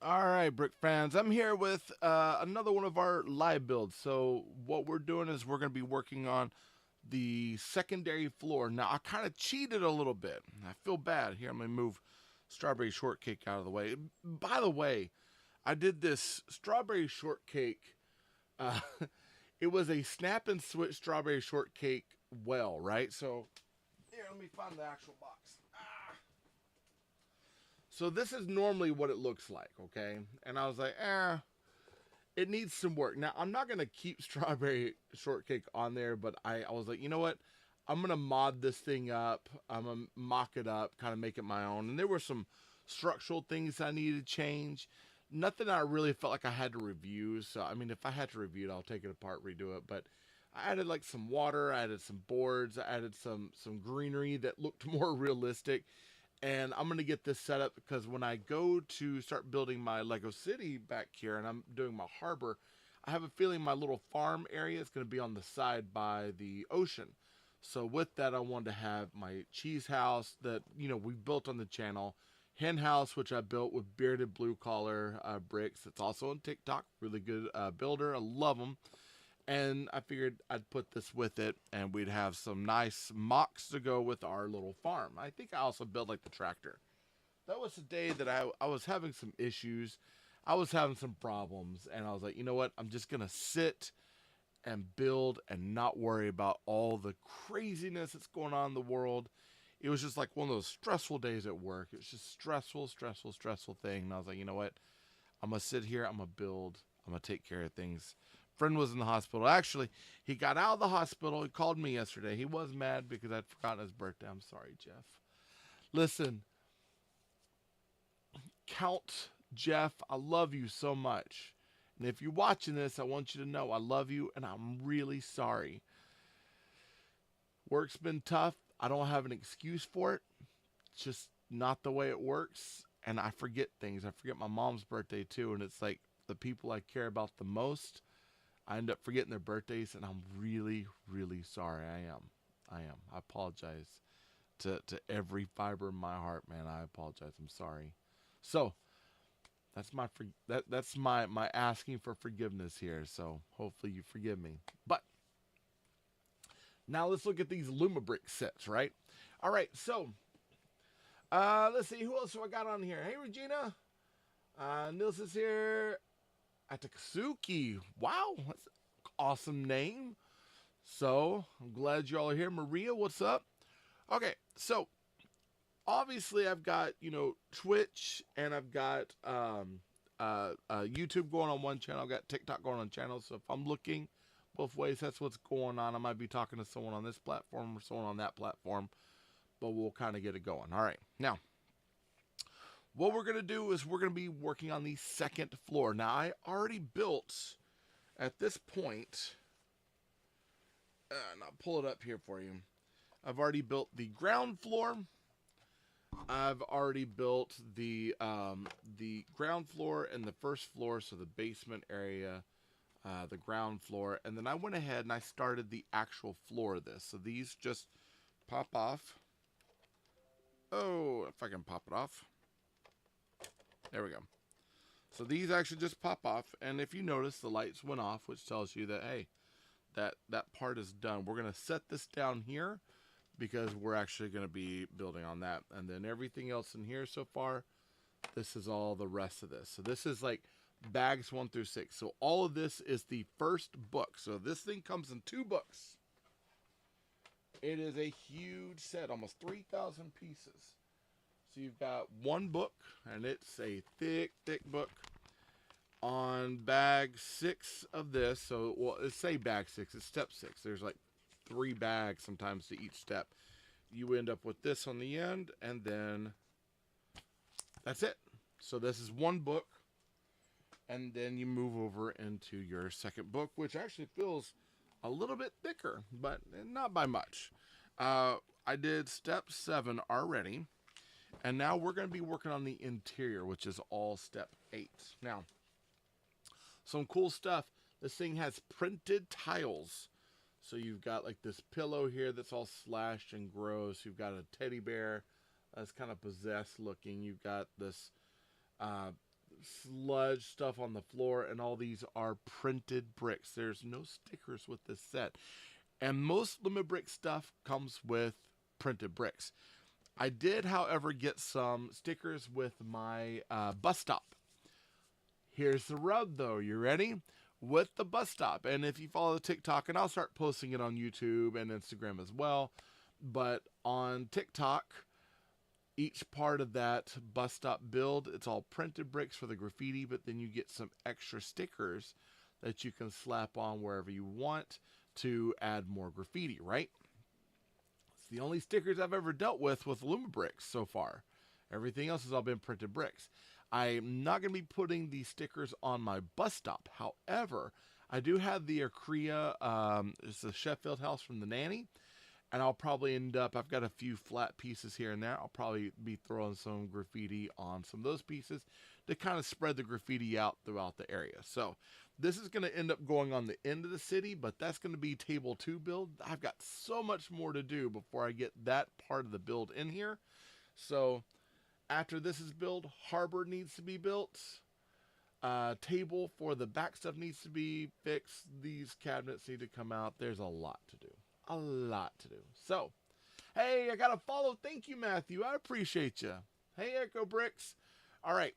All right, Brick fans, I'm here with another one of our live builds. So what we're doing is we're going to be working on the secondary floor. Now, I kind of cheated a little bit. I feel bad. Here, I'm going to move strawberry shortcake out of the way. By the way, I did this strawberry shortcake. Uh, it was a snap and switch strawberry shortcake well, right? So here, let me find the actual box. So this is normally what it looks like, okay? And I was like, it needs some work. Now, I'm not going to keep strawberry shortcake on there, but I was like, you know what? I'm going to mod this thing up. I'm going to mock it up, kind of make it my own. And there were some structural things I needed to change. Nothing I really felt like I had to review. So, I mean, if I had to review it, I'll take it apart, redo it. But I added like some water, I added some boards, I added some greenery that looked more realistic. And I'm going to get this set up because when I go to start building my Lego City back here and I'm doing my harbor, I have a feeling my little farm area is going to be on the side by the ocean. So with that, I wanted to have my cheese house that, we built on the channel, hen house, which I built with bearded blue collar bricks. It's also on TikTok, really good builder. I love them. And I figured I'd put this with it and we'd have some nice mocks to go with our little farm. I think I also built like the tractor. That was the day that I was having some issues. I was having some problems and I was like, you know what? I'm just going to sit and build and not worry about all the craziness that's going on in the world. It was just like one of those stressful days at work. It was just stressful thing. And I was like, you know what? I'm going to sit here. I'm going to build. I'm going to take care of things. Friend was in the hospital. Actually, he got out of the hospital. He called me yesterday. He was mad because I'd forgotten his birthday. I'm sorry, Jeff. Listen, Count Jeff, I love you so much. And if you're watching this, I want you to know I love you and I'm really sorry. Work's been tough. I don't have an excuse for it. It's just not the way it works. And I forget things. I forget my mom's birthday too. And it's like the people I care about the most, I end up forgetting their birthdays, and I'm really, really sorry. I am. I apologize to every fiber in my heart, man. I apologize. I'm sorry. So that's my asking for forgiveness here. So hopefully you forgive me. But now let's look at these Lumibricks sets, right? All right. So let's see who else do I got on here. Hey, Regina. Nils is here. Atakasuki. Wow, that's an awesome name. So, I'm glad y'all are here. Maria, what's up? Okay, so obviously I've got, Twitch and I've got YouTube going on one channel. I've got TikTok going on channel. So if I'm looking both ways, that's what's going on. I might be talking to someone on this platform or someone on that platform, but we'll kind of get it going. All right, now what we're going to do is we're going to be working on the second floor. Now, I already built, at this point, and I'll pull it up here for you. I've already built the ground floor. I've already built the ground floor and the first floor, so the basement area, the ground floor. And then I went ahead and I started the actual floor of this. So these just pop off. Oh, if I can pop it off. There we go. So these actually just pop off, and if you notice, the lights went off, which tells you that, hey, that part is done. We're going to set this down here because we're actually going to be building on that. And then everything else in here so far, this is all the rest of this. So this is like bags 1 through 6. So all of this is the first book. So this thing comes in 2 books. It is a huge set, almost 3,000 pieces. So you've got 1 book, and it's a thick book. On bag 6 of this, so, well, let's say bag 6, it's step 6. There's like 3 bags sometimes to each step. You end up with this on the end, and then that's it. So this is 1 book, and then you move over into your second book, which actually feels a little bit thicker, but not by much. I did step 7 already. And now we're going to be working on the interior, which is all step 8. Now, some cool stuff. This thing has printed tiles. So you've got like this pillow here that's all slashed and gross. You've got a teddy bear that's kind of possessed looking. You've got this sludge stuff on the floor, and all these are printed bricks. There's no stickers with this set. And most Lumibricks stuff comes with printed bricks. I did, however, get some stickers with my bus stop. Here's the rub, though. You ready? With the bus stop. And if you follow the TikTok, and I'll start posting it on YouTube and Instagram as well. But on TikTok, each part of that bus stop build, it's all printed bricks for the graffiti, but then you get some extra stickers that you can slap on wherever you want to add more graffiti, right? It's the only stickers I've ever dealt with Lumibricks so far. Everything else has all been printed bricks. I'm not going to be putting these stickers on my bus stop. However, I do have the Acrea, it's the Sheffield house from the nanny. And I'll probably end up, I've got a few flat pieces here and there. I'll probably be throwing some graffiti on some of those pieces to kind of spread the graffiti out throughout the area. So this is going to end up going on the end of the city, but that's going to be table 2 build. I've got so much more to do before I get that part of the build in here. So after this is built, harbor needs to be built. Table for the back stuff needs to be fixed. These cabinets need to come out. There's a lot to do. A lot to do. So, hey, I got a follow. Thank you, Matthew. I appreciate you. Hey, Echo Bricks. All right,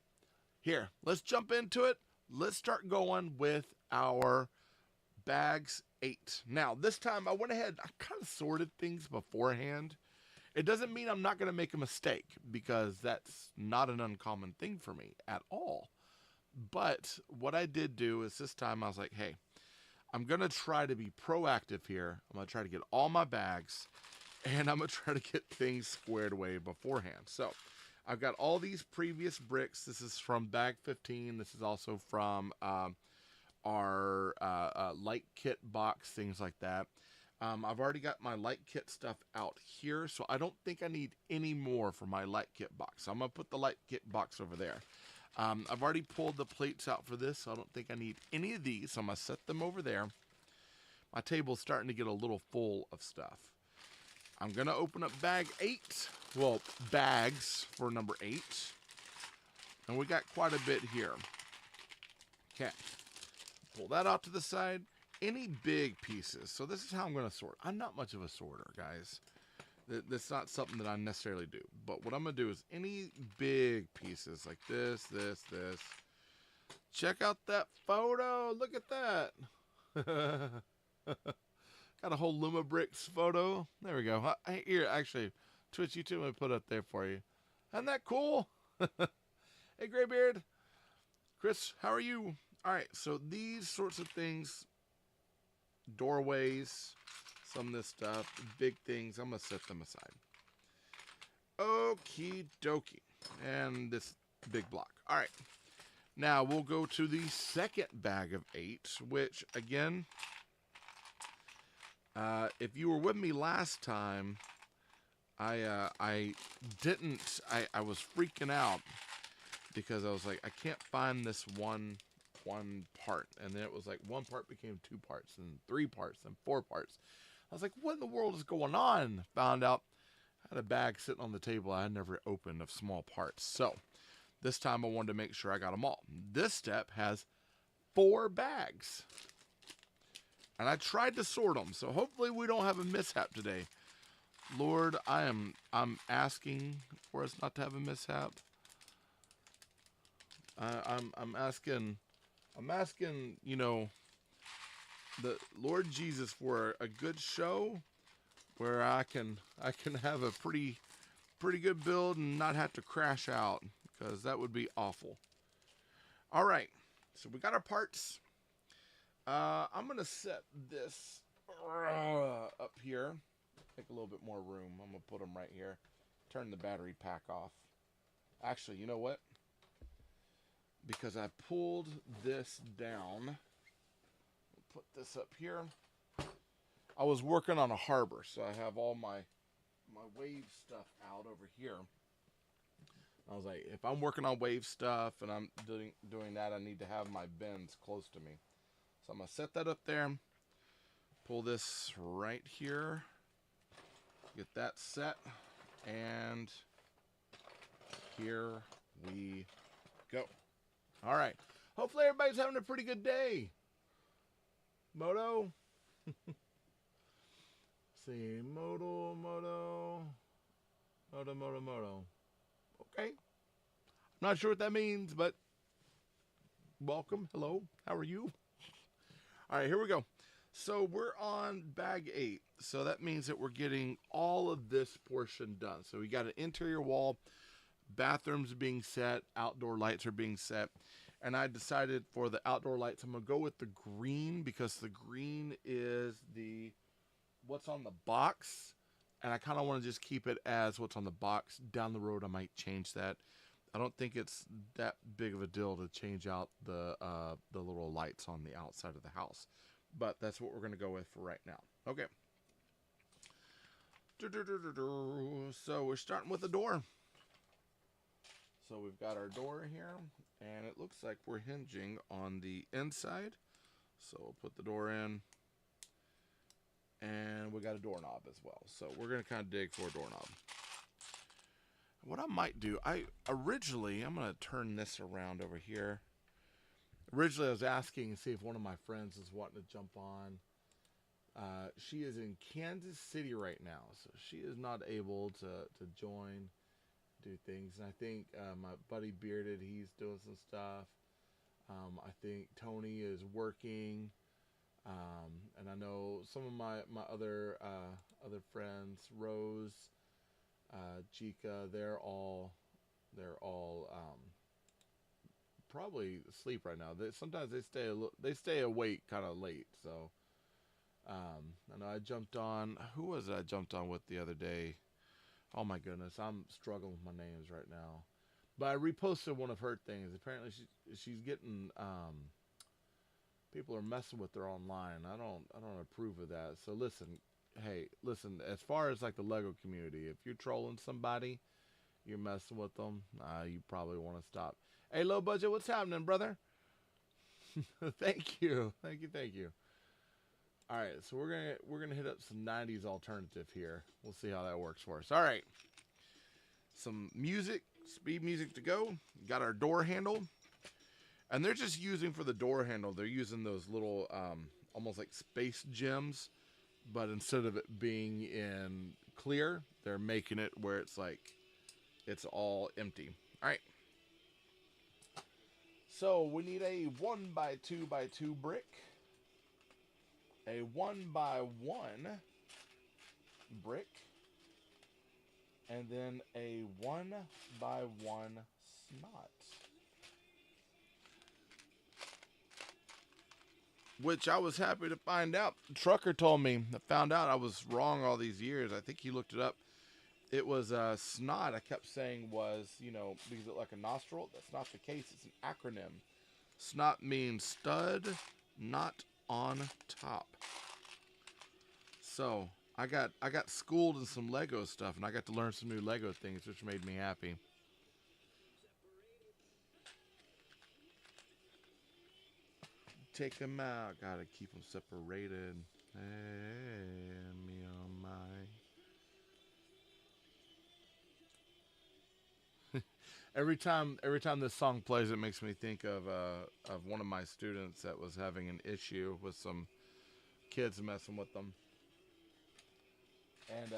here, let's jump into it. Let's start going with our bags 8. Now, this time I went ahead, I kind of sorted things beforehand. It doesn't mean I'm not going to make a mistake, because that's not an uncommon thing for me at all. But what I did do is this time I was like, hey, I'm going to try to be proactive here. I'm going to try to get all my bags, and I'm going to try to get things squared away beforehand. So I've got all these previous bricks. This is from bag 15. This is also from our light kit box, things like that. I've already got my light kit stuff out here, so I don't think I need any more for my light kit box. So I'm going to put the light kit box over there. I've already pulled the plates out for this, so I don't think I need any of these. So I'm going to set them over there. My table's starting to get a little full of stuff. I'm going to open up bag 8. Well, bags for number 8. And we got quite a bit here. Okay. Pull that out to the side. Any big pieces. So this is how I'm going to sort. I'm not much of a sorter, guys. That's not something that I necessarily do. But what I'm going to do is any big pieces like this. Check out that photo. Look at that. Got a whole Lumibricks photo. There we go. Here, actually, Twitch YouTube, I put up there for you. Isn't that cool? Hey, Graybeard. Chris, how are you? All right, so these sorts of things, doorways, some of this stuff, big things, I'm going to set them aside. Okie dokie. And this big block. All right. Now we'll go to the second bag of 8, which, again, if you were with me last time, I was freaking out because I was like, I can't find this one part. And then it was like 1 part became 2 parts, and 3 parts, and 4 parts. I was like, what in the world is going on? Found out I had a bag sitting on the table I had never opened of small parts. So this time I wanted to make sure I got them all. This step has 4 bags. And I tried to sort them, so hopefully we don't have a mishap today. Lord, I'm asking for us not to have a mishap. I'm asking, you know, the Lord Jesus for a good show where I can have a pretty good build and not have to crash out, because that would be awful. All right, so we got our parts. I'm gonna set this up here. Make a little bit more room. I'm gonna put them right here. Turn the battery pack off. Actually, you know what? Because I pulled this down, put this up here. I was working on a harbor, so I have all my wave stuff out over here. I was like, if I'm working on wave stuff and I'm doing that, I need to have my bins close to me. So I'm going to set that up there. Pull this right here. Get that set. And here we go. All right. Hopefully everybody's having a pretty good day. Moto. See, Moto. Okay. I'm not sure what that means, but welcome. Hello. How are you? All right, here we go. So we're on bag 8. So that means that we're getting all of this portion done. So we got an interior wall, bathrooms being set, outdoor lights are being set. And I decided for the outdoor lights, I'm going to go with the green because the green is the what's on the box. And I kind of want to just keep it as what's on the box. Down the road, I might change that. I don't think it's that big of a deal to change out the little lights on the outside of the house. But that's what we're going to go with for right now. Okay. So we're starting with the door. So we've got our door here, and it looks like we're hinging on the inside. So we'll put the door in, and we got a doorknob as well. So we're going to kind of dig for a doorknob. What I might do, I'm going to turn this around over here. Originally, I was asking to see if one of my friends is wanting to jump on. She is in Kansas City right now, so she is not able to join, do things. And I think my buddy Bearded, he's doing some stuff. I think Tony is working. And I know some of my other friends, Rose, Chica, they're all probably asleep right now. Sometimes they stay awake kind of late. So I know I jumped on. Who was it I jumped on with the other day? Oh my goodness, I'm struggling with my names right now. But I reposted one of her things. Apparently she's getting people are messing with her online. I don't approve of that. So listen, as far as like the Lego community, if you're trolling somebody, you're messing with them, you probably want to stop. Hey, Low Budget, what's happening, brother? Thank you. All right, so we're gonna hit up some 90s alternative here. We'll see how that works for us. All right, some music, speed music to go. Got our door handle, and they're just using for the door handle. They're using those little almost like space gems, but instead of it being in clear, they're making it where it's like it's all empty. All right. So we need a 1x2x2 brick, a 1x1 brick, and then a 1x1 snot. Which I was happy to find out. Trucker told me. I found out I was wrong all these years. I think he looked it up. It was snot. I kept saying was, because it like a nostril. That's not the case. It's an acronym. Snot means stud, not on top. So I got schooled in some Lego stuff, and I got to learn some new Lego things, which made me happy. Take them out. Gotta keep them separated. Hey, me on my. Every time this song plays, it makes me think of one of my students that was having an issue with some kids messing with them, and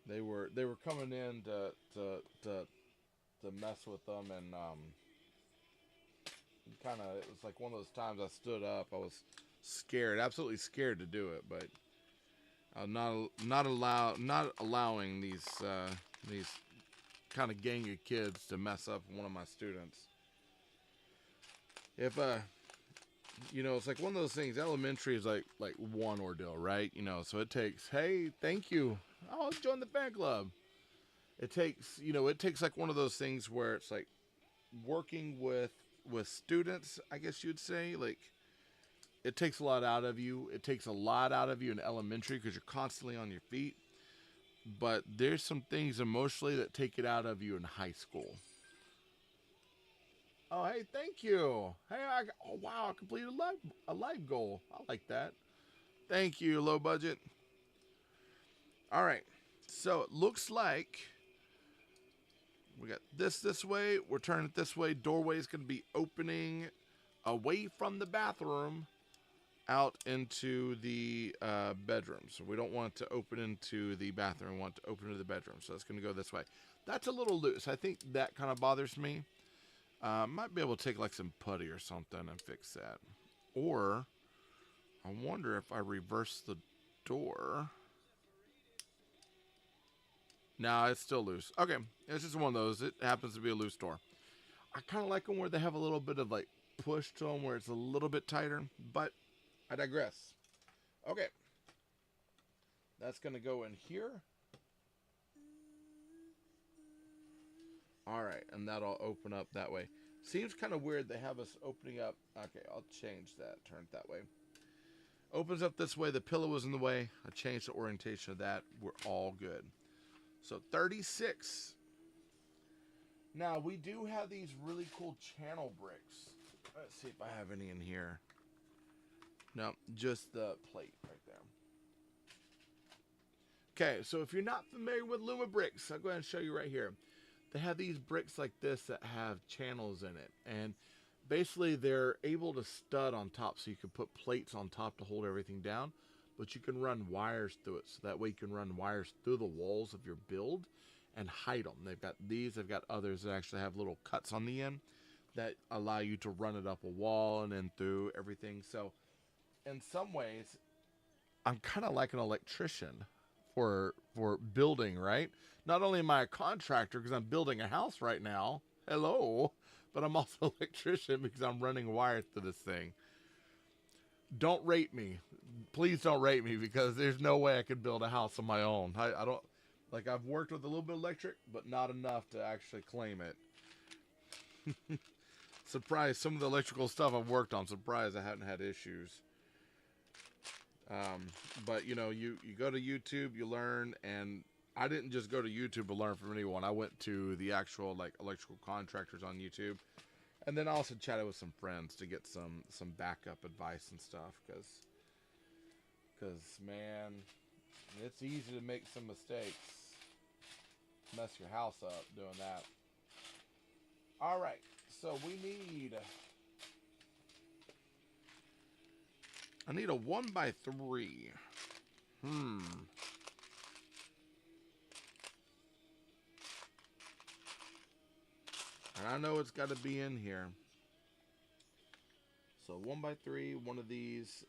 they were coming in to mess with them, and kind of it was like one of those times I stood up. I was scared, absolutely scared to do it, but I'm not allowing these kind of gang of kids to mess up one of my students. If it's like one of those things. Elementary is like one ordeal, right? So it takes. Hey, thank you. I'll join the fan club. It takes like one of those things where it's like working with students. I guess you'd say like it takes a lot out of you. It takes a lot out of you in elementary because you're constantly on your feet. But there's some things emotionally that take it out of you in high school. Oh, hey, thank you. Hey, wow, I completed a life goal. I like that. Thank you, Low Budget. All right. So it looks like We got this way. We're turning it this way. Doorway is going to be opening away from the bathroom out into the bedroom. So we don't want it to open into the bathroom. We want it to open into the bedroom. So it's going to go this way. That's a little loose. I think that kind of bothers me. Might be able to take like some putty or something and fix that. Or I wonder if I reverse the door. No, it's still loose. Okay, it's just one of those. It happens to be a loose door. I kind of like them where they have a little bit of like push to them where it's a little bit tighter, but I digress. Okay. That's going to go in here. All right, and that'll open up that way. Seems kind of weird they have us opening up. Okay, I'll change that. Turn it that way. Opens up this way. The pillow was in the way. I changed the orientation of that. We're all good. So 36. Now, we do have these really cool channel bricks. Let's see if I have any in here. No, just the plate right there. Okay, so if you're not familiar with Lumibricks, I'll go ahead and show you right here. They have these bricks like this that have channels in it. And basically, they're able to stud on top, so you can put plates on top to hold everything down. But you can run wires through it, so that way you can run wires through the walls of your build and hide them. They've got these, they've got others that actually have little cuts on the end that allow you to run it up a wall and then through everything. So in some ways, I'm kind of like an electrician for building, right? Not only am I a contractor because I'm building a house right now, hello, but I'm also an electrician because I'm running wires to this thing. Don't rate me. Please don't rate me because there's no way I could build a house on my own. I don't, like, I've worked with a little bit of electric, but not enough to actually claim it. Surprised some of the electrical stuff I've worked on, surprised I haven't had issues. But you know, you go to YouTube, you learn, and I didn't just go to YouTube to learn from anyone. I went to the actual like electrical contractors on YouTube. And then I also chatted with some friends to get some backup advice and stuff, because man, it's easy to make some mistakes, mess your house up doing that. All right, so I need a 1x3. And I know it's got to be in here. So 1x3, one of these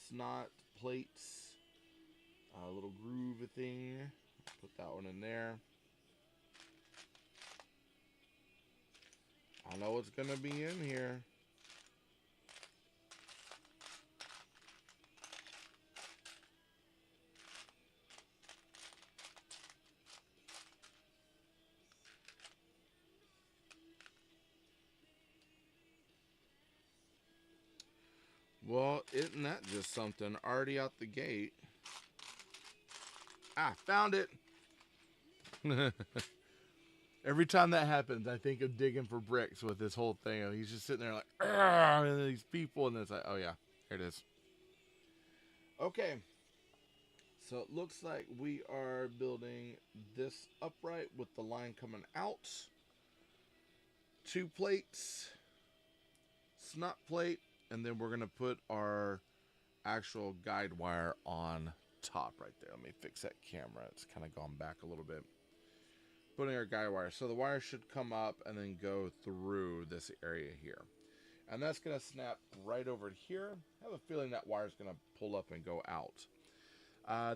snot plates, a little groove thing. Put that one in there. I know it's gonna be in here. Well, isn't that just something? Already out the gate. Ah, found it. Every time that happens, I think of digging for bricks with this whole thing. He's just sitting there like, and these people, and it's like, oh yeah, here it is. Okay. So it looks like we are building this upright with the line coming out. 2 plates, snot plate, and then we're going to put our actual guide wire on top right there. Let me fix that camera. It's kind of gone back a little bit. Putting our guide wire. So the wire should come up and then go through this area here. And that's going to snap right over here. I have a feeling that wire is going to pull up and go out.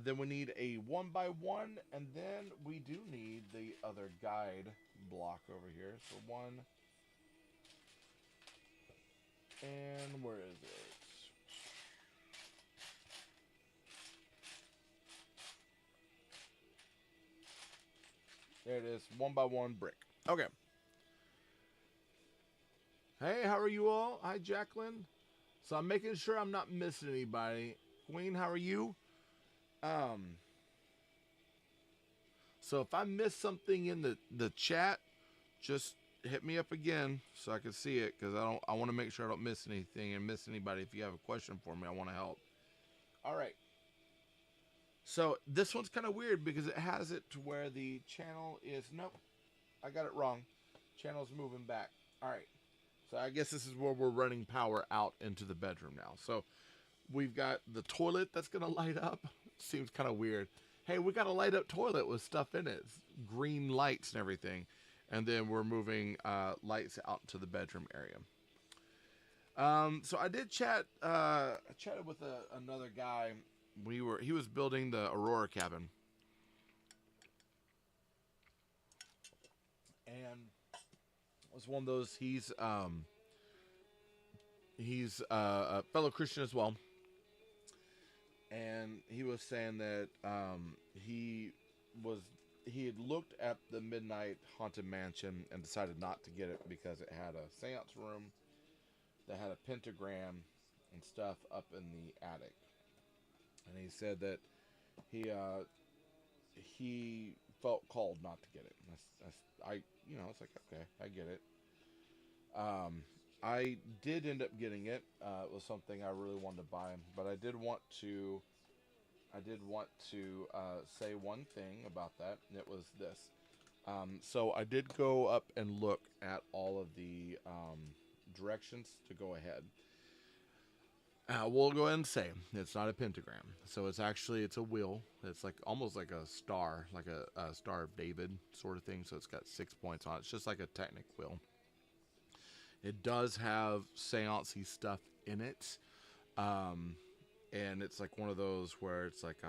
Then we need a 1x1, and then we do need the other guide block over here. So 1, and where is it? There it is, 1x1 brick. Okay. Hey, how are you all? Hi, Jacqueline. So I'm making sure I'm not missing anybody. Queen, how are you? So if I miss something in the chat, just hit me up again so I can see it, because I want to make sure I don't miss anything and miss anybody. If you have a question for me, I want to help. All right. So this one's kind of weird because it has it to where the channel is, nope. I got it wrong. Channel's moving back. All right. So I guess this is where we're running power out into the bedroom now. So we've got the toilet that's going to light up. Seems kind of weird. Hey, we got a light up toilet with stuff in it. It's green lights and everything. And then we're moving lights out to the bedroom area. So I did chat. I chatted with another guy. He was building the Aurora cabin. And it was one of those, he's a fellow Christian as well. And he was saying that he had looked at the Midnight Haunted Mansion and decided not to get it because it had a seance room that had a pentagram and stuff up in the attic. And he said that he felt called not to get it. It's like, okay, I get it. I did end up getting it. It was something I really wanted to buy, but I did want to say one thing about that, and it was this. So I did go up and look at all of the directions to go ahead. We'll go ahead and say it's not a pentagram. So it's a wheel. It's like almost like a star, like a Star of David sort of thing. So it's got 6 points on it. It's just like a Technic wheel. It does have seance-y stuff in it. And it's like one of those where it's like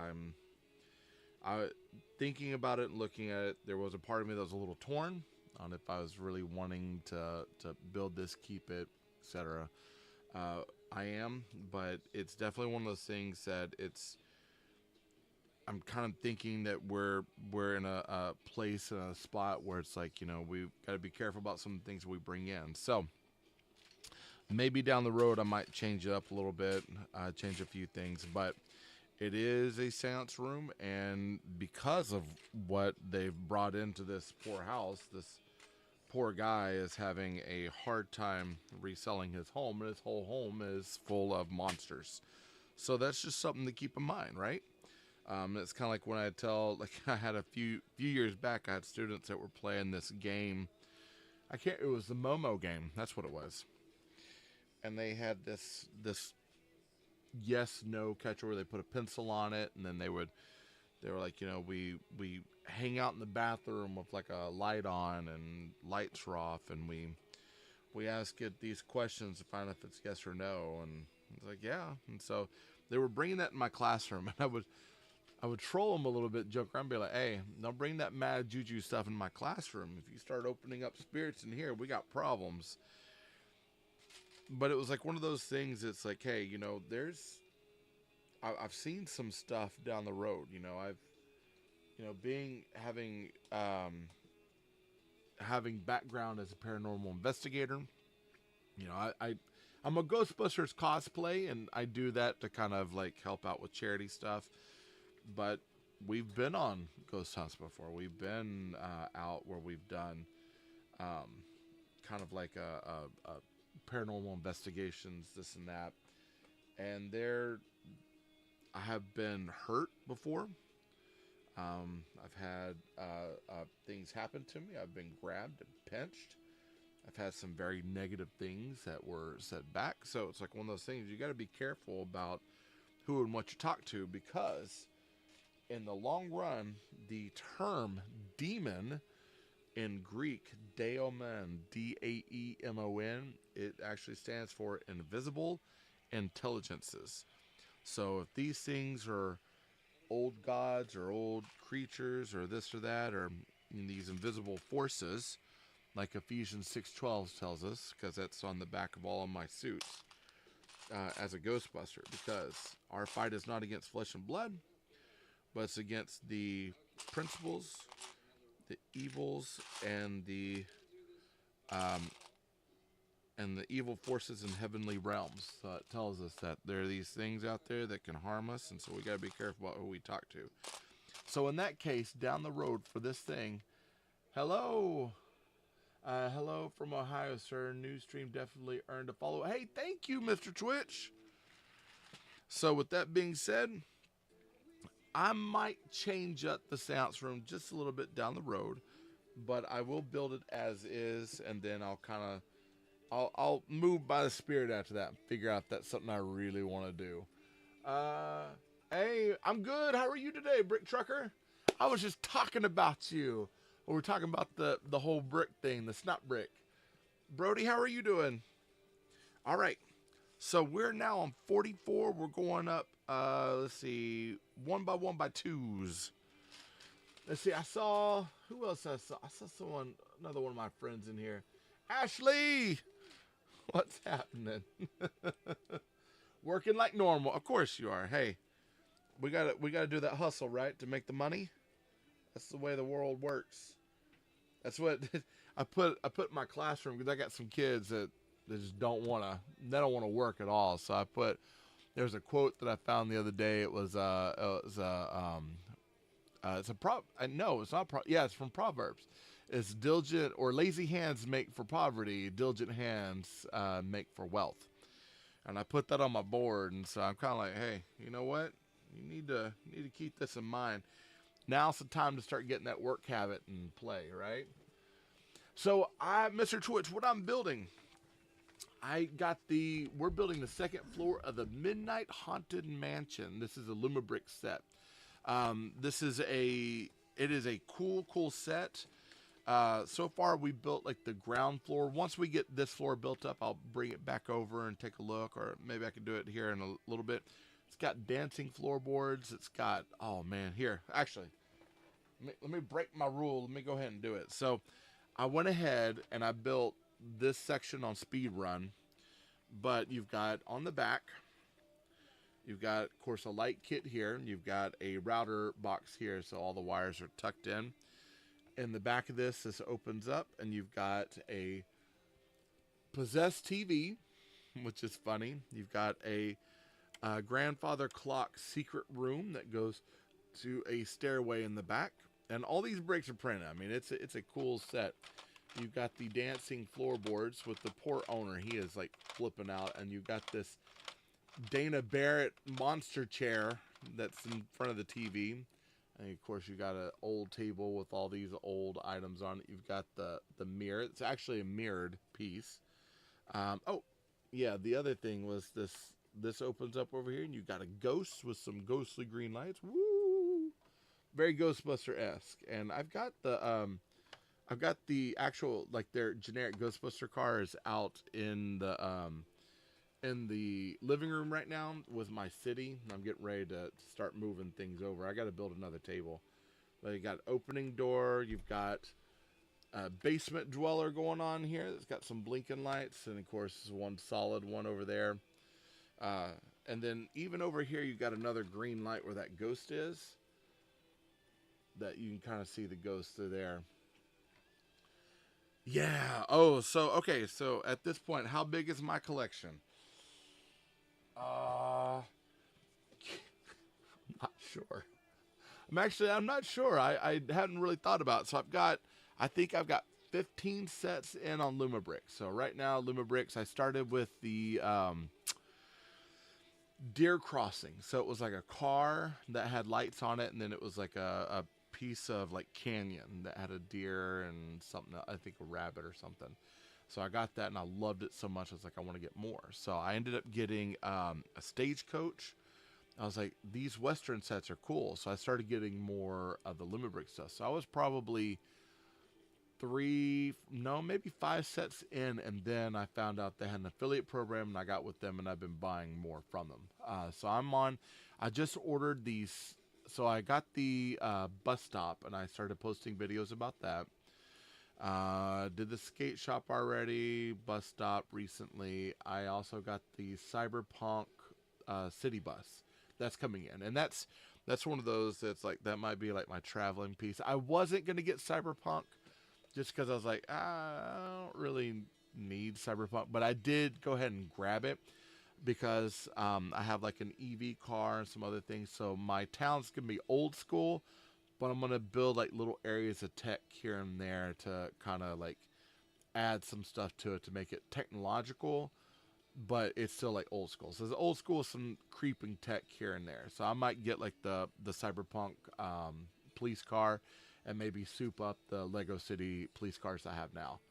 I thinking about it and looking at it, there was a part of me that was a little torn on if I was really wanting to build this, keep it, etc. I am, but it's definitely one of those things that I'm kind of thinking that we're in a place, a spot where it's like, we've got to be careful about some things we bring in. So maybe down the road I might change it up a little bit, change a few things, but it is a seance room, and because of what they've brought into this poor house, this poor guy is having a hard time reselling his home, and his whole home is full of monsters. So that's just something to keep in mind, right? It's kind of like when I had a few years back, I had students that were playing this game. It was the Momo game. That's what it was. And they had this yes/no catcher where they put a pencil on it, and then they were like, we hang out in the bathroom with like a light on and lights are off, and we ask it these questions to find out if it's yes or no, and it's like, yeah. And so they were bringing that in my classroom, and I would troll them a little bit, joke around, be like, hey, don't bring that mad juju stuff in my classroom. If you start opening up spirits in here, we got problems. But it was like one of those things. It's like, hey, I've seen some stuff down the road. Having background as a paranormal investigator. I'm a Ghostbusters cosplay, and I do that to kind of like help out with charity stuff. But we've been on ghost hunts before. We've been out where we've done kind of like a paranormal investigations, this and that. And I have been hurt before. I've had things happen to me. I've been grabbed and pinched. I've had some very negative things that were set back. So it's like one of those things, you got to be careful about who and what you talk to, because in the long run, the term demon in Greek, daemon, Daemon, it actually stands for invisible intelligences. So if these things are old gods or old creatures or this or that, or these invisible forces, like Ephesians 6:12 tells us, because that's on the back of all of my suits as a Ghostbuster, because our fight is not against flesh and blood, but it's against the principles, the evils, and the evil forces in heavenly realms. So it tells us that there are these things out there that can harm us, and so we got to be careful about who we talk to. So in that case, down the road for this thing, hello from Ohio, sir. New stream definitely earned a follow. Hey, thank you, Mr. Twitch. So with that being said, I might change up the seance room just a little bit down the road, but I will build it as is, and then I'll kind of I'll move by the spirit after that and figure out if that's something I really want to do. Uh, hey, I'm good. How are you today, Brick Trucker? I was just talking about you. We were talking about the whole brick thing, the snot brick. Brody, how are you doing? All right. So we're now on 44. We're going up, let's see, one by one by twos. Let's see, I saw, who else I saw? I saw someone, another one of my friends in here. Ashley! What's happening? Working like normal. Of course you are. Hey, we gotta do that hustle, right? To make the money. That's the way the world works. That's what I put in my classroom, because I got some kids that just don't wanna work at all. So I put, there's a quote that I found the other day. It's a no, it's not yeah, it's from Proverbs. It's diligent or lazy hands make for poverty, diligent hands make for wealth. And I put that on my board, and so I'm kind of like, hey, you know what? You need to keep this in mind. Now's the time to start getting that work habit in play, right? So Mr. Twitch, what I'm building, we're building the second floor of the Midnight Haunted Mansion. This is a Lumibricks set. It is a cool set. So far we built like the ground floor. Once we get this floor built up, I'll bring it back over and take a look, or maybe I can do it here in a little bit. It's got dancing floorboards. It's got, oh man, here, actually, let me break my rule. Let me go ahead and do it. So I went ahead and I built this section on speed run, but you've got on the back, you've got, of course, a light kit here, and you've got a router box here, so all the wires are tucked in. In the back of this opens up, and you've got a possessed TV, which is funny. You've got a grandfather clock secret room that goes to a stairway in the back, and all these bricks are printed. I mean, it's a cool set. You've got the dancing floorboards with the poor owner. He is like flipping out, and you've got this Dana Barrett monster chair that's in front of the TV. And of course, you got an old table with all these old items on it. You've got the mirror. It's actually a mirrored piece. Oh, yeah. The other thing was this opens up over here, and you got a ghost with some ghostly green lights. Woo! Very Ghostbuster-esque. And I've got the actual, like, their generic Ghostbuster cars out in the living room right now with my city. I'm getting ready to start moving things over. I got to build another table. But you got opening door. You've got a basement dweller going on here. It's got some blinking lights, and of course one solid one over there. And then even over here, you got another green light where that ghost is. That you can kind of see the ghost through there. Yeah. Oh, so okay. So at this point, how big is my collection? I'm not sure. I'm not sure. I hadn't really thought about it. So I think I've got 15 sets in on Lumibricks. So right now, Lumibricks, I started with the deer crossing. So it was like a car that had lights on it, and then it was like a piece of like canyon that had a deer and something, I think a rabbit or something. So I got that, and I loved it so much. I was like, I want to get more. So I ended up getting a stagecoach. I was like, these Western sets are cool. So I started getting more of the Lumibricks stuff. So I was probably maybe 5 sets in, and then I found out they had an affiliate program, and I got with them, and I've been buying more from them. So I just ordered these. So I got the bus stop, and I started posting videos about that. Did the skate shop already, bus stop recently. I also got the Cyberpunk city bus that's coming in, and that's one of those that's like, that might be like my traveling piece. I wasn't gonna get Cyberpunk just because I was like, I don't really need Cyberpunk, but I did go ahead and grab it because I have like an EV car and some other things. So my town's gonna be old school, but I'm going to build like little areas of tech here and there to kind of like add some stuff to it to make it technological, but it's still like old school. So it's old school with some creeping tech here and there. So I might get like the Cyberpunk police car, and maybe soup up the Lego City police cars I have now.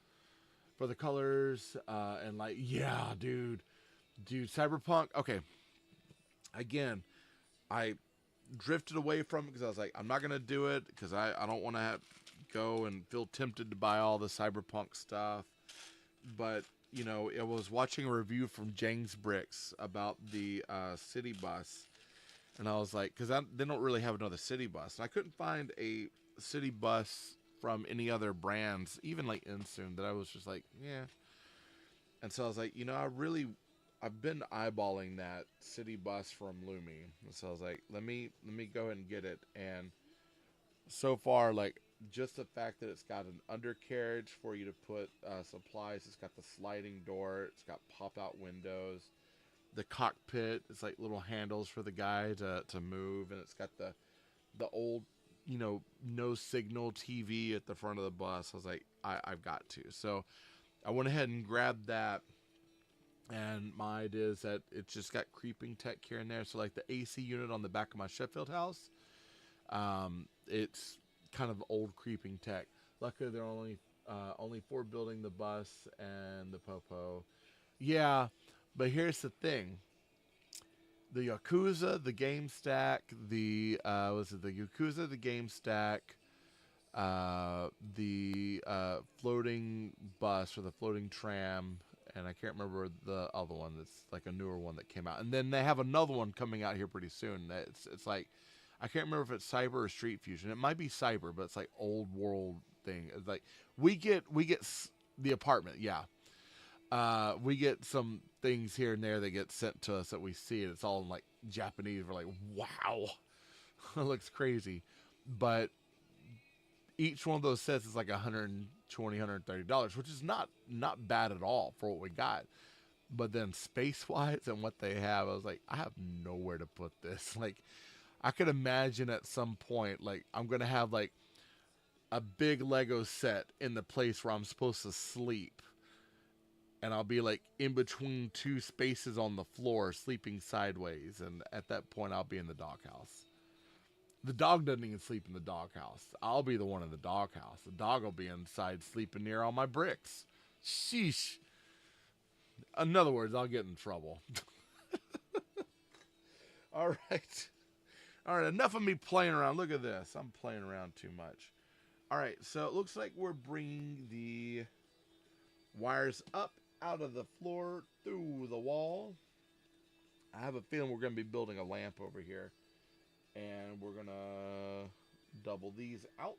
For the colors, and like, yeah, dude, Cyberpunk. Okay, again, I drifted away from it because I was like, I'm not gonna do it because I don't want to go and feel tempted to buy all the Cyberpunk stuff. But you know, I was watching a review from James Bricks about the city bus, and I was like, because they don't really have another city bus, and I couldn't find a city bus from any other brands, even like Insoon, that I was just like, yeah. And so I was like, you know, I've been eyeballing that city bus from Lumi, and so I was like, let me go ahead and get it. And so far, like, just the fact that it's got an undercarriage for you to put supplies, it's got the sliding door, it's got pop-out windows, the cockpit, it's like little handles for the guy to move, and it's got the old, you know, no signal TV at the front of the bus. I was like, I've got to. So I went ahead and grabbed that. And my idea is that it's just got creeping tech here and there. So like the AC unit on the back of my Sheffield house, it's kind of old creeping tech. Luckily, they're only for building the bus and the popo. Yeah, but here's the thing: the Yakuza, the game stack, the Yakuza, the game stack, the floating bus or the floating tram, and I can't remember the other one. That's like a newer one that came out, and then they have another one coming out here pretty soon. It's like, I can't remember if it's Cyber or Street Fusion. It might be Cyber, but it's like old world thing. It's like we get the apartment, yeah. We get some things here and there that get sent to us that we see, and it's all in like Japanese. We're like, wow, it looks crazy, but each one of those sets is like $120, $130, which is not bad at all for what we got. But then space-wise and what they have, I was like, I have nowhere to put this. Like, I could imagine at some point, like, I'm going to have, like, a big Lego set in the place where I'm supposed to sleep. And I'll be, like, in between two spaces on the floor, sleeping sideways. And at that point, I'll be in the doghouse. The dog doesn't even sleep in the doghouse. I'll be the one in the doghouse. The dog will be inside sleeping near all my bricks. Sheesh. In other words, I'll get in trouble. All right. All right, enough of me playing around. Look at this. I'm playing around too much. All right, so it looks like we're bringing the wires up out of the floor through the wall. I have a feeling we're going to be building a lamp over here. And we're going to double these out.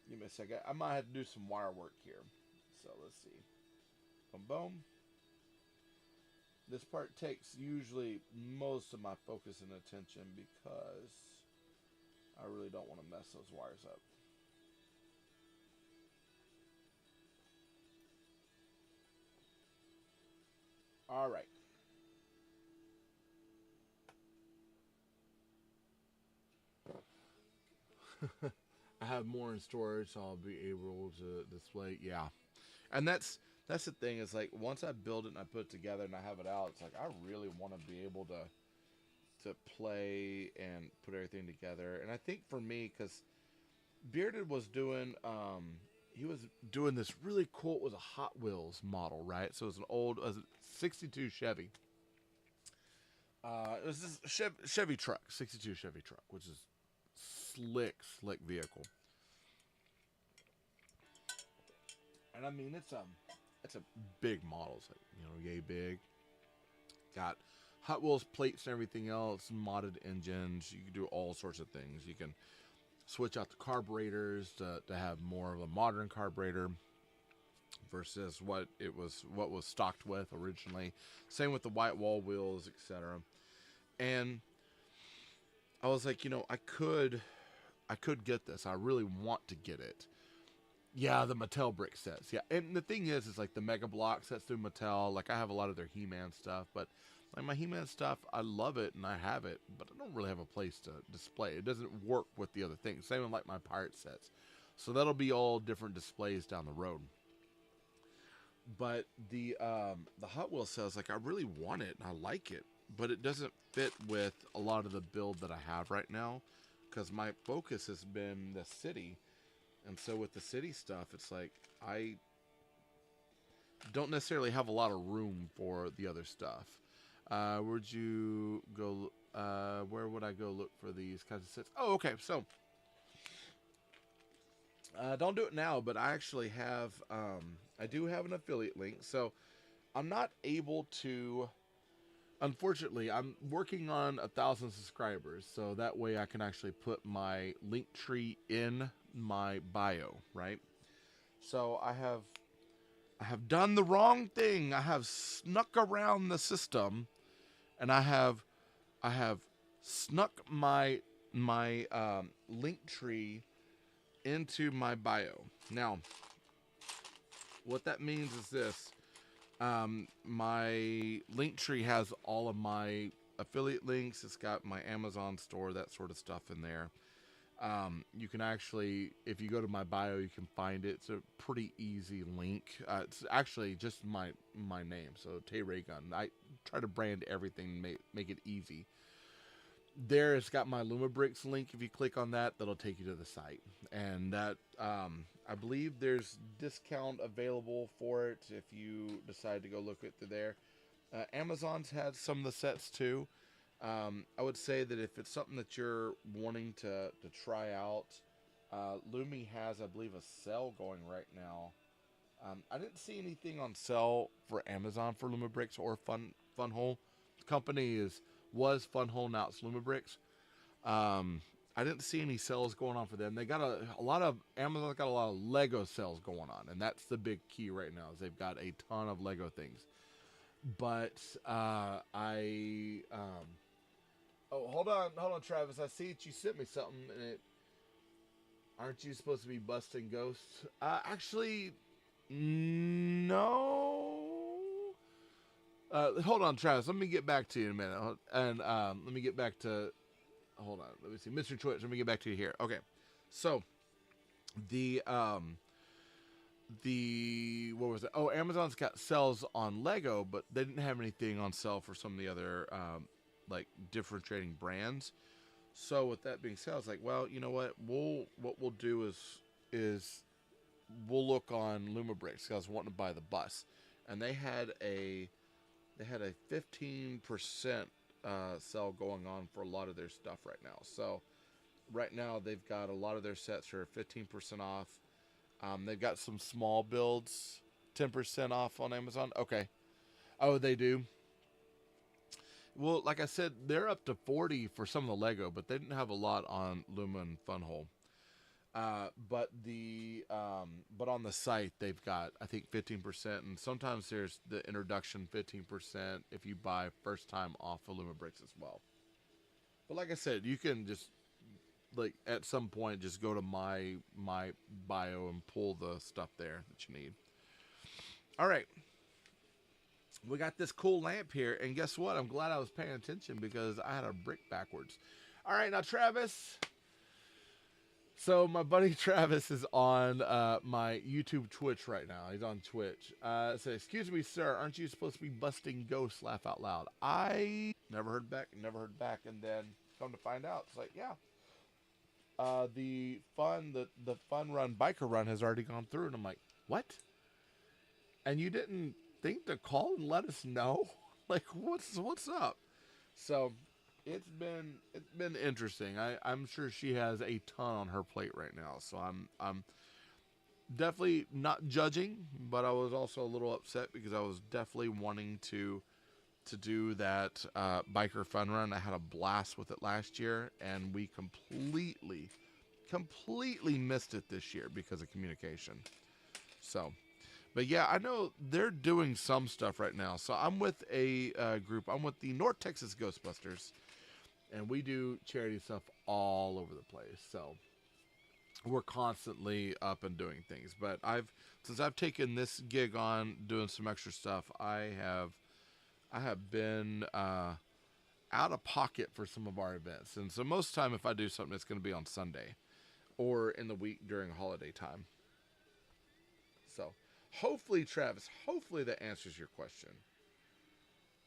Give me a second. I might have to do some wire work here. So let's see. Boom, boom. This part takes usually most of my focus and attention because I really don't want to mess those wires up. All right. I have more in storage, so I'll be able to display. Yeah, and that's the thing. Is like once I build it and I put it together and I have it out, it's like I really want to be able to play and put everything together. And I think for me, because Bearded was doing, he was doing this really cool. It was a Hot Wheels model, right? So it was an old, was 62 Chevy. It was this Chevy truck, 62 Chevy truck, which is slick vehicle. And I mean, it's a big model. It's like, you know, yay big. Got Hot Wheels plates and everything else, modded engines. You can do all sorts of things. You can switch out the carburetors to have more of a modern carburetor versus what was stocked with originally. Same with the white wall wheels, etc. And I was like, you know, I could get this. I really want to get it. Yeah, the Mattel brick sets. Yeah, and the thing is like the Mega Block sets through Mattel. Like I have a lot of their He-Man stuff, but like my He-Man stuff, I love it and I have it, but I don't really have a place to display. It doesn't work with the other things. Same with like my Pirate sets. So that'll be all different displays down the road. But the Hot Wheels says like I really want it and I like it, but it doesn't fit with a lot of the build that I have right now. because my focus has been the city, and so with the city stuff, it's like I don't necessarily have a lot of room for the other stuff. Where'd you go? Where would I go look for these kinds of sets? Oh, okay. So, don't do it now, but I actually have, I do have an affiliate link. So, I'm not able to, unfortunately, I'm working on 1,000 subscribers. So that way I can actually put my link tree in my bio, right? So I have done the wrong thing. I have snuck around the system, and I have snuck my link tree into my bio. Now, what that means is this: my link tree has all of my affiliate links. It's got my Amazon store, that sort of stuff in there. You can actually, if you go to my bio, you can find it. It's a pretty easy link. It's actually just my name, so TayRayGun. I try to brand everything, make it easy. There, it's got my Lumibricks link. If you click on that, that'll take you to the site, and that I believe there's discount available for it if you decide to go look at it there. Amazon's had some of the sets too. I would say that if it's something that you're wanting to try out, Lumi has, I believe, a sale going right now. I didn't see anything on sale for Amazon for Lumibricks or Funhole. The company was Funhole, now it's Lumibricks. I didn't see any sales going on for them. They got a lot of, Amazon's got a lot of Lego sales going on, and that's the big key right now, is they've got a ton of Lego things. But oh, hold on, Travis. I see that you sent me something, and aren't you supposed to be busting ghosts? Actually, no. Hold on, Travis. Let me get back to you in a minute, and let me get back to. Hold on. Let me see, Mr. Twitch. Let me get back to you here. Okay, so the what was it? Oh, Amazon's got sales on Lego, but they didn't have anything on sale for some of the other like differentiating brands. So with that being said, I was like, well, you know what? We'll do is we'll look on Lumibricks, because I was wanting to buy the bus, and they had a 15% sale going on for a lot of their stuff right now. So right now they've got a lot of their sets are 15% off. They've got some small builds 10% off on Amazon. Okay. Oh, they do. Well, like I said, they're up to 40 for some of the Lego, but they didn't have a lot on Luma and Funhole. But on the site they've got, I think, 15%, and sometimes there's the introduction 15% if you buy first time off of Lumibricks as well. But like I said, you can just, like, at some point just go to my bio and pull the stuff there that you need. All right. We got this cool lamp here, and guess what? I'm glad I was paying attention because I had a brick backwards. All right, now Travis. So my buddy Travis is on my YouTube Twitch right now. He's on Twitch. So, excuse me, sir, aren't you supposed to be busting ghosts? Laugh out loud. I never heard back, and then come to find out, it's like, yeah. The fun run, biker run has already gone through, and I'm like, what? And you didn't think to call and let us know? Like, what's up? So it's been interesting. I'm sure she has a ton on her plate right now. So I'm definitely not judging, but I was also a little upset because I was definitely wanting to do that biker fun run. I had a blast with it last year, and we completely missed it this year because of communication. So, but yeah, I know they're doing some stuff right now. So I'm with a group. I'm with the North Texas Ghostbusters, and we do charity stuff all over the place. So we're constantly up and doing things. But since I've taken this gig on doing some extra stuff, I have been out of pocket for some of our events. And so most of the time, if I do something, it's going to be on Sunday or in the week during holiday time. So hopefully, Travis, that answers your question.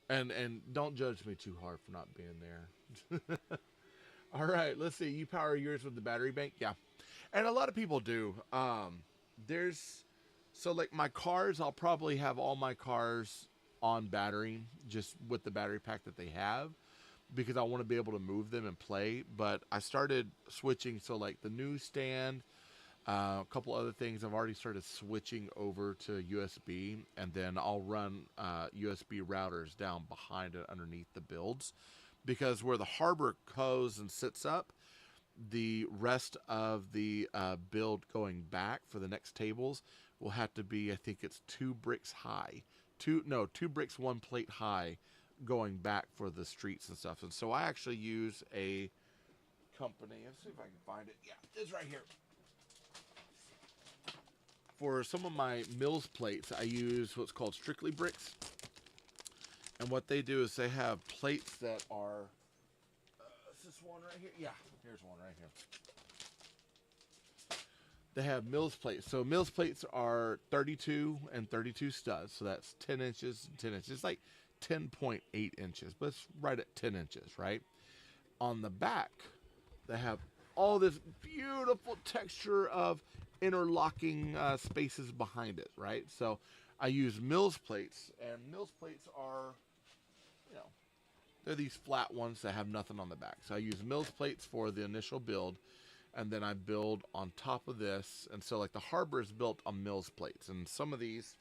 And don't judge me too hard for not being there. All right, let's see. You power yours with the battery bank? Yeah. And a lot of people do. There's so like my cars, I'll probably have all my cars on battery just with the battery pack that they have because I want to be able to move them and play. But I started switching, so like the newsstand, a couple other things I've already started switching over to USB, and then I'll run USB routers down behind it underneath the builds because where the harbor goes and sits up, the rest of the build going back for the next tables will have to be, I think it's 2 bricks high, two bricks, 1 plate high, going back for the streets and stuff. And so I actually use a company. Let's see if I can find it. Yeah, it's right here. For some of my Mills plates, I use what's called Strictly Bricks. And what they do is they have plates that are. Is this one right here? Yeah, here's one right here. They have Mills plates. So Mills plates are 32 and 32 studs. So that's 10 inches, 10 inches. It's like 10.8 inches, but it's right at 10 inches, right? On the back, they have all this beautiful texture of interlocking spaces behind it, right? So I use Mills plates, and Mills plates are, you know, they're these flat ones that have nothing on the back. So I use Mills plates for the initial build, and then I build on top of this. And so like the harbor is built on Mills plates, and some of these,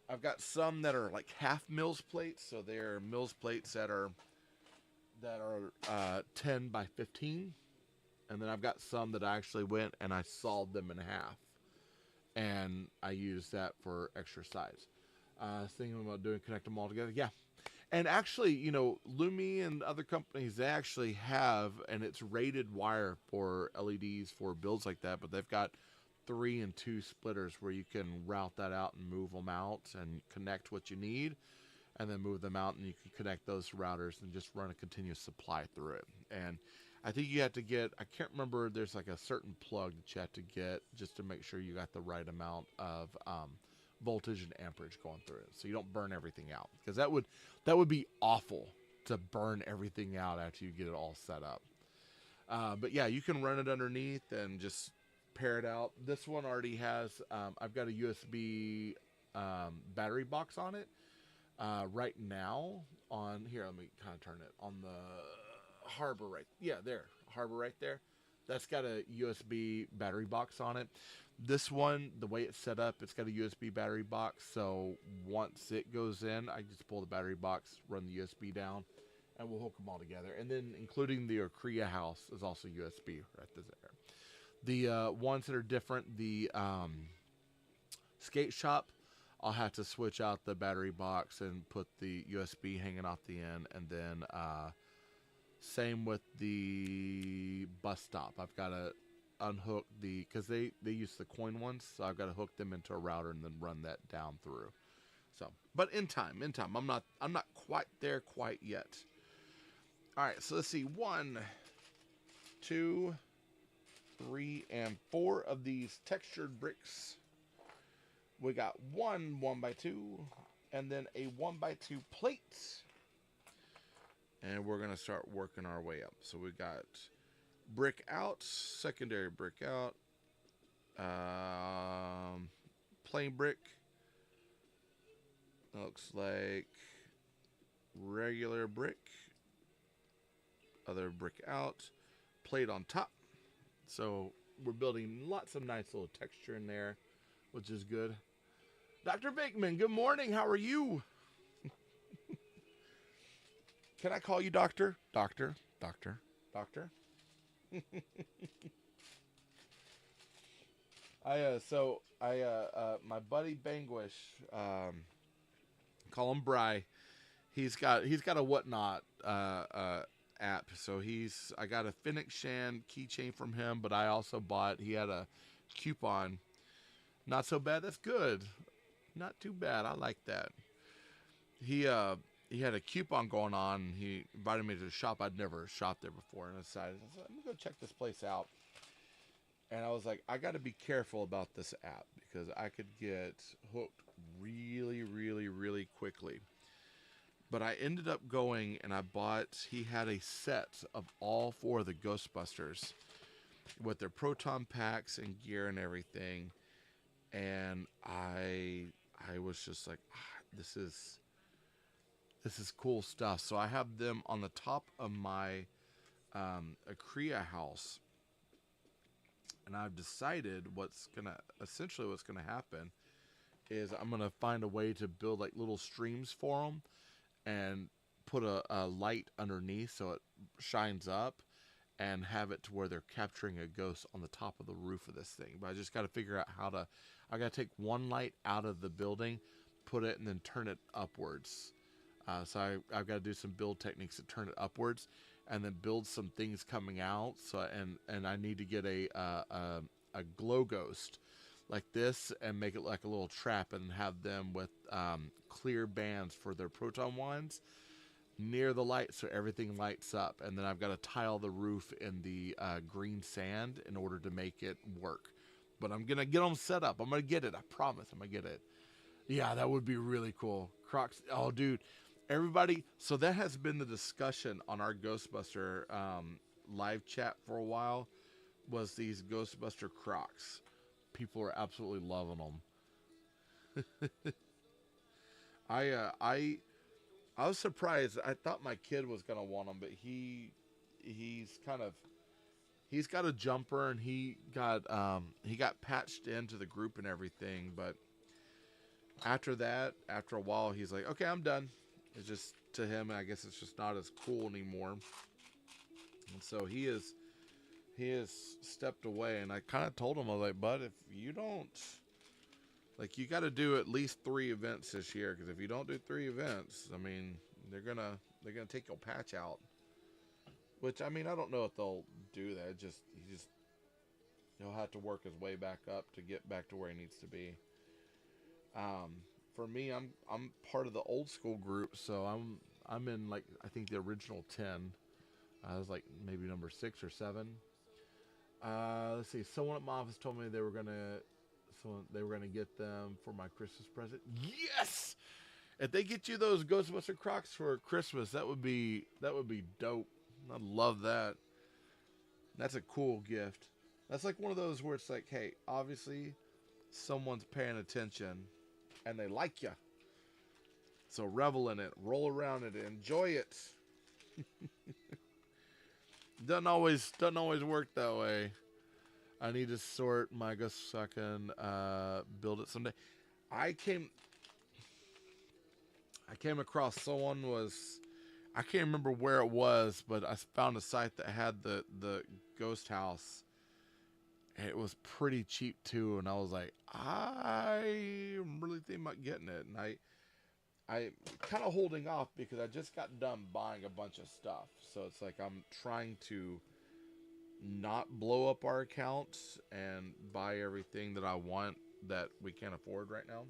I've got some that are like half Mills plates, so they're Mills plates that are 10 by 15. And then I've got some that I actually went and I sawed them in half. And I use that for extra size. Thinking about connect them all together. Yeah. And actually, you know, Lumi and other companies, they actually have, and it's rated wire for LEDs for builds like that, but they've got 3 and 2 splitters where you can route that out and move them out and connect what you need, and then move them out, and you can connect those routers and just run a continuous supply through it. And I think you have to get, I can't remember, there's like a certain plug that you have to get just to make sure you got the right amount of voltage and amperage going through it, so you don't burn everything out, because that would be awful to burn everything out after you get it all set up. But yeah, you can run it underneath and just pair it out. This one already has, I've got a USB battery box on it right now. On here, let me kind of turn it on the harbor right. Yeah, there, harbor right there. That's got a USB battery box on it. This one, the way it's set up, it's got a USB battery box. So once it goes in, I just pull the battery box, run the USB down, and we'll hook them all together. And then including the Korea house is also USB right there. The ones that are different, the skate shop, I'll have to switch out the battery box and put the USB hanging off the end. And then same with the bus stop. I've got to unhook because they use the coin ones, so I've got to hook them into a router and then run that down through. So, but in time, I'm not quite there quite yet. All right, so let's see, 1, 2, 3, and 4 of these textured bricks. We got one 1x2, and then a 1x2 plate. And we're gonna start working our way up. So we got brick out, secondary brick out, plain brick. Looks like regular brick, other brick out, plate on top. So we're building lots of nice little texture in there, which is good. Dr. Bakeman, good morning. How are you? Can I call you doctor? Doctor. My buddy Banguish, call him Bry. He's got a Whatnot app. So I got a Phoenix Shan keychain from him, but I also he had a coupon. Not so bad. That's good. Not too bad. I like that. He had a coupon going on. He invited me to the shop. I'd never shopped there before, and I decided, let me go check this place out. And I was like, I got to be careful about this app because I could get hooked really, really, really quickly. But I ended up going and I bought, he had a set of all 4 of the Ghostbusters with their proton packs and gear and everything. And I was just like, this is cool stuff. So I have them on the top of my Akria house. And I've decided essentially what's gonna happen is I'm gonna find a way to build like little streams for them and put a light underneath so it shines up and have it to where they're capturing a ghost on the top of the roof of this thing. But I just got to figure out how to, I got to take one light out of the building, put it, and then turn it upwards. So I've got to do some build techniques to turn it upwards and then build some things coming out. So, and I need to get a glow ghost like this and make it like a little trap and have them with clear bands for their proton wands near the light so everything lights up. And then I've got to tile the roof in the green sand in order to make it work. But I'm going to get them set up. I'm going to get it. I promise I'm going to get it. Yeah, that would be really cool. Crocs. Oh, dude. Everybody. So that has been the discussion on our Ghostbuster live chat for a while, was these Ghostbuster Crocs. People are absolutely loving them. I was surprised. I thought my kid was gonna want them, but he's got a jumper and he got patched into the group and everything. But after a while, he's like, okay, I'm done. It's just, to him, I guess it's just not as cool anymore. And so he has stepped away, and I kind of told him, I was like, bud, if you don't, like, you got to do at least 3 events this year, because if you don't do 3 events, I mean, they're gonna take your patch out. Which, I mean, I don't know if they'll do that. He'll have to work his way back up to get back to where he needs to be. For me, I'm part of the old school group, so I'm in, like, I think the original 10. I was like maybe number 6 or 7. Let's see. Someone at my office told me they were gonna get them for my Christmas present. Yes! If they get you those Ghostbuster Crocs for Christmas, that would be dope. I'd love that. That's a cool gift. That's like one of those where it's like, hey, obviously someone's paying attention and they like you. So revel in it, roll around it, enjoy it. Doesn't always work that way. I need to sort my ghost so I can build it someday. I came across someone I can't remember where it was, but I found a site that had the ghost house. And it was pretty cheap too, and I was like, I'm really thinking about getting it. And I kind of holding off because I just got done buying a bunch of stuff. So it's like I'm trying to not blow up our accounts and buy everything that I want that we can't afford right now.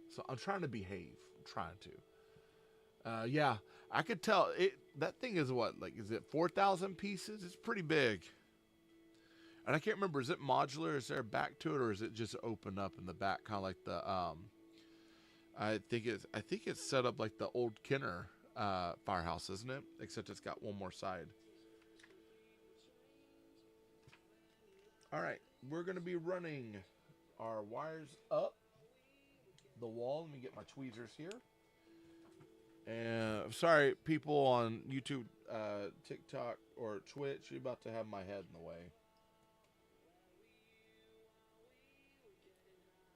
So I'm trying to behave. I'm trying to. Yeah, I could tell that thing is what, like, is it 4,000 pieces? It's pretty big. And I can't remember, is it modular? Is there a back to it, or is it just open up in the back, kind of like the I think it's set up like the old Kenner firehouse, isn't it? Except it's got one more side. All right, we're gonna be running our wires up the wall. Let me get my tweezers here. And I'm sorry, people on YouTube, TikTok, or Twitch, you're about to have my head in the way.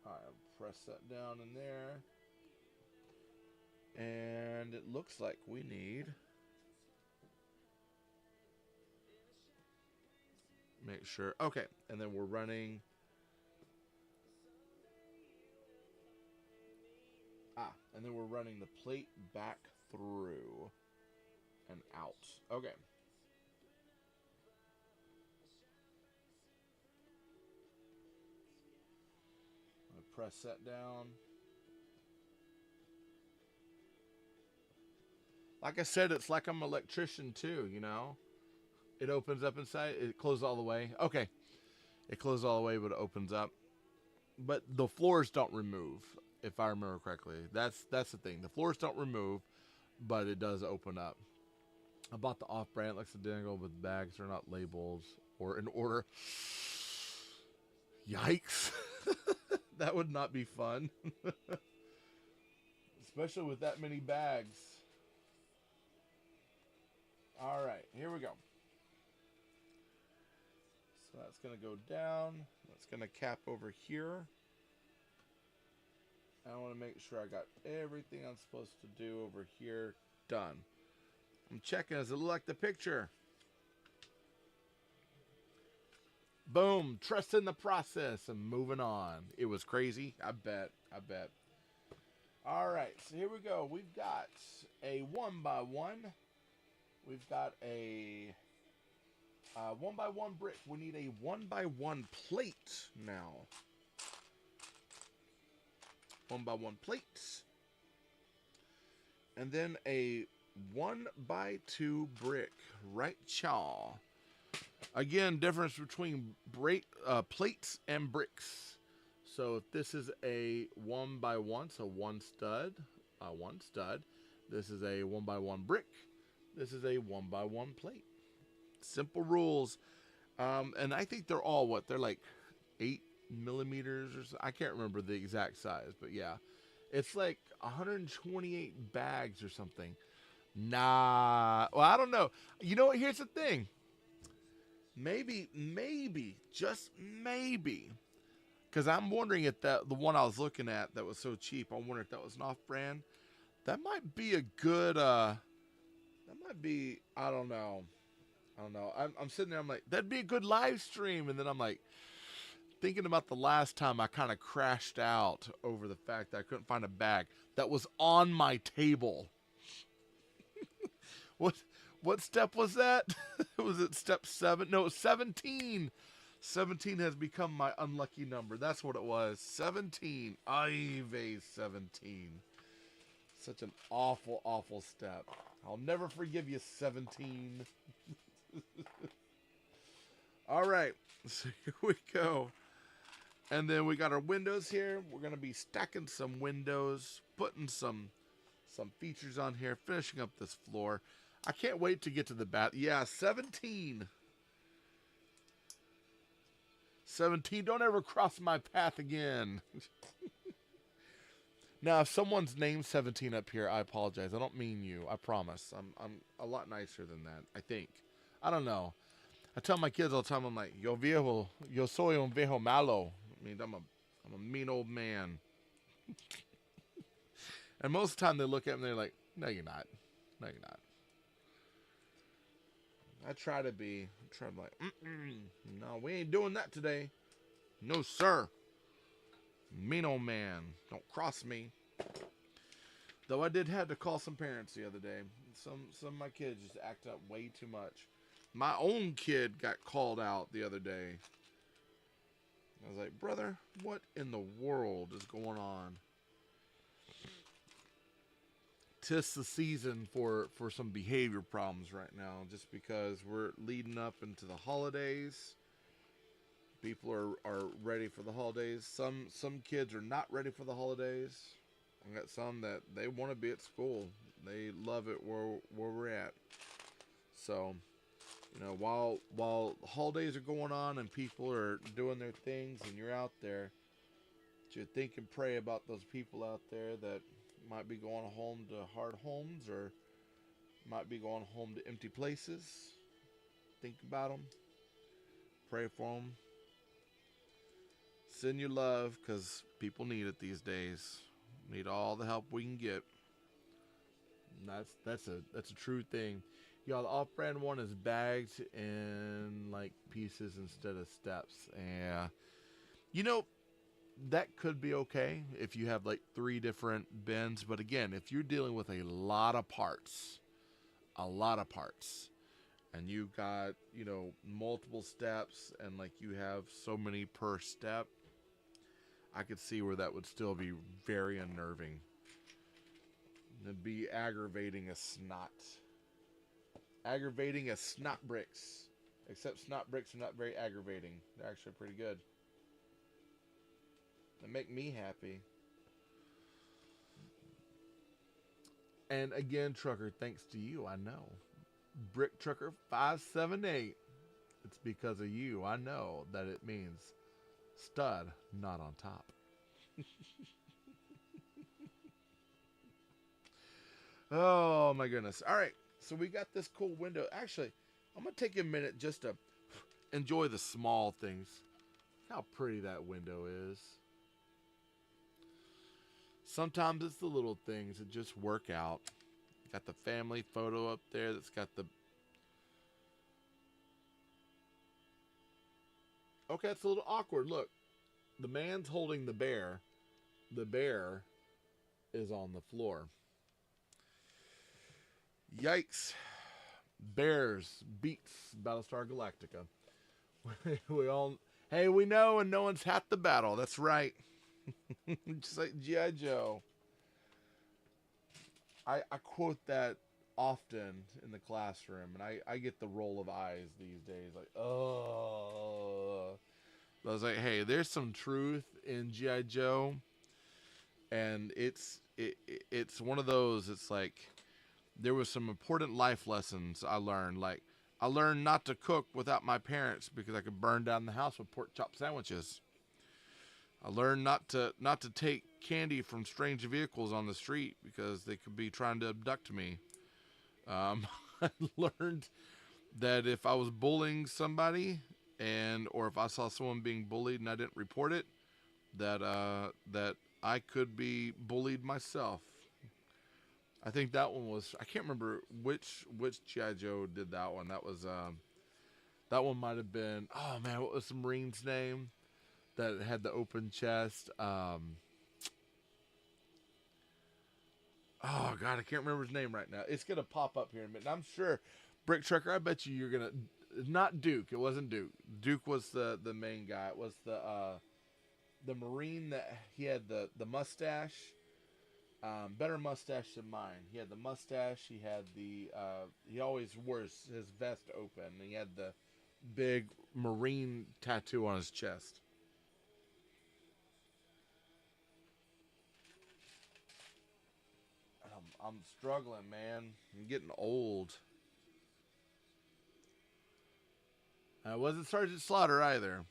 All right, press that down in there. And it looks like we need, make sure, okay, and then we're running, and then we're running the plate back through and out. Okay. I'm gonna press that down. Like I said, it's like I'm an electrician too, you know? It opens up inside. It closes all the way. Okay. It closes all the way, but it opens up. But the floors don't remove, if I remember correctly. That's the thing. The floors don't remove. but it does open up. I bought the off-brand. It looks identical, but the bags are not labeled or in order. Yikes. That would not be fun. Especially with that many bags. All right, here we go. So that's going to go down. That's going to cap over here. I want to make sure I got everything I'm supposed to do over here done. I'm checking. Does it look like the picture? Boom. Trust in the process and moving on. It was crazy. I bet. All right. So here we go. We've got a 1x1. We've got a 1x1 brick. We need a 1x1 plate now. 1x1 plates. And then a 1x2 brick. Right, chaw. Again, difference between plates and bricks. So if this is a 1x1, so one stud. This is a 1x1 brick. This is a 1x1 plate. Simple rules. And I think they're all what? They're like 8 millimeters or so. I can't remember the exact size, but yeah. It's like 128 bags or something. Nah. Well, I don't know. You know what? Here's the thing. Maybe, just maybe. Because I'm wondering if the one I was looking at that was so cheap, I wonder if that was an off-brand. That might be a good, that might be, I don't know. I'm sitting there, I'm like, that'd be a good live stream. And then I'm like, thinking about the last time I kind of crashed out over the fact that I couldn't find a bag that was on my table. What step was that? Was it step 7? No, 17. 17 has become my unlucky number. That's what it was. 17. Ive 17. Such an awful, awful step. I'll never forgive you, 17. All right. So here we go. And then we got our windows here. We're going to be stacking some windows, putting some features on here, finishing up this floor. I can't wait to get to the bath. Yeah, 17. 17, don't ever cross my path again. Now, if someone's named 17 up here, I apologize. I don't mean you. I promise. I'm a lot nicer than that, I think. I don't know. I tell my kids all the time, I'm like, yo viejo, yo soy un viejo malo. I mean, I'm a mean old man. And most of the time they look at me and they're like, no, you're not. No, you're not. I try to be. Like, no, we ain't doing that today. No, sir. Mean old man. Don't cross me. Though I did have to call some parents the other day. Some of my kids just act up way too much. My own kid got called out the other day. I was like, brother, what in the world is going on? 'Tis the season for some behavior problems right now, just because we're leading up into the holidays. People are ready for the holidays. Some kids are not ready for the holidays. I got some that they want to be at school. They love it where we're at. So, you know, while the holidays are going on and people are doing their things and you're out there, you think and pray about those people out there that might be going home to hard homes or might be going home to empty places. Think about them. Pray for them. Send your love, because people need it these days. Need all the help we can get. And that's a true thing. Y'all, the off-brand one is bagged in like pieces instead of steps. Yeah. You know, that could be okay if you have like 3 different bins. But again, if you're dealing with a lot of parts, and you got, you know, multiple steps and like you have so many per step, I could see where that would still be very unnerving. It'd be aggravating as snot. Aggravating as snot bricks. Except snot bricks are not very aggravating. They're actually pretty good. They make me happy. And again, Trucker, thanks to you, I know. Brick Trucker 578. It's because of you. I know that it means stud, not on top. Oh my goodness. All right. So we got this cool window. Actually, I'm going to take a minute just to enjoy the small things. How pretty that window is. Sometimes it's the little things that just work out. Got the family photo up there that's got the... Okay, it's a little awkward. Look, the man's holding the bear. The bear is on the floor. Yikes. Bears beats Battlestar Galactica. We all... Hey, we know, and no one's half the battle. That's right. Just like G.I. Joe. I quote that often in the classroom, and I get the roll of eyes these days. Like, oh. I was like, hey, there's some truth in G.I. Joe. And it's one of those, it's like, there was some important life lessons I learned. Like, I learned not to cook without my parents because I could burn down the house with pork chop sandwiches. I learned not to take candy from strange vehicles on the street because they could be trying to abduct me. I learned that if I was bullying somebody or if I saw someone being bullied and I didn't report it, that I could be bullied myself. I think that one was, I can't remember which G.I. Joe did that one. That one might have been, oh man, what was the Marine's name that had the open chest? Oh God, I can't remember his name right now. It's going to pop up here in a minute. I'm sure, Brick Trucker, I bet you're going to, not Duke. It wasn't Duke. Duke was the main guy. It was the Marine that he had the mustache. Better mustache than mine. He had the mustache. He had he always wore his vest open. And he had the big Marine tattoo on his chest. I'm struggling, man. I'm getting old. I wasn't Sergeant Slaughter either.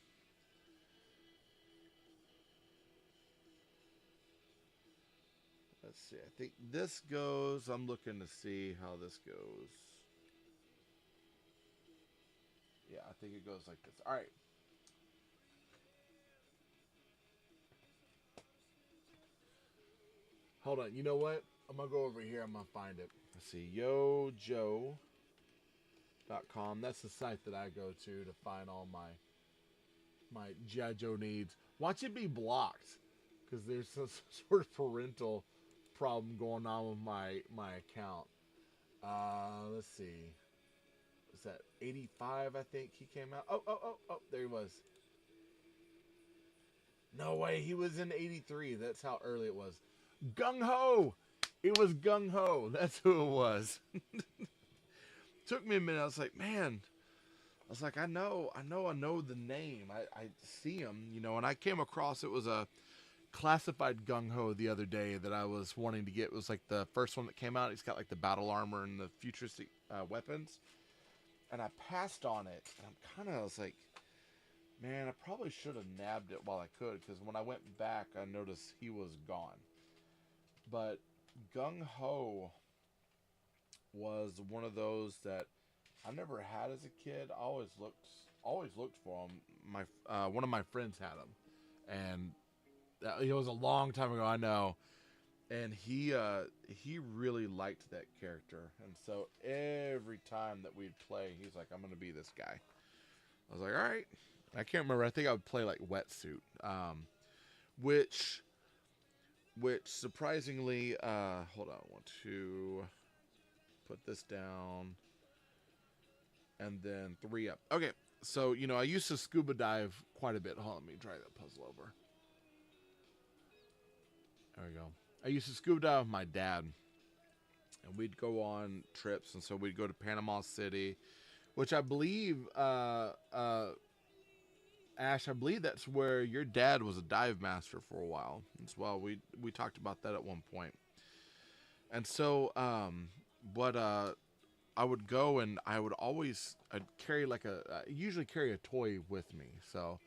Let's see. I think this goes. I'm looking to see how this goes. Yeah, I think it goes like this. All right. Hold on. You know what? I'm going to go over here. I'm going to find it. Let's see. YoJoe.com. That's the site that I go to find all my G.I. Joe needs. Watch it be blocked. Because there's some sort of parental problem going on with my account. Let's see. Was that 85? I think he came out. Oh, there he was. No way, he was in 83. That's how early it was. Gung Ho. It was Gung Ho. That's who it was. Took me a minute. I was like, man. I was like, I know the name. I see him, and I came across, it was a classified Gung Ho the other day that I was wanting to get. It was like the first one that came out. He's got like the battle armor and the futuristic weapons. And I passed on it. And I was like, man, I probably should have nabbed it while I could. Because when I went back, I noticed he was gone. But Gung Ho was one of those that I never had as a kid. I always looked for him. One of my friends had him. And it was a long time ago, I know, and he really liked that character, and so every time that we'd play, he's like, "I'm gonna be this guy." I was like, "All right." I can't remember. I think I would play like Wetsuit, which surprisingly, hold on, I want to put this down, and then 3 up. Okay, so I used to scuba dive quite a bit. Hold on, let me try that puzzle over. There we go. I used to scuba dive with my dad, and we'd go on trips, and so we'd go to Panama City, which I believe, Ash, I believe that's where your dad was a dive master for a while as well. We talked about that at one point. And so, what I would go and I'd carry like I usually carry a toy with me. So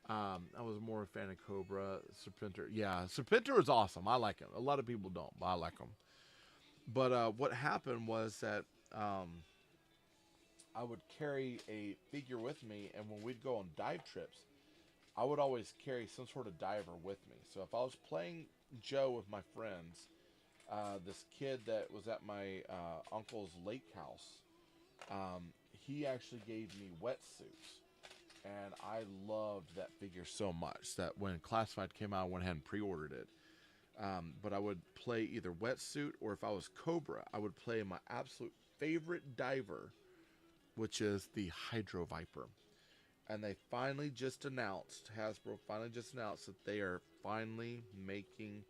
I was more a fan of Cobra, Serpenter. Yeah, Serpenter is awesome. I like him. A lot of people don't, but I like him. But what happened was that um, I would carry a figure with me, and when we'd go on dive trips, I would always carry some sort of diver with me. So if I was playing Joe with my friends, this kid that was at my uncle's lake house, he actually gave me wetsuits. And I loved that figure so much that when Classified came out, I went ahead and pre-ordered it. But I would play either wetsuit, or if I was Cobra, I would play my absolute favorite diver, which is the Hydro Viper. And they finally just announced, Hasbro finally just announced that they are finally making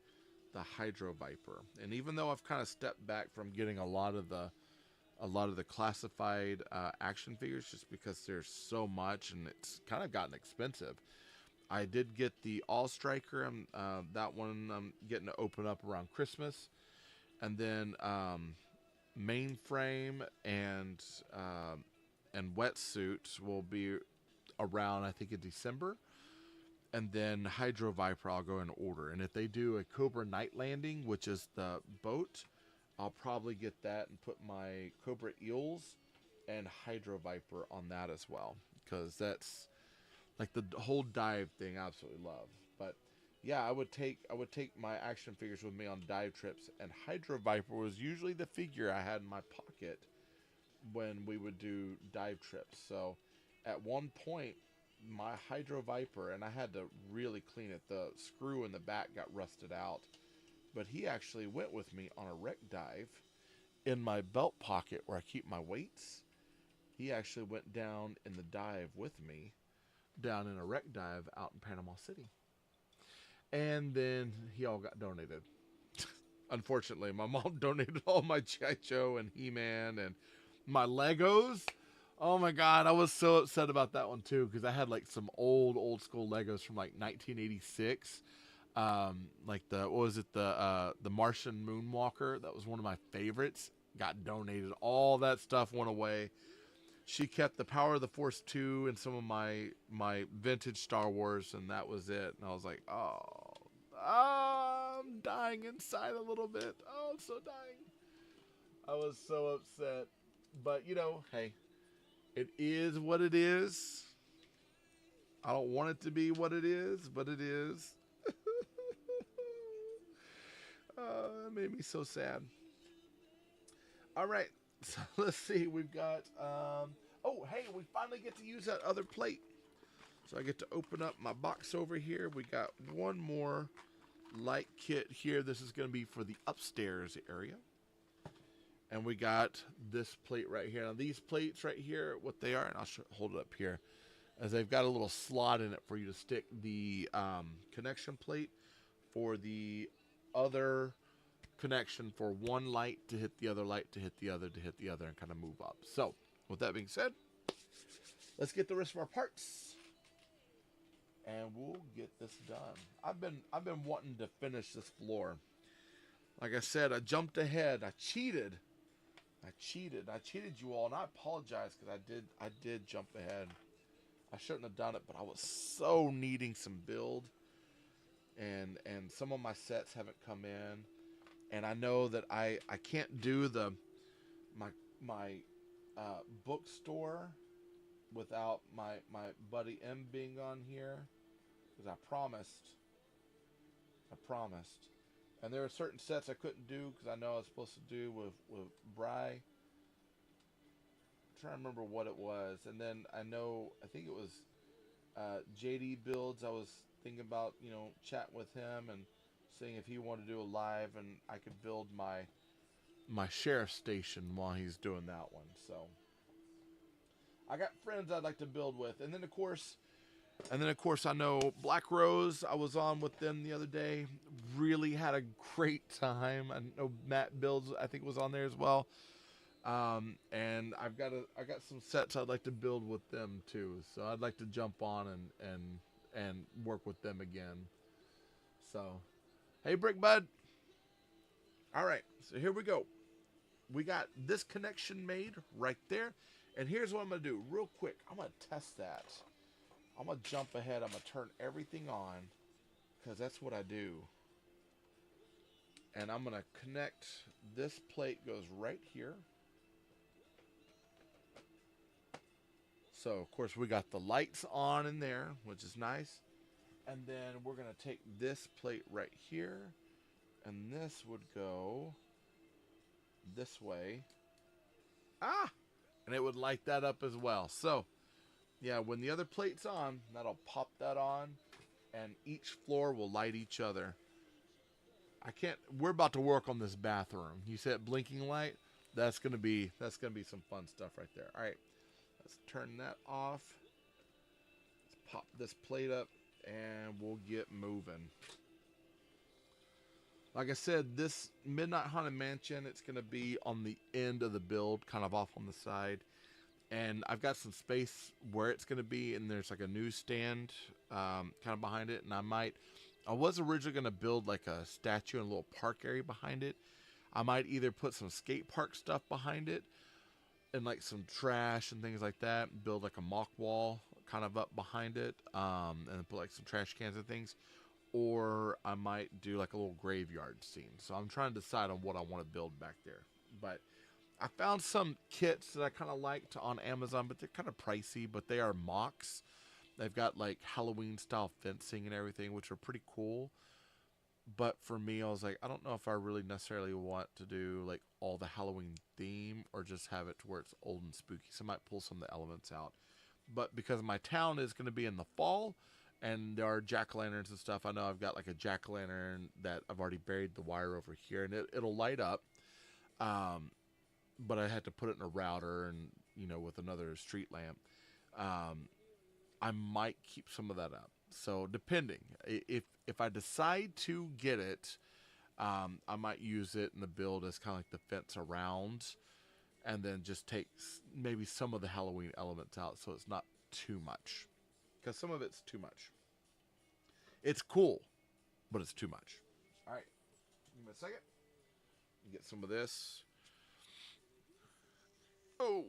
the Hydro Viper. And even though I've kind of stepped back from getting a lot of the classified action figures, just because there's so much and it's kind of gotten expensive, I did get the All Striker. That one I'm getting to open up around Christmas, and then Mainframe and Wetsuit will be around, I think, in December. And then Hydro Viper I'll go in order. And if they do a Cobra Night Landing, which is the boat, I'll probably get that and put my Cobra Eels and Hydro Viper on that as well, because that's like the whole dive thing I absolutely love. But yeah, I would take my action figures with me on dive trips, and Hydro Viper was usually the figure I had in my pocket when we would do dive trips. So at one point, my Hydro Viper, and I had to really clean it, the screw in the back got rusted out, but he actually went with me on a wreck dive in my belt pocket where I keep my weights. He actually went down in the dive with me, down in a wreck dive out in Panama City. And then he all got donated. Unfortunately, my mom donated all my G.I. Joe and He-Man and my Legos. Oh my God, I was so upset about that one too, because I had like some old school Legos from like 1986. Like what was it, the Martian Moonwalker? That was one of my favorites. Got donated. All that stuff went away. She kept the Power of the Force 2 and some of my vintage Star Wars, and that was it. And I was like, oh, I'm dying inside a little bit. Oh, I'm so dying. I was so upset. But, hey, it is what it is. I don't want it to be what it is, but it is. It made me so sad. All right, so let's see. We've got, oh, hey, we finally get to use that other plate. So I get to open up my box over here. We got one more light kit here. This is going to be for the upstairs area. And we got this plate right here. Now, these plates right here, what they are, and I'll hold it up here, as they've got a little slot in it for you to stick the connection plate for the other connection, for one light to hit the other light to hit the other to hit the other, and kind of move up. So, with that being said, let's get the rest of our parts, and we'll get this done. I've been wanting to finish this floor. Like I said, I jumped ahead. I cheated you all, and I apologize, because I did jump ahead. I shouldn't have done it, but I was so needing some build, and some of my sets haven't come in, and I know that I can't do my bookstore without my buddy M being on here, because I promised, and there are certain sets I couldn't do because I know I was supposed to do with Bry. Trying to remember what it was, and then I think it was JD builds. I was thinking about chatting with him and seeing if he wanted to do a live, and I could build my sheriff station while he's doing that one. So I got friends I'd like to build with, and then of course I know Black Rose. I was on with them the other day. Really had a great time. I know Matt Builds, I think, was on there as well. And I got some sets I'd like to build with them too. So I'd like to jump on and work with them again. So, hey, Brick Bud. All right, so here we go. We got this connection made right there. And here's what I'm going to do real quick. I'm going to test that. I'm going to jump ahead. I'm going to turn everything on because that's what I do. And I'm going to connect. This plate goes right here. So, of course, we got the lights on in there, which is nice. And then we're going to take this plate right here. And this would go this way. Ah! And it would light that up as well. So, yeah, when the other plate's on, that'll pop that on. And each floor will light each other. We're about to work on this bathroom. You said blinking light? That's gonna be some fun stuff right there. Alright. Let's turn that off. Let's pop this plate up and we'll get moving. Like I said, this Midnight Haunted Mansion, it's going to be on the end of the build, kind of off on the side. And I've got some space where it's going to be, and there's like a newsstand kind of behind it. And I was originally going to build like a statue and a little park area behind it. I might either put some skate park stuff behind it and like some trash and things like that. Build like a mock wall kind of up behind it and put like some trash cans and things. Or I might do like a little graveyard scene. So I'm trying to decide on what I want to build back there. But I found some kits that I kind of liked on Amazon, but they're kind of pricey, but they are mocks. They've got like Halloween style fencing and everything, which are pretty cool. But for me, I was like, I don't know if I really necessarily want to do like all the Halloween theme or just have it to where it's old and spooky. So I might pull some of the elements out. But because my town is going to be in the fall, and there are jack-o'-lanterns and stuff. I know I've got like a jack-o'-lantern that I've already buried the wire over here, and it'll light up. But I had to put it in a router and, with another street lamp. I might keep some of that up. So depending. If I decide to get it, I might use it in the build as kind of like the fence around, and then just take maybe some of the Halloween elements out so it's not too much. Because some of it's too much. It's cool, but it's too much. All right. Give me a second. Get some of this. Oh.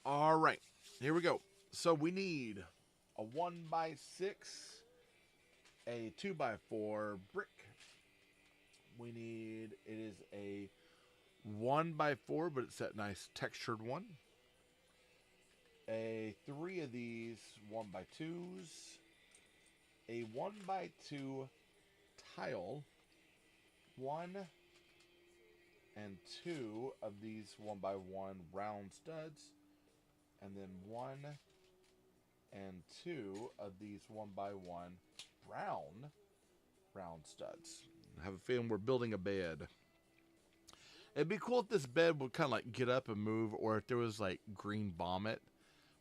All right. Here we go. So we need a 1x6, a 2x4 brick. It is a 1x4, but it's that nice textured one. A 3 of these 1x2s. A 1x2 tile. 1 and 2 of these 1x1 round studs. And then 1 and 2 of these 1x1 brown round studs. I have a feeling we're building a bed. It'd be cool if this bed would kind of like get up and move, or if there was like green vomit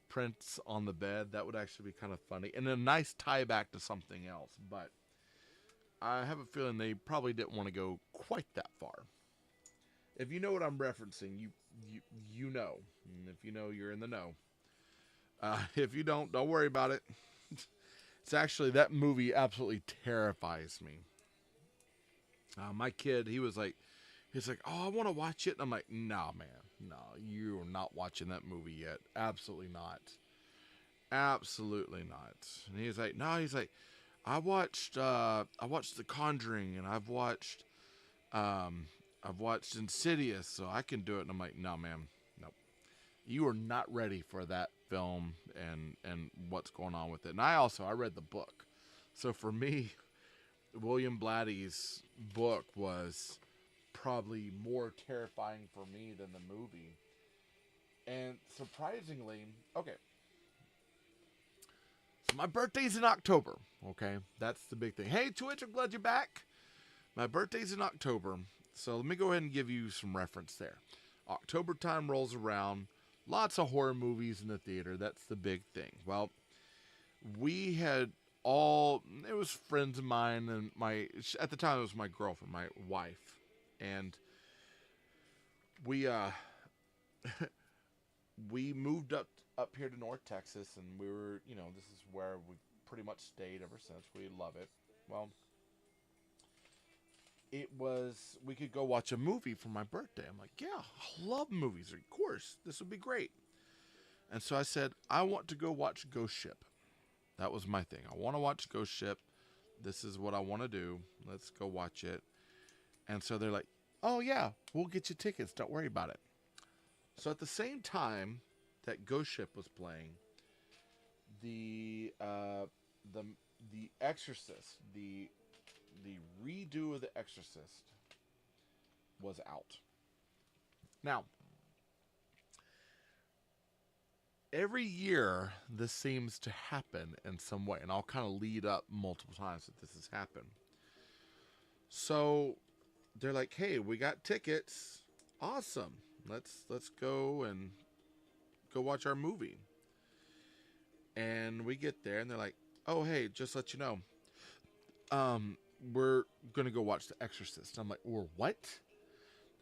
prints on the bed. That would actually be kind of funny. And a nice tie back to something else. But I have a feeling they probably didn't want to go quite that far. If you know what I'm referencing, you know. And if you know, you're in the know. If you don't worry about it. It's actually, that movie absolutely terrifies me. My kid, he's like, oh, I want to watch it. And I'm like, nah, man, no, you're not watching that movie yet. Absolutely not. Absolutely not. And he's like, I watched The Conjuring, and I've watched Insidious, so I can do it. And I'm like, no, man, no, you are not ready for that film and what's going on with it. And I read the book, so for me, William Blatty's book was probably more terrifying for me than the movie. And surprisingly, okay, so my birthday's in October, okay? That's the big thing. Hey, Twitch, I'm glad you're back. My birthday's in October, so let me go ahead and give you some reference there. October time rolls around, lots of horror movies in the theater. That's the big thing. Well, we had it was friends of mine, and at the time it was my girlfriend, my wife, and we we moved up here to North Texas, and we were, this is where we pretty much stayed ever since. We love it. Well, we could go watch a movie for my birthday. I'm like, yeah, I love movies. Of course, this would be great. And so I said, I want to go watch Ghost Ship. That was my thing. I want to watch Ghost Ship. This is what I want to do. Let's go watch it. And so they're like, oh yeah, we'll get you tickets. Don't worry about it. So at the same time that Ghost Ship was playing, the Exorcist, the redo of The Exorcist was out. Now, every year this seems to happen in some way, and I'll kind of lead up multiple times that this has happened. So they're like, hey, we got tickets. Awesome. Let's go and go watch our movie. And we get there, and they're like, oh, hey, just to let you know, we're going to go watch The Exorcist. I'm like, or what?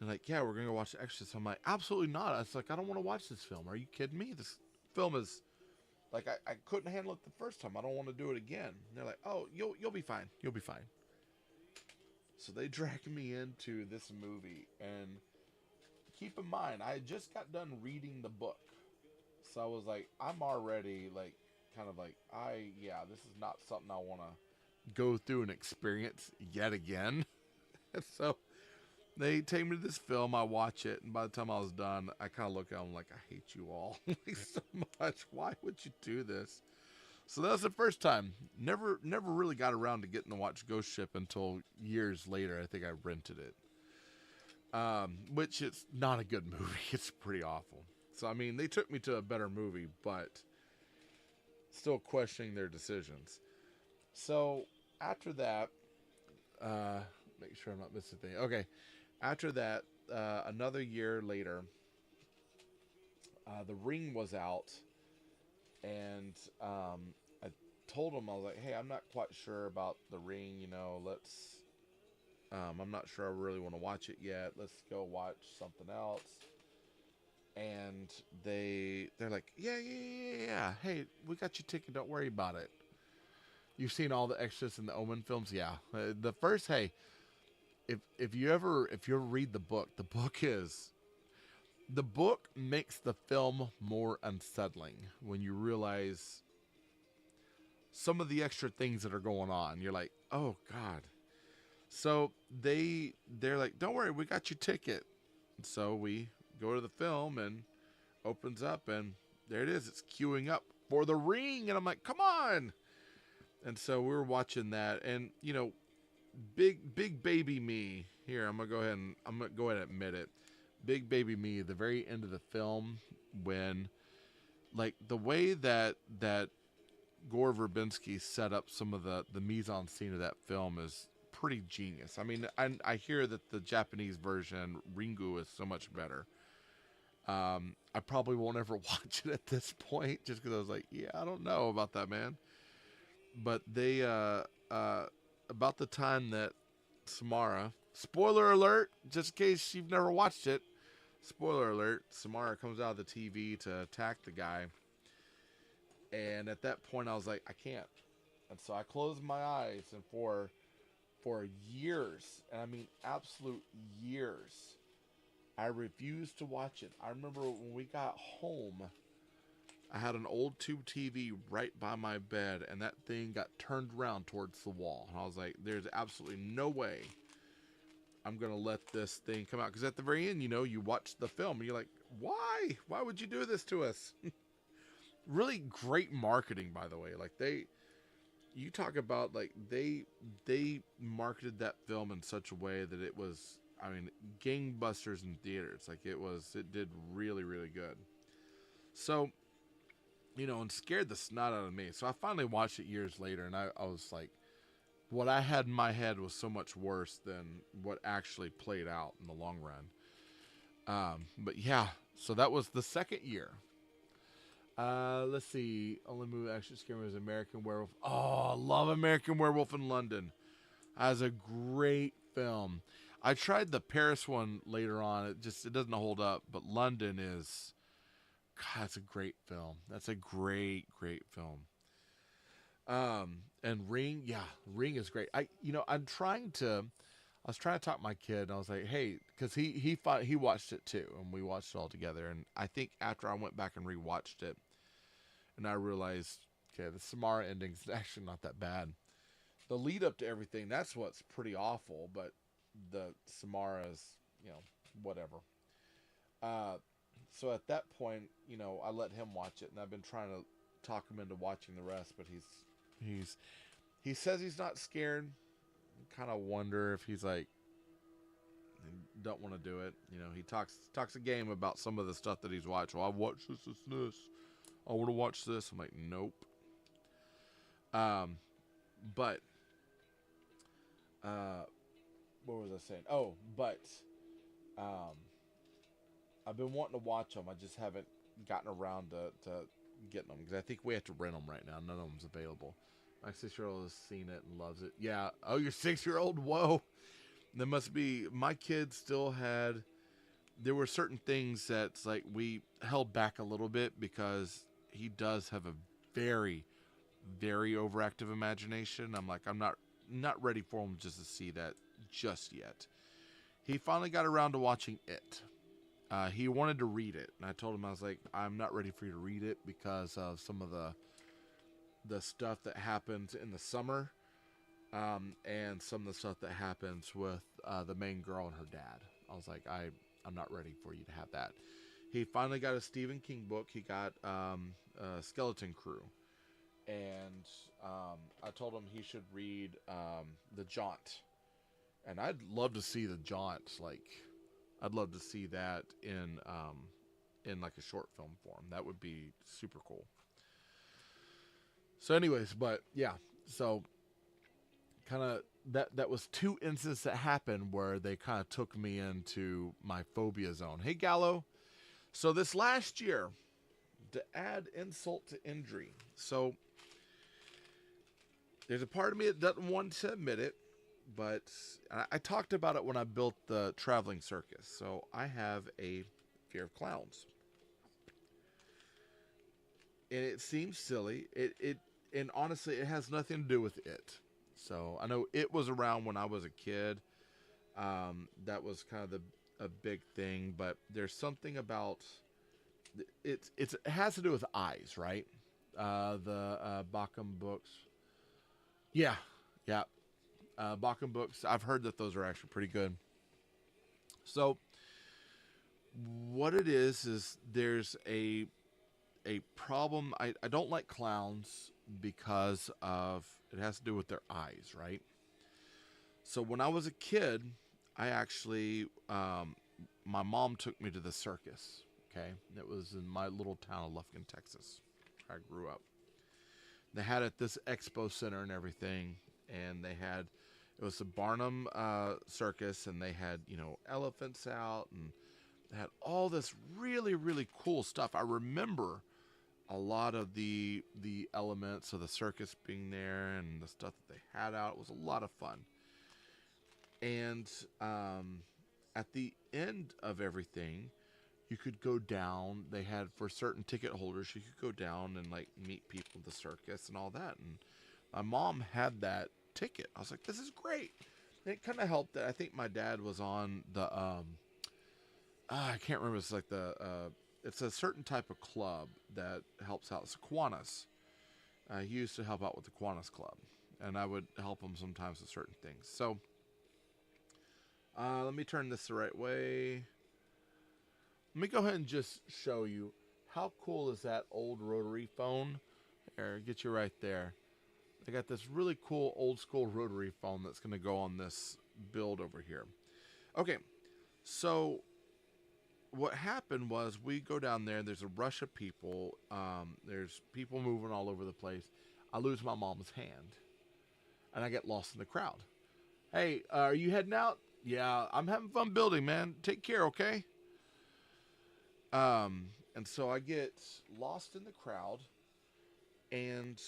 They're like, yeah, we're going to go watch The Exorcist. I'm like, absolutely not. I was like, I don't want to watch this film. Are you kidding me? This film is, like, I couldn't handle it the first time. I don't want to do it again. And they're like, oh, you'll be fine. You'll be fine. So they dragged me into this movie, and keep in mind, I had just got done reading the book. So I was like, I'm already, like, kind of like, this is not something I want to go through and experience yet again. And so they take me to this film, I watch it, and by the time I was done, I kind of look at them like, I hate you all so much. Why would you do this? So that was the first time. Never really got around to getting to watch Ghost Ship until years later. I think I rented it. Which is not a good movie. It's pretty awful. So, I mean, they took me to a better movie, but still questioning their decisions. So, after that, make sure I'm not missing anything. Okay. After that, another year later, The Ring was out, and I told them, I was like, hey, I'm not quite sure about The Ring, I'm not sure I really want to watch it yet. Let's go watch something else. And they're like, yeah. Hey, we got your ticket. Don't worry about it. You've seen all the extras in the Omen films? Yeah. The first, hey, if you ever read the book makes the film more unsettling when you realize some of the extra things that are going on. You're like, oh God. So they're like, don't worry, we got your ticket. So we go to the film, and opens up, and there it is. It's queuing up for The Ring, and I'm like, come on. And so we were watching that, and big baby me here. I'm gonna go ahead and admit it. Big baby me. The very end of the film, when, like, the way that Gore Verbinski set up some of the mise-en-scene of that film is pretty genius. I mean, I hear that the Japanese version, Ringu, is so much better. I probably won't ever watch it at this point, just because I was like, yeah, I don't know about that, man. But they, about the time that Samara, spoiler alert, just in case you've never watched it, spoiler alert, Samara comes out of the TV to attack the guy. And at that point, I was like, I can't. And so I closed my eyes, and for years, and I mean absolute years, I refused to watch it. I remember when we got home, I had an old tube TV right by my bed, and that thing got turned around towards the wall. And I was like, there's absolutely no way I'm going to let this thing come out. Because at the very end, you watch the film, and you're like, why? Why would you do this to us? Really great marketing, by the way. Like, you talk about, like, they marketed that film in such a way that it was, I mean, gangbusters in theaters. Like, it did really, really good. So, and scared the snot out of me. So I finally watched it years later, and I was like, what I had in my head was so much worse than what actually played out in the long run. But yeah, so that was the second year. Let's see. Only movie actually scared me was American Werewolf. Oh, I love American Werewolf in London. That was a great film. I tried the Paris one later on. It doesn't hold up, but London is God, that's a great film. That's a great film. And Ring, yeah, Ring is great. I was trying to talk my kid, and I was like, hey, because he watched it too, and we watched it all together. And I think after I went back and rewatched it, and I realized, okay, the Samara ending is actually not that bad. The lead up to everything, that's what's pretty awful, but the Samara's, whatever. Uh, so at that point, I let him watch it, and I've been trying to talk him into watching the rest, but he's he says he's not scared. Kind of wonder if he's like don't want to do it. He talks a game about some of the stuff that he's watched. Well, I've watched this. I want to watch this. I'm like, nope. But what was I saying? Oh, but um, I've been wanting to watch them. I just haven't gotten around to getting them because I think we have to rent them right now. None of them's available. My 6-year-old has seen it and loves it. Yeah. Oh, your 6-year-old? Whoa. There must be. My kids still had. There were certain things that's like we held back a little bit because he does have a very, very overactive imagination. I'm like, I'm not ready for him just to see that just yet. He finally got around to watching it. He wanted to read it, and I told him, I was like, I'm not ready for you to read it because of some of the stuff that happens in the summer, and some of the stuff that happens with the main girl and her dad. I was like, I'm not ready for you to have that. He finally got a Stephen King book. He got Skeleton Crew, and I told him he should read The Jaunt, and I'd love to see The Jaunt. Like, I'd love to see that in like a short film form. That would be super cool. So anyways, but yeah, so kind of that was two instances that happened where they kind of took me into my phobia zone. Hey Gallo, so this last year, to add insult to injury, so there's a part of me that doesn't want to admit it, but I talked about it when I built the traveling circus. So I have a fear of clowns, and it seems silly. And honestly, it has nothing to do with it. So I know it was around when I was a kid. That was kind of a big thing, but there's something about it has to do with eyes, right? The Bachem books. Yeah, yeah. Bachem books. I've heard that those are actually pretty good. So what it is there's a problem. I don't like clowns because of it has to do with their eyes, right? So when I was a kid, I actually my mom took me to the circus. Okay, it was in my little town of Lufkin, Texas, where I grew up. They had it at this expo center and everything, and it was the Barnum Circus, and they had elephants out, and they had all this really really cool stuff. I remember a lot of the elements of the circus being there and the stuff that they had out. It was a lot of fun. And at the end of everything, you could go down. They had, for certain ticket holders, you could go down and like meet people at the circus and all that. And my mom had that ticket. I was like, this is great. And it kind of helped that I think my dad was on the I can't remember. It's like it's a certain type of club that helps out. It's Kiwanis. He used to help out with the Kiwanis Club, and I would help him sometimes with certain things. So let me turn this the right way. Let me go ahead and just show you how cool is that old rotary phone. There, get you right there. I got this really cool old school rotary phone that's going to go on this build over here. Okay, so what happened was we go down there. There's a rush of people. There's people moving all over the place. I lose my mom's hand, and I get lost in the crowd. Hey, are you heading out? Yeah, I'm having fun building, man. Take care, okay? And so I get lost in the crowd, and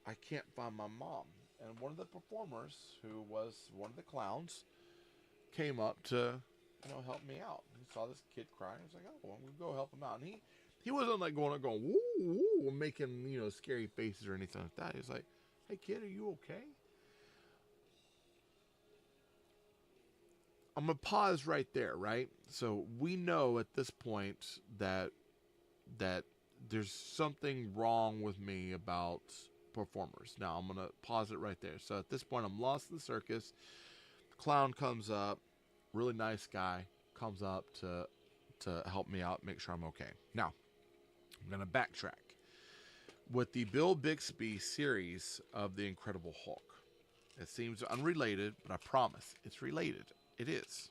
I can't find my mom. And one of the performers, who was one of the clowns, came up to help me out. He saw this kid crying. He was like, oh, well, we'll go help him out. And He wasn't like going woo, woo, making, you know, scary faces or anything like that. He was like, "Hey kid, are you okay?" I'm gonna pause right there, right? So we know at this point that that there's something wrong with me about performers. Now I'm gonna pause it right there. So at this point, I'm lost in the circus. Clown comes up, really nice guy, comes up to help me out, make sure I'm okay. Now I'm gonna backtrack with the Bill Bixby series of The Incredible Hulk. It seems unrelated, but I promise it's related. It is.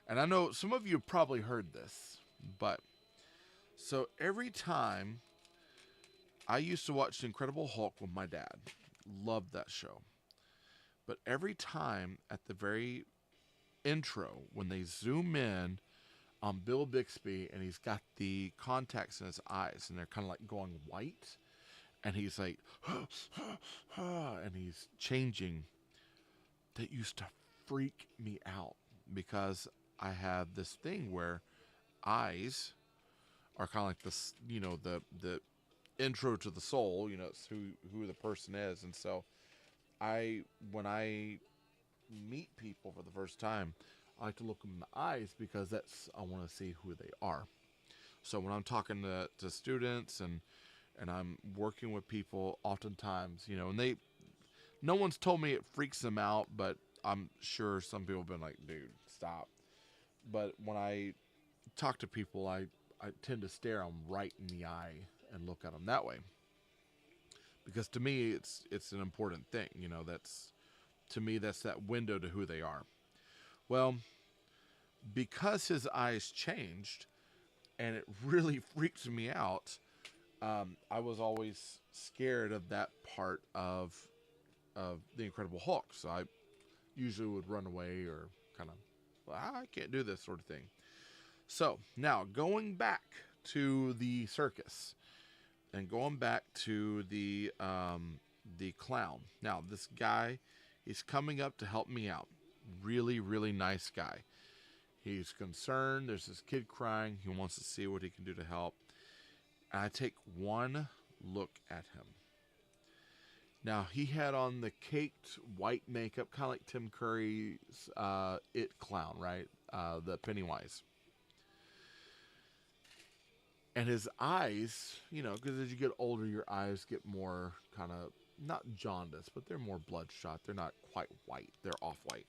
And I know some of you have probably heard this, but so every time I used to watch The Incredible Hulk with my dad, loved that show. But every time at the very intro, when they zoom in on Bill Bixby and he's got the contacts in his eyes and they're kind of like going white, and he's like, and he's changing, that used to freak me out because I have this thing where eyes are kind of like this, you know, the intro to the soul, you know, it's who the person is. And so when I meet people for the first time, I like to look them in the eyes because I want to see who they are. So when I'm talking to students and I'm working with people, oftentimes, you know, and no one's told me it freaks them out, but I'm sure some people have been like, dude, stop. But when I talk to people, I tend to stare them right in the eye and look at them that way. Because to me, it's an important thing. You know, to me, that's that window to who they are. Well, because his eyes changed, and it really freaks me out, I was always scared of that part of the Incredible Hulk. So I usually would run away or kind of, well, I can't do this sort of thing. So now going back to the circus and going back to the clown. Now this guy is coming up to help me out. Really, really nice guy. He's concerned. There's this kid crying. He wants to see what he can do to help. And I take one look at him. Now, he had on the caked white makeup, kind of like Tim Curry's It Clown, right? The Pennywise. And his eyes, you know, because as you get older, your eyes get more kind of, not jaundice, but they're more bloodshot. They're not quite white. They're off-white.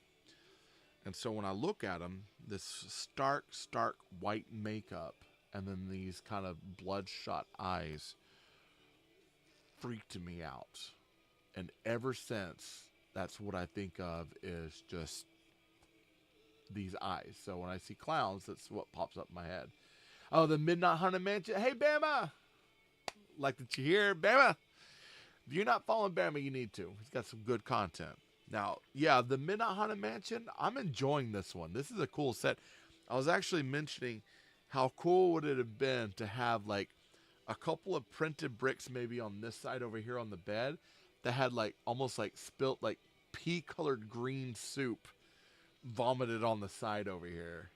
And so when I look at him, this stark white makeup and then these kind of bloodshot eyes freaked me out. And ever since, that's what I think of is just these eyes. So when I see clowns, that's what pops up in my head. Oh, the Midnight Haunted Mansion. Hey, Bama! Like that you hear, Bama? If you're not following Bama, you need to. He's got some good content. Now, yeah, the Midnight Haunted Mansion, I'm enjoying this one. This is a cool set. I was actually mentioning how cool would it have been to have like a couple of printed bricks maybe on this side over here on the bed that had like almost like spilt like pea-colored green soup vomited on the side over here.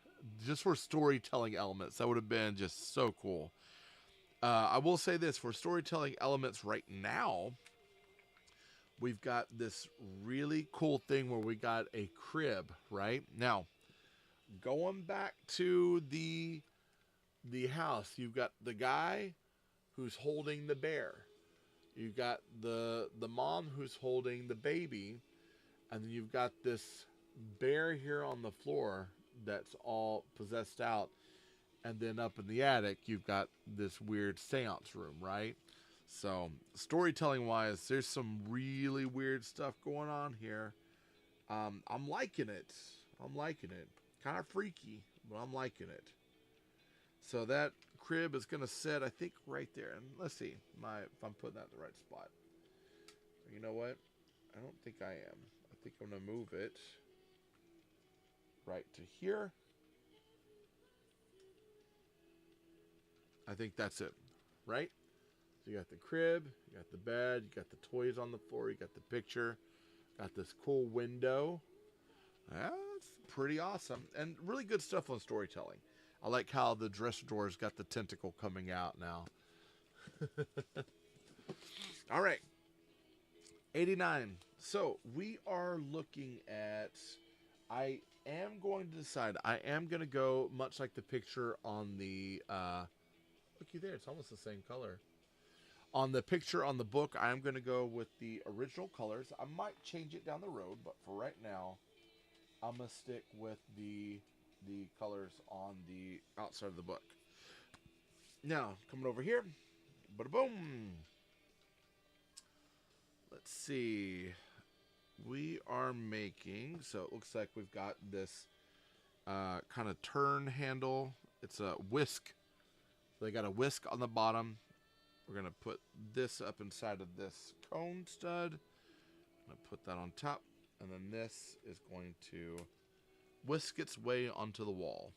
Just for storytelling elements. That would have been just so cool. I will say this, for storytelling elements right now, we've got this really cool thing where we got a crib, right? Now, going back to the house, you've got the guy who's holding the bear. You've got the mom who's holding the baby, and then you've got this bear here on the floor that's all possessed out, and then up in the attic you've got this weird seance room, right? So storytelling wise, there's some really weird stuff going on here. I'm liking it. Kind of freaky, but I'm liking it. So that crib is gonna sit, I think, right there. And let's see if I'm putting that in the right spot. You know what? I don't think I am. I think I'm gonna move it right to here. I think that's it, right? So you got the crib, you got the bed, you got the toys on the floor, you got the picture, got this cool window. That's pretty awesome. And really good stuff on storytelling. I like how the dresser door's got the tentacle coming out now. All right. 89. So we are looking at, I am going to decide, I am going to go much like the picture on the, looky there, it's almost the same color. On the picture on the book, I am going to go with the original colors. I might change it down the road, but for right now, I'm going to stick with the colors on the outside of the book. Now, coming over here, bada boom. Let's see. We are making, so it looks like we've got this kind of turn handle. It's a whisk. They got a whisk on the bottom. We're going to put this up inside of this cone stud. I'm going to put that on top. And then this is going to whisk its way onto the wall.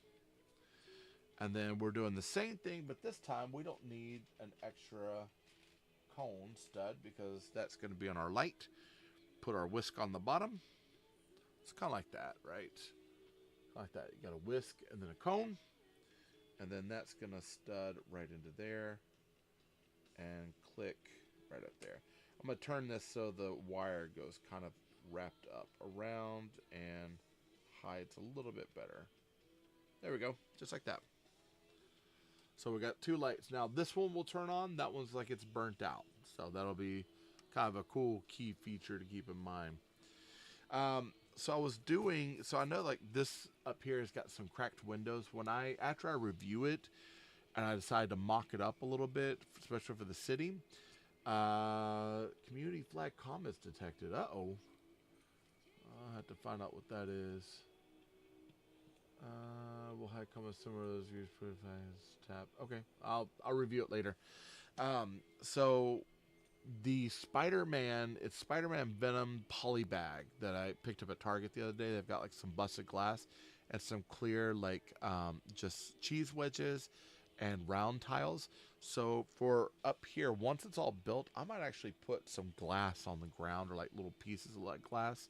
And then we're doing the same thing, but this time we don't need an extra cone stud because that's going to be on our light. Put our whisk on the bottom. It's kind of like that, right? Like that. You got a whisk and then a cone. And then that's going to stud right into there. And click right up there. I'm going to turn this so the wire goes kind of wrapped up around and hides a little bit better. There we go. Just like that. So we got two lights. Now this one will turn on. That one's like it's burnt out. So that'll be kind of a cool key feature to keep in mind. So I was doing, so I know like this up here has got some cracked windows. After I review it and I decide to mock it up a little bit, especially for the city, community flag comments detected. Uh-oh. I'll have to find out what that is. We'll have comments similar to those used for tab. Okay, I'll review it later. So the Spider-Man, it's Spider-Man Venom poly bag that I picked up at Target the other day. They've got like some busted glass and some clear like just cheese wedges and round tiles. So for up here, once it's all built, I might actually put some glass on the ground or like little pieces of like glass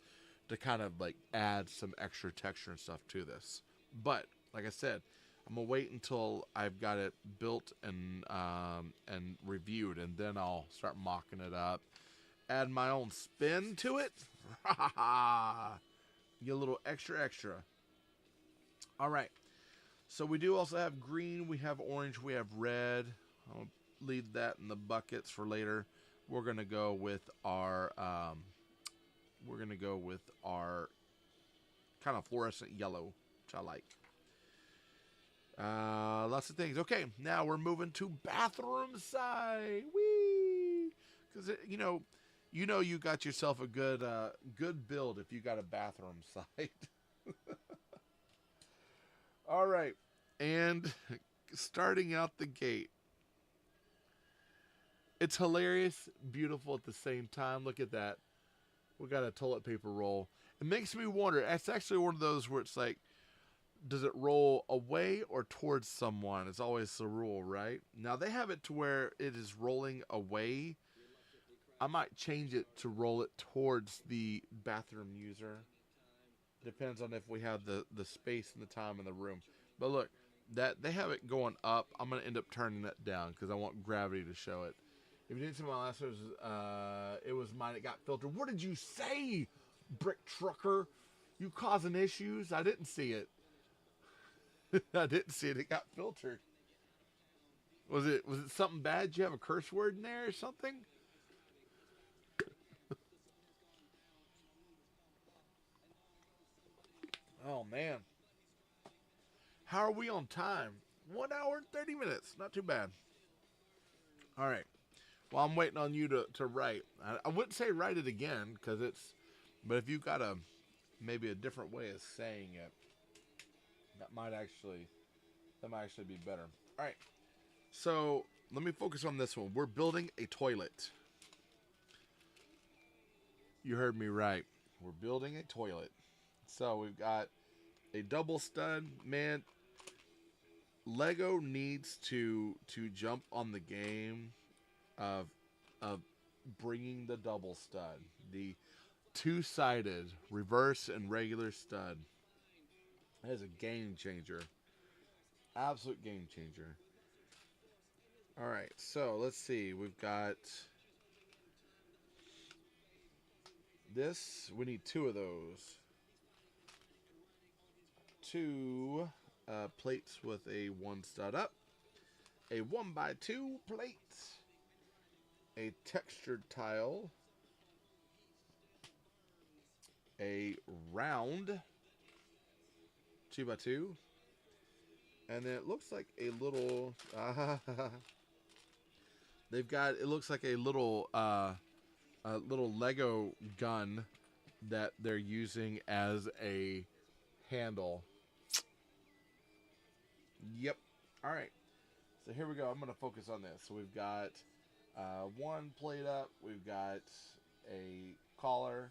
to kind of like add some extra texture and stuff to this. But like I said, I'm gonna wait until I've got it built and reviewed, and then I'll start mocking it up, add my own spin to it. Get a little extra. All right. So we do also have green, we have orange, we have red. I'll leave that in the buckets for later. We're gonna go with our kind of fluorescent yellow, which I like. Lots of things. Okay, now we're moving to bathroom side. Whee! Because you got yourself a good build if you got a bathroom side. All right, and starting out the gate, it's hilarious, beautiful at the same time. Look at that. We got a toilet paper roll. It makes me wonder. It's actually one of those where it's like, does it roll away or towards someone? It's always the rule, right? Now they have it to where it is rolling away. I might change it to roll it towards the bathroom user. Depends on if we have the space and the time in the room. But look, that they have it going up. I'm going to end up turning that down because I want gravity to show it. If you didn't see my last one, it was mine. It got filtered. What did you say, brick trucker? You causing issues? I didn't see it. I didn't see it. It got filtered. Was it something bad? Did you have a curse word in there or something? Oh, man. How are we on time? 1 hour and 30 minutes. Not too bad. All right. Well, I'm waiting on you to write. I wouldn't say write it again because but if you got maybe a different way of saying it, that might actually be better. All right. So let me focus on this one. We're building a toilet. You heard me right. We're building a toilet. So we've got a double stud. Man, Lego needs to jump on the game of bringing the double stud, the two-sided reverse and regular stud. That is a game changer. Absolute game changer. All right, so let's see. We've got this. We need two of those. Two plates with a one stud up. A 1x2 plate. A textured tile. A round 2x2. And then it looks like a little... they've got... It looks like a little Lego gun that they're using as a handle. Yep. All right. So here we go. I'm going to focus on this. So we've got one plate up. We've got a collar.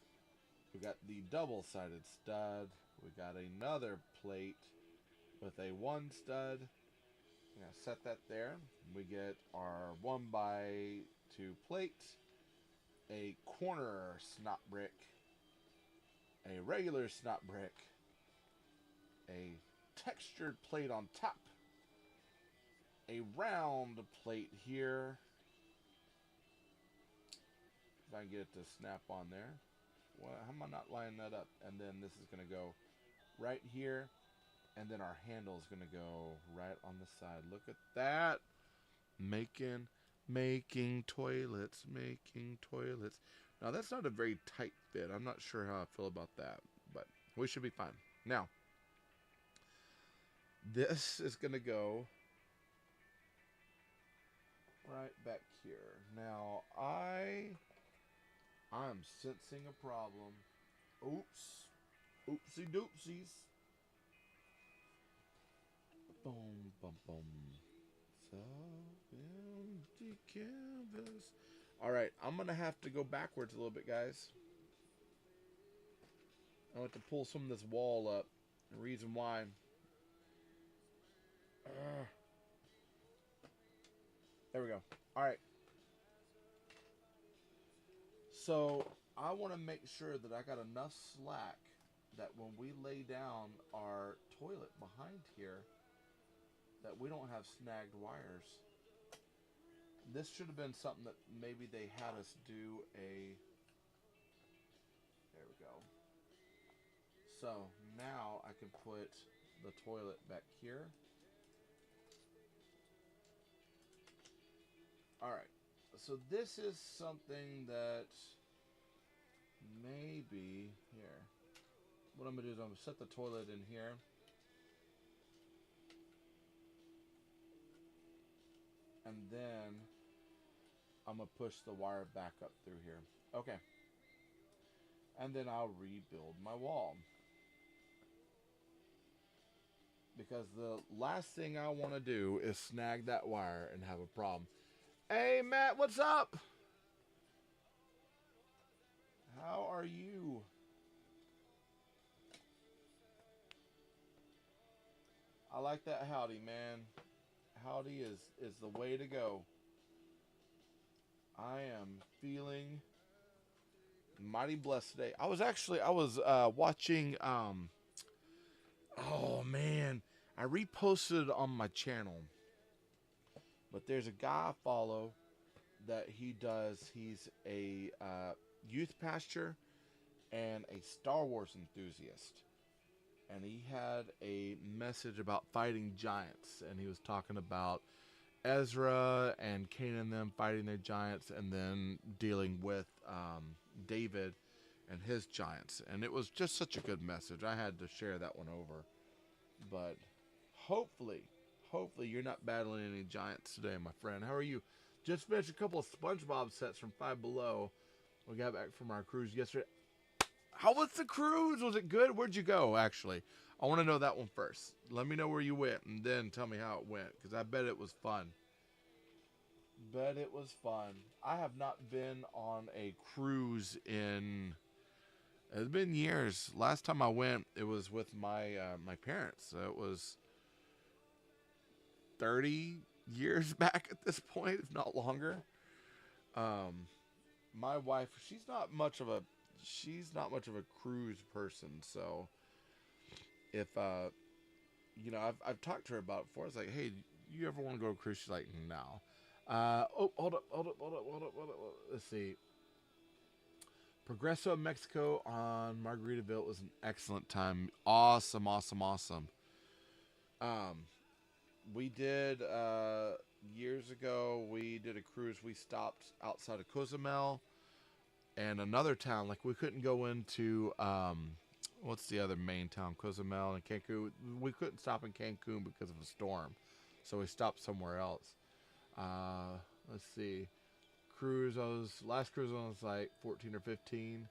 We've got the double-sided stud. We've got another plate with a one stud. I'm going to set that there. We get our 1x2 plate. A corner snot brick. A regular snot brick. A textured plate on top. A round plate here. If I can get it to snap on there. Well, how am I not lining that up? And then this is going to go right here. And then our handle is going to go right on the side. Look at that. Making toilets. Now, that's not a very tight fit. I'm not sure how I feel about that. But we should be fine. Now, this is going to go right back here. Now, I'm sensing a problem. Oops. Oopsie doopsies. Boom, boom, boom. So, empty canvas. Alright, I'm going to have to go backwards a little bit, guys. I want to pull some of this wall up. The reason why. There we go. Alright. So, I want to make sure that I got enough slack that when we lay down our toilet behind here, that we don't have snagged wires. This should have been something that maybe they had us do a... There we go. So, now I can put the toilet back here. Alright. So this is something that maybe... Here. What I'm going to do is I'm going to set the toilet in here. And then I'm going to push the wire back up through here. Okay. And then I'll rebuild my wall. Because the last thing I want to do is snag that wire and have a problem. Hey, Matt, what's up? How are you? I like that howdy, man. Howdy is the way to go. I am feeling mighty blessed today. I was watching oh man, I reposted on my channel. But there's a guy I follow that he's a youth pastor and a Star Wars enthusiast. And he had a message about fighting giants. And he was talking about Ezra and Cain and them fighting their giants, and then dealing with David and his giants. And it was just such a good message. I had to share that one over. But hopefully you're not battling any giants today, my friend. How are you? Just finished a couple of SpongeBob sets from Five Below. We got back from our cruise yesterday. How was the cruise? Was it good? Where'd you go, actually? I want to know that one first. Let me know where you went, and then tell me how it went, because I bet it was fun. Bet it was fun. I have not been on a cruise in... It's been years. Last time I went, it was with my parents. So it was 30 years back at this point, if not longer. My wife, she's not much of a cruise person, so if you know, I've talked to her about it before. It's like, hey, you ever want to go on a cruise? She's like, no. Oh, hold up. Let's see. Progreso, Mexico on Margaritaville was an excellent time. Awesome. Um, we did years ago. We did a cruise. We stopped outside of Cozumel and another town. Like we couldn't go into what's the other main town? Cozumel and Cancun. We couldn't stop in Cancun because of a storm, so we stopped somewhere else. Let's see. Cruise. Last cruise I was like 14 or 15.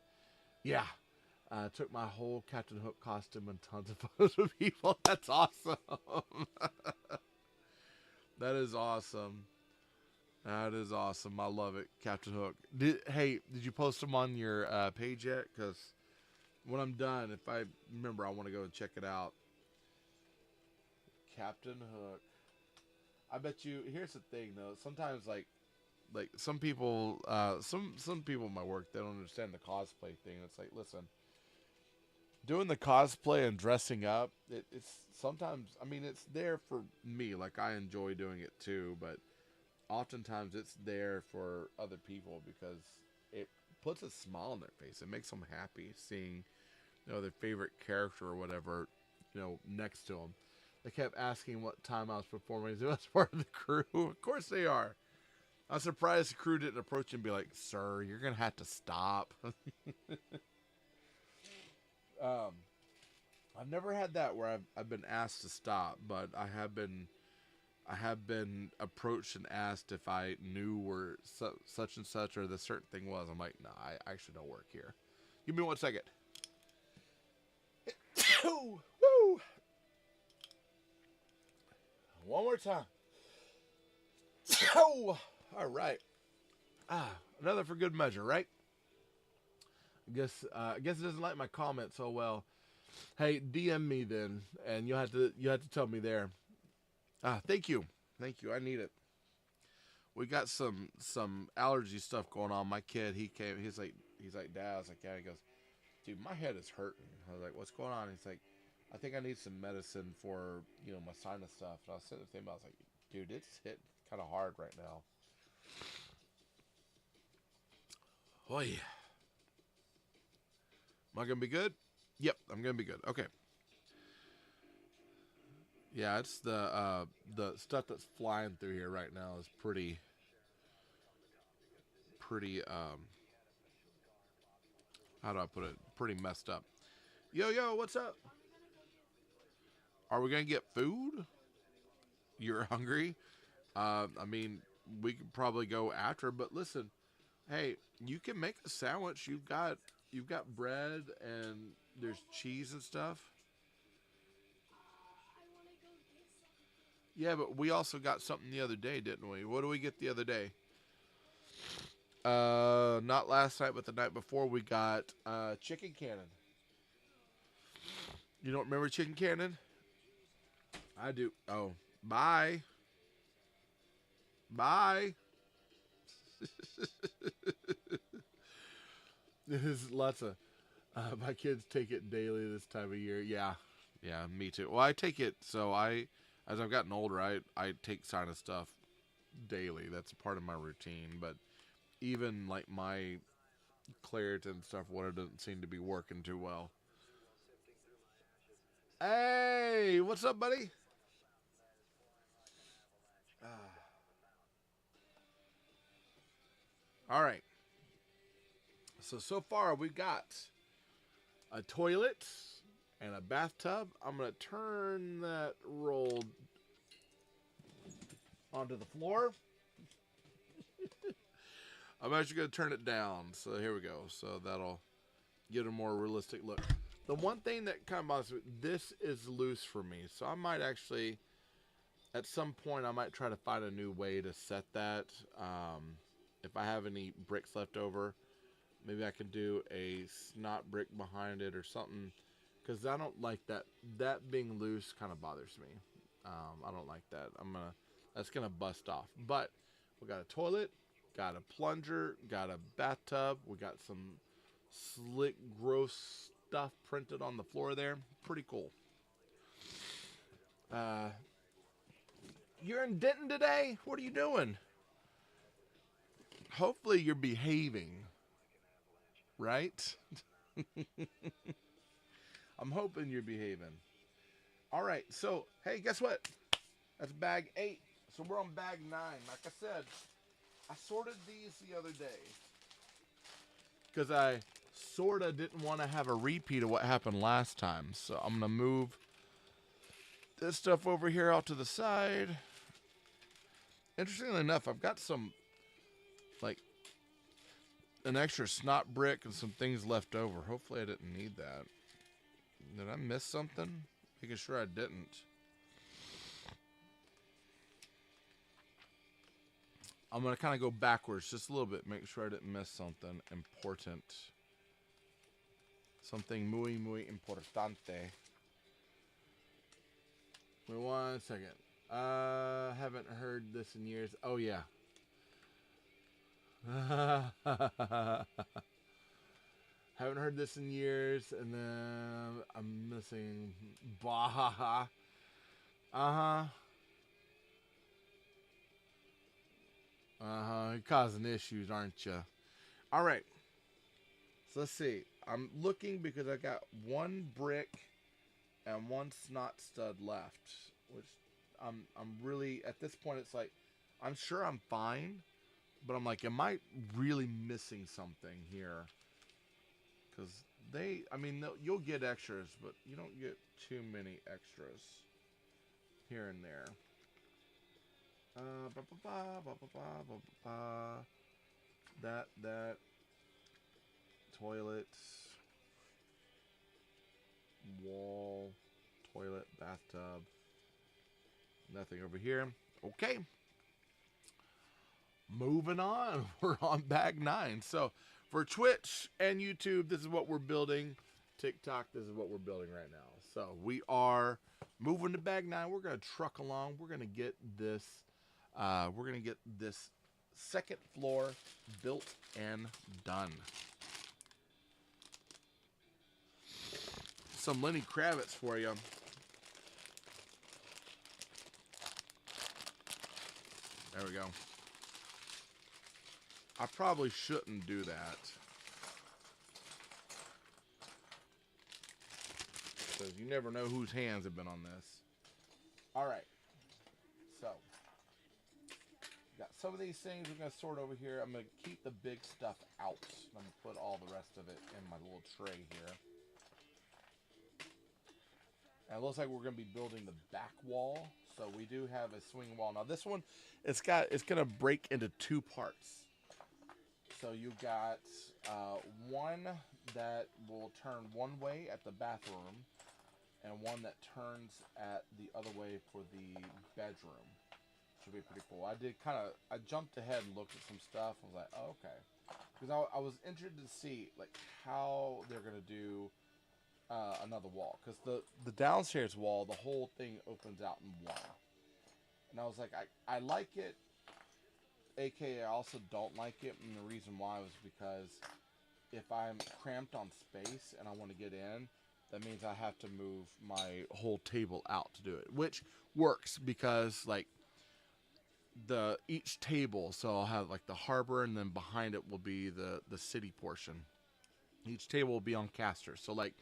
Yeah. Took my whole Captain Hook costume and tons of photos with people. That's awesome. That is awesome. That is awesome. I love it, Captain Hook. Did you post them on your page yet? Because when I'm done, if I remember, I want to go and check it out. Captain Hook. I bet you. Here's the thing, though. Sometimes, like some people, some people in my work, they don't understand the cosplay thing. It's like, listen, doing the cosplay and dressing up, it's sometimes. I mean, it's there for me. Like I enjoy doing it too, but oftentimes it's there for other people because it puts a smile on their face. It makes them happy seeing, their favorite character or whatever, next to them. They kept asking what time I was performing. I was part of the crew. Of course they are. I'm surprised the crew didn't approach and be like, "Sir, you're gonna have to stop." um, I've never had that where I've been asked to stop, but I have been approached and asked if I knew where such and such or the certain thing was. I'm like, no, I actually don't work here. Give me 1 second. Woo! One more time. All right. Another for good measure, right? I guess it doesn't like my comment so well. Hey, DM me then, and you have to tell me there. Thank you. I need it. We got some allergy stuff going on. My kid, he's like, Dad. I was like, yeah. He goes, dude, my head is hurting. I was like, what's going on? He's like, I think I need some medicine for my sinus stuff. And I was sitting with him. I was like, dude, it's hit kind of hard right now. Oh yeah. Am I gonna be good? Yep, I'm gonna be good. Okay. Yeah, it's the stuff that's flying through here right now is pretty how do I put it? Pretty messed up. Yo, what's up? Are we gonna get food? You're hungry? I mean, we could probably go after, but listen, hey, you can make a sandwich. You've got bread and there's cheese and stuff. Yeah, but we also got something the other day, didn't we? What did we get the other day? Not last night, but the night before, we got chicken cannon. You don't remember chicken cannon? I do. Oh, bye. There's lots of my kids take it daily this time of year. Yeah, me too. Well, I take it as I've gotten older, I take sinus stuff daily. That's a part of my routine. But even like my Claritin stuff, what it doesn't seem to be working too well. Hey, what's up, buddy? All right. So far we've got a toilet and a bathtub. I'm gonna turn that roll onto the floor. I'm actually gonna turn it down. So here we go. So that'll get a more realistic look. The one thing that kind of bothers me, this is loose for me. So I might actually, at some point, I might try to find a new way to set that. If I have any bricks left over, maybe I can do a snot brick behind it or something. Because I don't like that. That being loose kind of bothers me. I don't like that. That's gonna bust off. But we got a toilet, got a plunger, got a bathtub. We got some slick, gross stuff printed on the floor there. Pretty cool. Uh, you're in Denton today? What are you doing? Hopefully you're behaving, right? I'm hoping you're behaving. All right, so, hey, guess what? That's bag 8. So we're on bag 9. Like I said, I sorted these the other day because I sort of didn't want to have a repeat of what happened last time. So I'm going to move this stuff over here out to the side. Interestingly enough, I've got some, like, an extra snot brick and some things left over. Hopefully I didn't need that. Did I miss something? Making sure I didn't. I'm going to kind of go backwards just a little bit. Make sure I didn't miss something important. Something muy, muy importante. Wait 1 second. Haven't heard this in years. Oh, yeah. Haven't heard this in years. And then I'm missing Baha. Uh-huh. You're causing issues, aren't you? All right. So let's see. I'm looking because I got one brick and one snot stud left, which I'm really, at this point, it's like, I'm sure I'm fine, but I'm like, am I really missing something here? Because you'll get extras, but you don't get too many extras here and there. That toilet, wall, toilet, bathtub. Nothing over here. Okay. Moving on. We're on bag 9. So for Twitch and YouTube, this is what we're building. TikTok, this is what we're building right now. So we are moving to bag 9. We're going to truck along. We're going to get this. Second floor built and done. Some Lenny Kravitz for you. There we go. I probably shouldn't do that, because you never know whose hands have been on this. All right. So, got some of these things we're going to sort over here. I'm going to keep the big stuff out. I'm going to put all the rest of it in my little tray here. And it looks like we're going to be building the back wall. So we do have a swing wall. Now this one, it's going to break into 2 parts. So you got one that will turn one way at the bathroom, and one that turns at the other way for the bedroom. Should be pretty cool. I jumped ahead and looked at some stuff. I was like, oh, okay, because I was interested to see like how they're gonna do another wall, because the downstairs wall, the whole thing opens out in one, and I was like, I like it. AKA, I also don't like it, and the reason why was because if I'm cramped on space and I want to get in, that means I have to move my whole table out to do it, which works because like each table, so I'll have like the harbor, and then behind it will be the city portion. Each table will be on casters. So like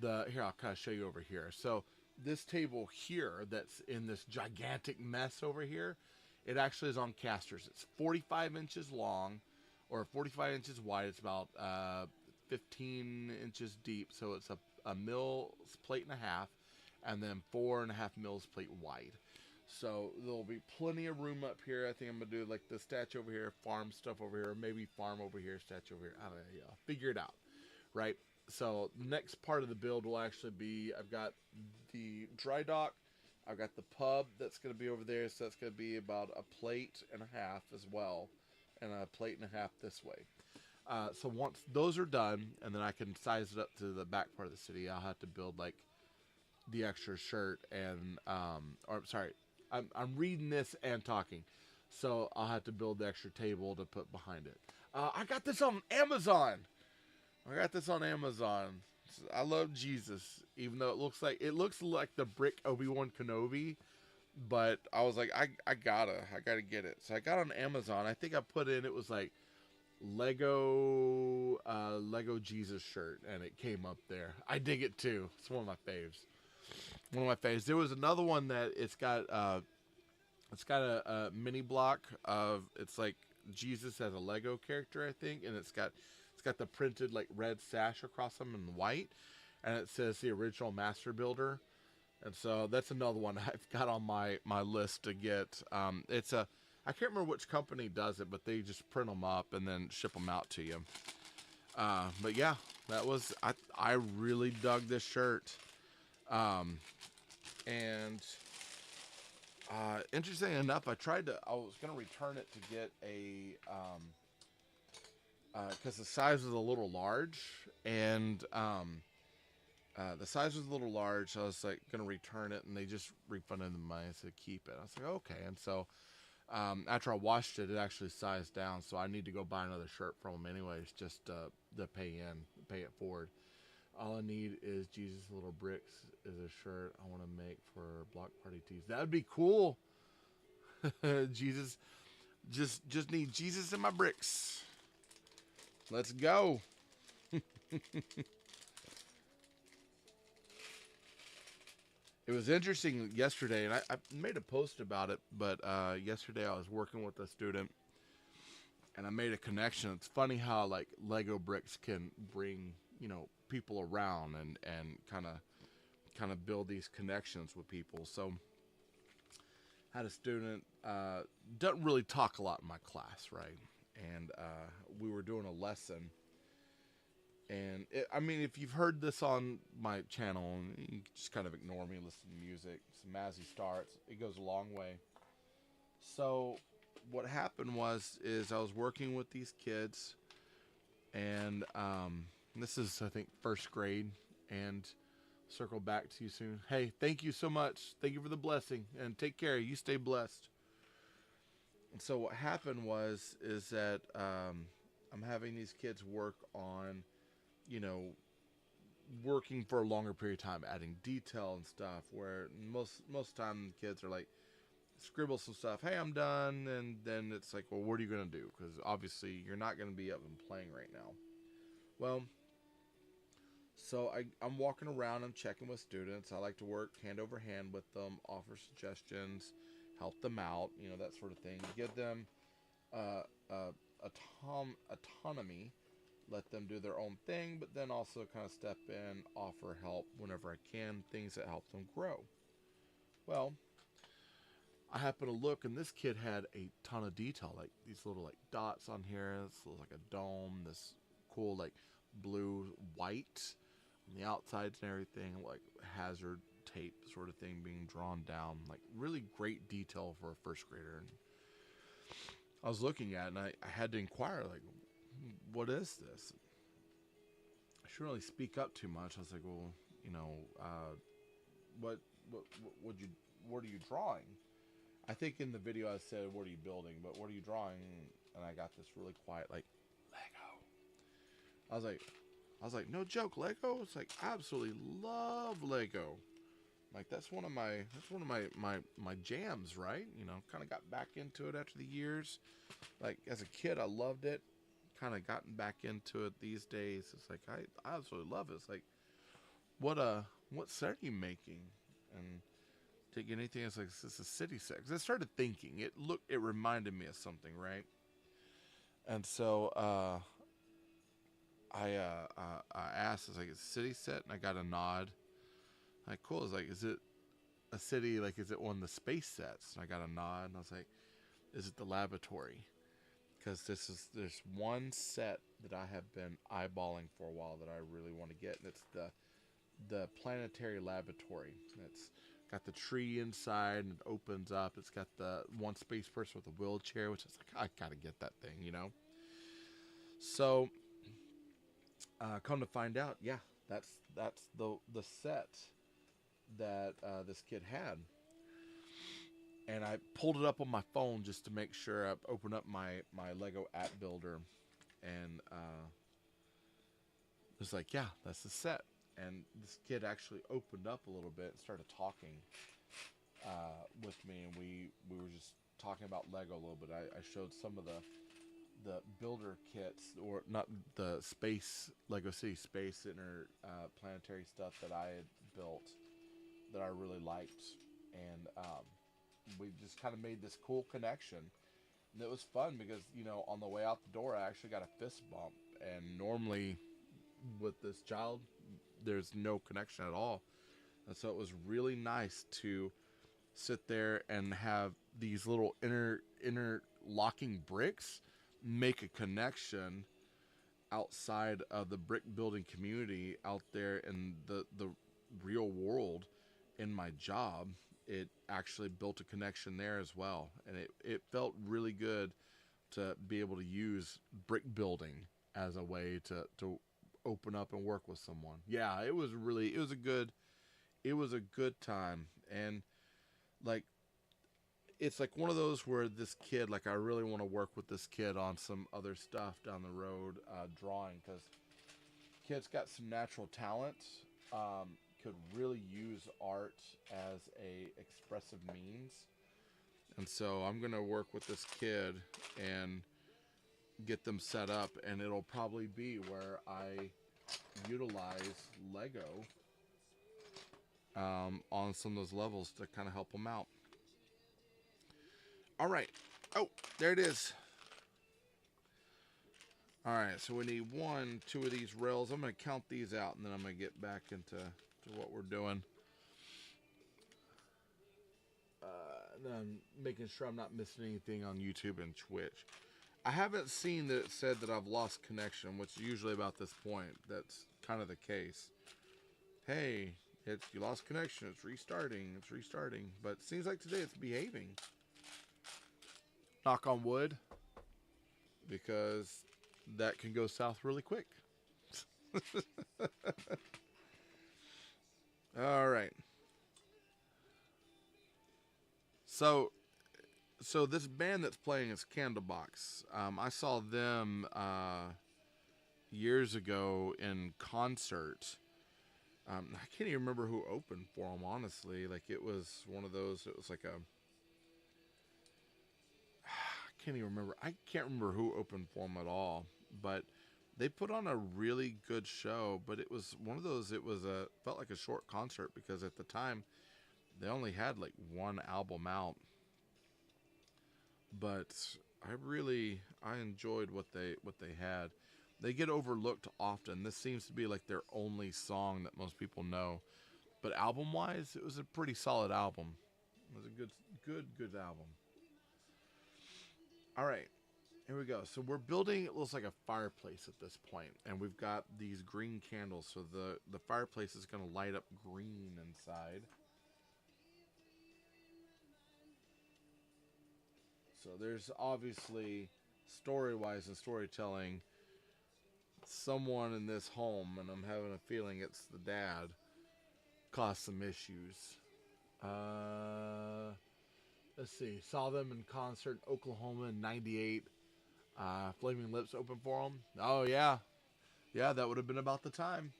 here, I'll kind of show you over here. So this table here that's in this gigantic mess over here, it actually is on casters. It's 45 inches long, or 45 inches wide. It's about 15 inches deep. So it's a mill's plate and a half, and then 4.5 mils plate wide. So there'll be plenty of room up here. I think I'm going to do like the statue over here, farm stuff over here, maybe farm over here, statue over here. I don't know. Yeah, figure it out, right? So the next part of the build will actually be, I've got the dry dock. I've got the pub that's going to be over there, so that's going to be about a plate and a half as well, and a plate and a half this way. So once those are done, and then I can size it up to the back part of the city, I'll have to build like the extra shirt and, or sorry, I'm reading this and talking, so I'll have to build the extra table to put behind it. I got this on Amazon. I love Jesus, even though it looks like the brick Obi-Wan Kenobi, but I was like, I gotta get it. So I got on Amazon. I think I put in, it was like Lego Jesus shirt, and it came up there. I dig it too. It's one of my faves. One of my faves. There was another one that it's got a mini block of, it's like Jesus as a Lego character, I think, and it's got the printed like red sash across them in white, and it says the original master builder. And so that's another one I've got on my list to get. It's a, I can't remember which company does it, but they just print them up and then ship them out to you. But yeah, that was, I really dug this shirt. And interesting enough, I was going to return it to get a, because the size was a little large, and the size was a little large, so I was like going to return it, and they just refunded the money and said keep it. I was like, okay. And so after I washed it, it actually sized down, so I need to go buy another shirt from them anyways, just to pay it forward. All I need is Jesus Little Bricks is a shirt I want to make for Block Party Tees. That would be cool. Jesus, just need Jesus and my bricks. Let's go. It was interesting yesterday, and I made a post about it, but yesterday I was working with a student, and I made a connection. It's funny how like Lego bricks can bring, people around and kind of build these connections with people. So I had a student, doesn't really talk a lot in my class, right? And we were doing a lesson. And if you've heard this on my channel, you can just kind of ignore me, listen to music, some Mazzy starts. It goes a long way. So what happened is I was working with these kids, and this is, I think, first grade, and circle back to you soon. Hey, thank you so much. Thank you for the blessing, and take care. You stay blessed. And so what happened is that I'm having these kids work on, working for a longer period of time, adding detail and stuff, where most time the kids are like, scribble some stuff, hey, I'm done, and then it's like, well, what are you going to do? Because obviously you're not going to be up and playing right now. Well, so I'm walking around, I'm checking with students. I like to work hand over hand with them, offer suggestions, help them out, that sort of thing. Give them autonomy, let them do their own thing, but then also kind of step in, offer help whenever I can, things that help them grow. Well, I happen to look, and this kid had a ton of detail, like these little like dots on here. This looks like a dome, this cool like blue white on the outsides and everything, like hazard tape sort of thing being drawn down, like really great detail for a first grader. And I was looking at it, and I had to inquire, like, what is this? I shouldn't really speak up too much. I was like, well, what are you drawing? I think in the video I said, what are you building? But what are you drawing? And I got this really quiet, like, Lego. I was like, no joke, Lego? It's like, I absolutely love Lego. Like, that's one of my jams, right? Kind of got back into it after the years. Like, as a kid, I loved it. Kind of gotten back into it these days. It's like, I absolutely love it. It's like, what set are you making? And take anything, it's like, it's a city set. Because I started thinking, it reminded me of something, right? And so I asked, I was like, it's a city set? And I got a nod. Like, cool. It's like, is it a city, like, is it one of the space sets? And I got a nod, and I was like, is it the laboratory? Because there's one set that I have been eyeballing for a while that I really want to get, and it's the planetary laboratory. It's got the tree inside, and it opens up. It's got the one space person with a wheelchair, which is like, I gotta get that thing, So, come to find out, yeah, that's the set that this kid had. And I pulled it up on my phone just to make sure. I opened up my Lego app builder, and it was like, yeah, that's the set. and this kid actually opened up a little bit and started talking with me, and we were just talking about Lego a little bit. I showed some of the builder kits, or not the space Lego City Space Inter planetary stuff that I had built that I really liked, and we just kind of made this cool connection. And it was fun because, you know, on the way out the door, I actually got a fist bump, and normally with this child, there's no connection at all, and so it was really nice to sit there and have these little interlocking bricks make a connection outside of the brick building community out there in the real world. In my job, it actually built a connection there as well, and it felt really good to be able to use brick building as a way to open up and work with someone. Yeah, it was a good time. And like, it's like one of those where this kid, like, I really want to work with this kid on some other stuff down the road, drawing, because kid's got some natural talent, could really use art as a expressive means. And so I'm going to work with this kid and get them set up, and it'll probably be where I utilize Lego on some of those levels to kind of help them out. All right. Oh, there it is. All right, so we need 1, 2 of these rails. I'm going to count these out, and then I'm going to get back into what we're doing. And then I'm making sure I'm not missing anything on YouTube and Twitch. I haven't seen that it said that I've lost connection, which is usually about this point. That's kind of the case. Hey, you lost connection. It's restarting. It's restarting. But it seems like today it's behaving. Knock on wood, because that can go south really quick. All right. So this band that's playing is Candlebox. I saw them years ago in concert. I can't even remember who opened for them, honestly. Like, it was one of those. It was like a. I can't even remember. I can't remember who opened for them at all. But they put on a really good show. But it was one of those. It was felt like a short concert, because at the time they only had like one album out. But I enjoyed what they had. They get overlooked often. This seems to be like their only song that most people know. But album wise, it was a pretty solid album. It was a good album. All right, here we go. So we're building, it looks like a fireplace at this point, and we've got these green candles. So the fireplace is going to light up green inside. So there's obviously, story-wise and storytelling, someone in this home, and I'm having a feeling it's the dad, caused some issues. Let's see. Saw them in concert in Oklahoma in '98. Flaming Lips opened for them. Oh yeah, yeah, that would have been about the time.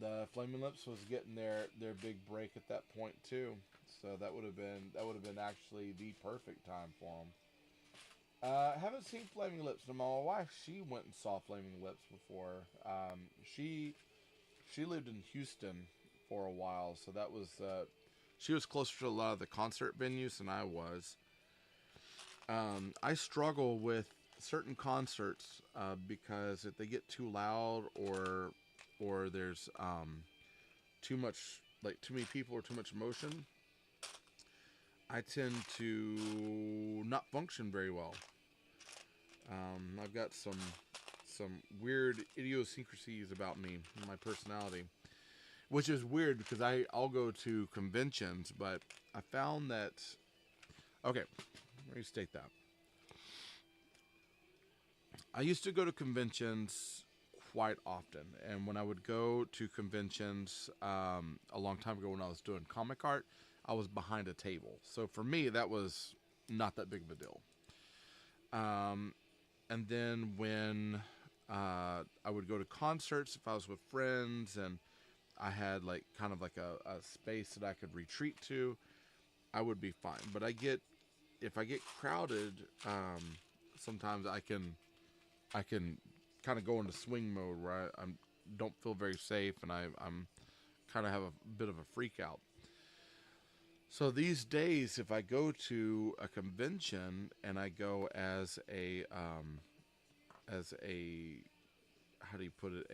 The Flaming Lips was getting their big break at that point too. So that would have been actually the perfect time for them. Haven't seen Flaming Lips. No, my wife, she went and saw Flaming Lips before. She lived in Houston for a while, so that was she was closer to a lot of the concert venues than I was. I struggle with certain concerts because if they get too loud, or there's too many people or too much motion, I tend to not function very well. I've got some weird idiosyncrasies about me, my personality, which is weird because I'll go to conventions, but I found that, okay, let me state that. I used to go to conventions quite often, and when I would go to conventions a long time ago when I was doing comic art, I was behind a table. So for me, that was not that big of a deal. And then when I would go to concerts if I was with friends and I had like kind of like a space that I could retreat to. I would be fine. But if I get crowded, sometimes I can kind of go into swing mode where I'm don't feel very safe and I'm kind of have a bit of a freak out. So these days, if I go to a convention and I go as a how do you put it,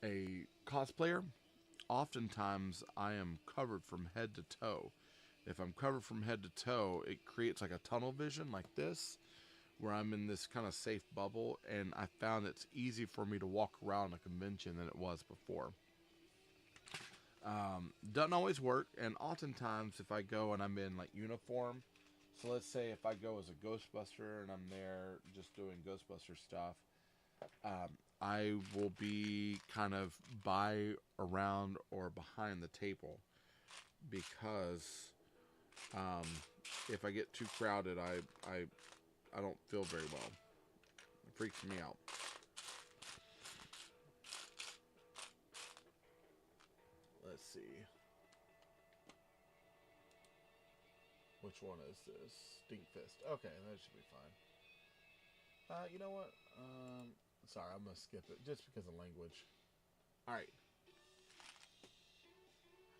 a cosplayer, oftentimes I am covered from head to toe. If I'm covered from head to toe, it creates like a tunnel vision like this, where I'm in this kind of safe bubble, and I found it's easy for me to walk around a convention than it was before. Doesn't always work, and oftentimes if I go and I'm in like uniform, so let's say if I go as a Ghostbuster and I'm there just doing Ghostbuster stuff, I will be kind of by, around, or behind the table because um, if I get too crowded, I don't feel very well. It freaks me out. Let's see. Which one is this? Stinkfist. Okay, that should be fine. You know what? Sorry, I'm gonna skip it just because of language. All right.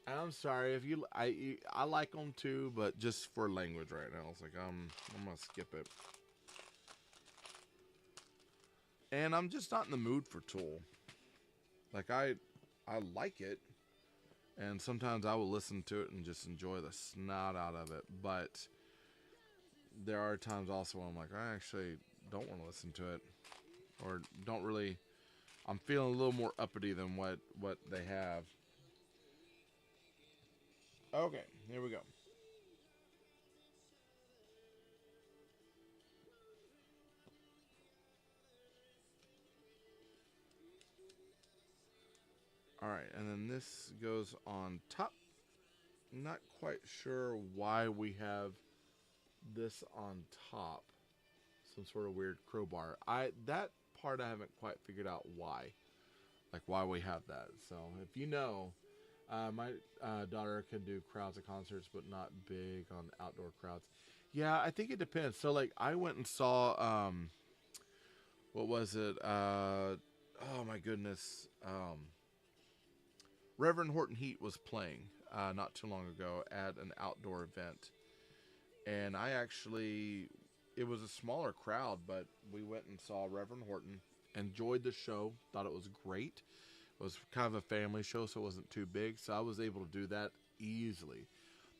I'm sorry if I like them too, but just for language right now, it's like I'm gonna skip it. And I'm just not in the mood for Tool. Like I like it, and sometimes I will listen to it and just enjoy the snot out of it. But there are times also when I'm like, I actually don't want to listen to it, or don't really. I'm feeling a little more uppity than what they have. Okay, here we go. All right, and then this goes on top. Not quite sure why we have this on top. Some sort of weird crowbar. That part I haven't quite figured out why. Like why we have that. So if you know, my daughter can do crowds at concerts, but not big on outdoor crowds. Yeah, I think it depends. So like I went and saw what was it? Oh my goodness. Reverend Horton Heat was playing not too long ago at an outdoor event, and I actually, it was a smaller crowd, but we went and saw Reverend Horton. Enjoyed the show, thought it was great. It was kind of a family show, so it wasn't too big, so I was able to do that easily.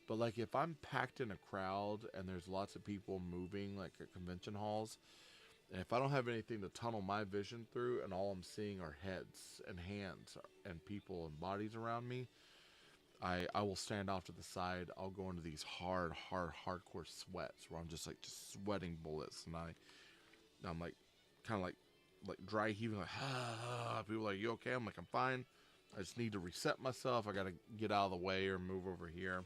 But like if I'm packed in a crowd and there's lots of people moving, like at convention halls, and if I don't have anything to tunnel my vision through, and all I'm seeing are heads and hands and people and bodies around me, I will stand off to the side. I'll go into these hardcore sweats where I'm just sweating bullets, and I'm like kind of like dry heaving, like people are like, you okay? I'm like, I'm fine. I just need to reset myself. I got to get out of the way or move over here.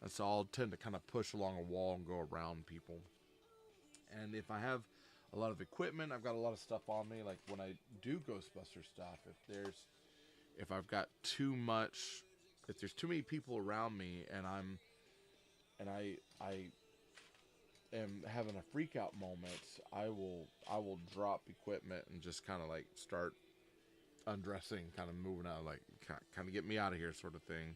And so I'll tend to kind of push along a wall and go around people. And if I have a lot of equipment, I've got a lot of stuff on me. Like when I do Ghostbuster stuff, if I've got too much, if there's too many people around me, and I am having a freak out moment, I will drop equipment and just kind of like start undressing, kind of moving out, like kind of get me out of here, sort of thing.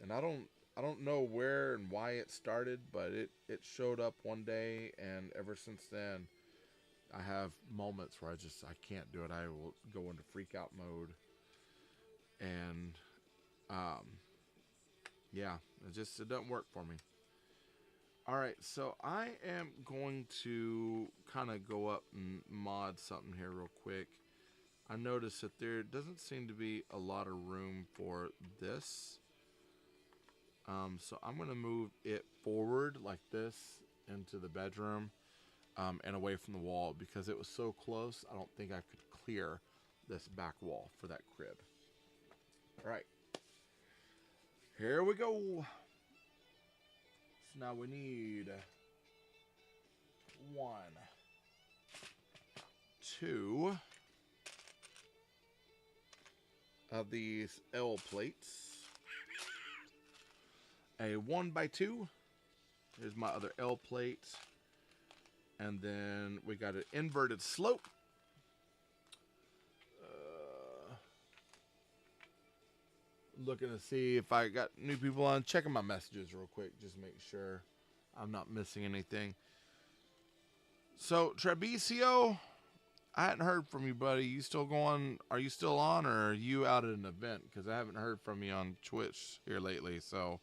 And I don't know where and why it started, but it showed up one day, and ever since then, I have moments where I can't do it. I will go into freak out mode, and yeah, it doesn't work for me. All right, so I am going to kind of go up and mod something here real quick. I noticed that there doesn't seem to be a lot of room for this. So I'm going to move it forward like this into the bedroom and away from the wall, because it was so close, I don't think I could clear this back wall for that crib. All right, here we go. So now we need 1, 2 of these L plates. A 1x2. Here's my other L plate. And then we got an inverted slope. Looking to see if I got new people on. Checking my messages real quick. Just make sure I'm not missing anything. So, Trebisio, I hadn't heard from you, buddy. You still going? Are you still on, or are you out at an event? Because I haven't heard from you on Twitch here lately. So,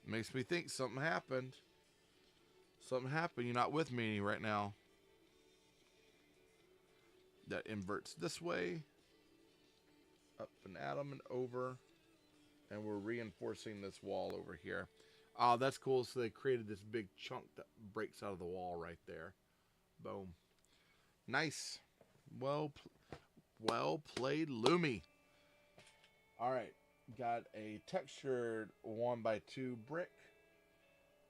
it makes me think something happened. Something happened. You're not with me right now. That inverts this way. Up and at them and over. And we're reinforcing this wall over here. Oh, that's cool. So they created this big chunk that breaks out of the wall right there. Boom. Nice. Well played, Lumi. All right. Got a textured 1x2 brick.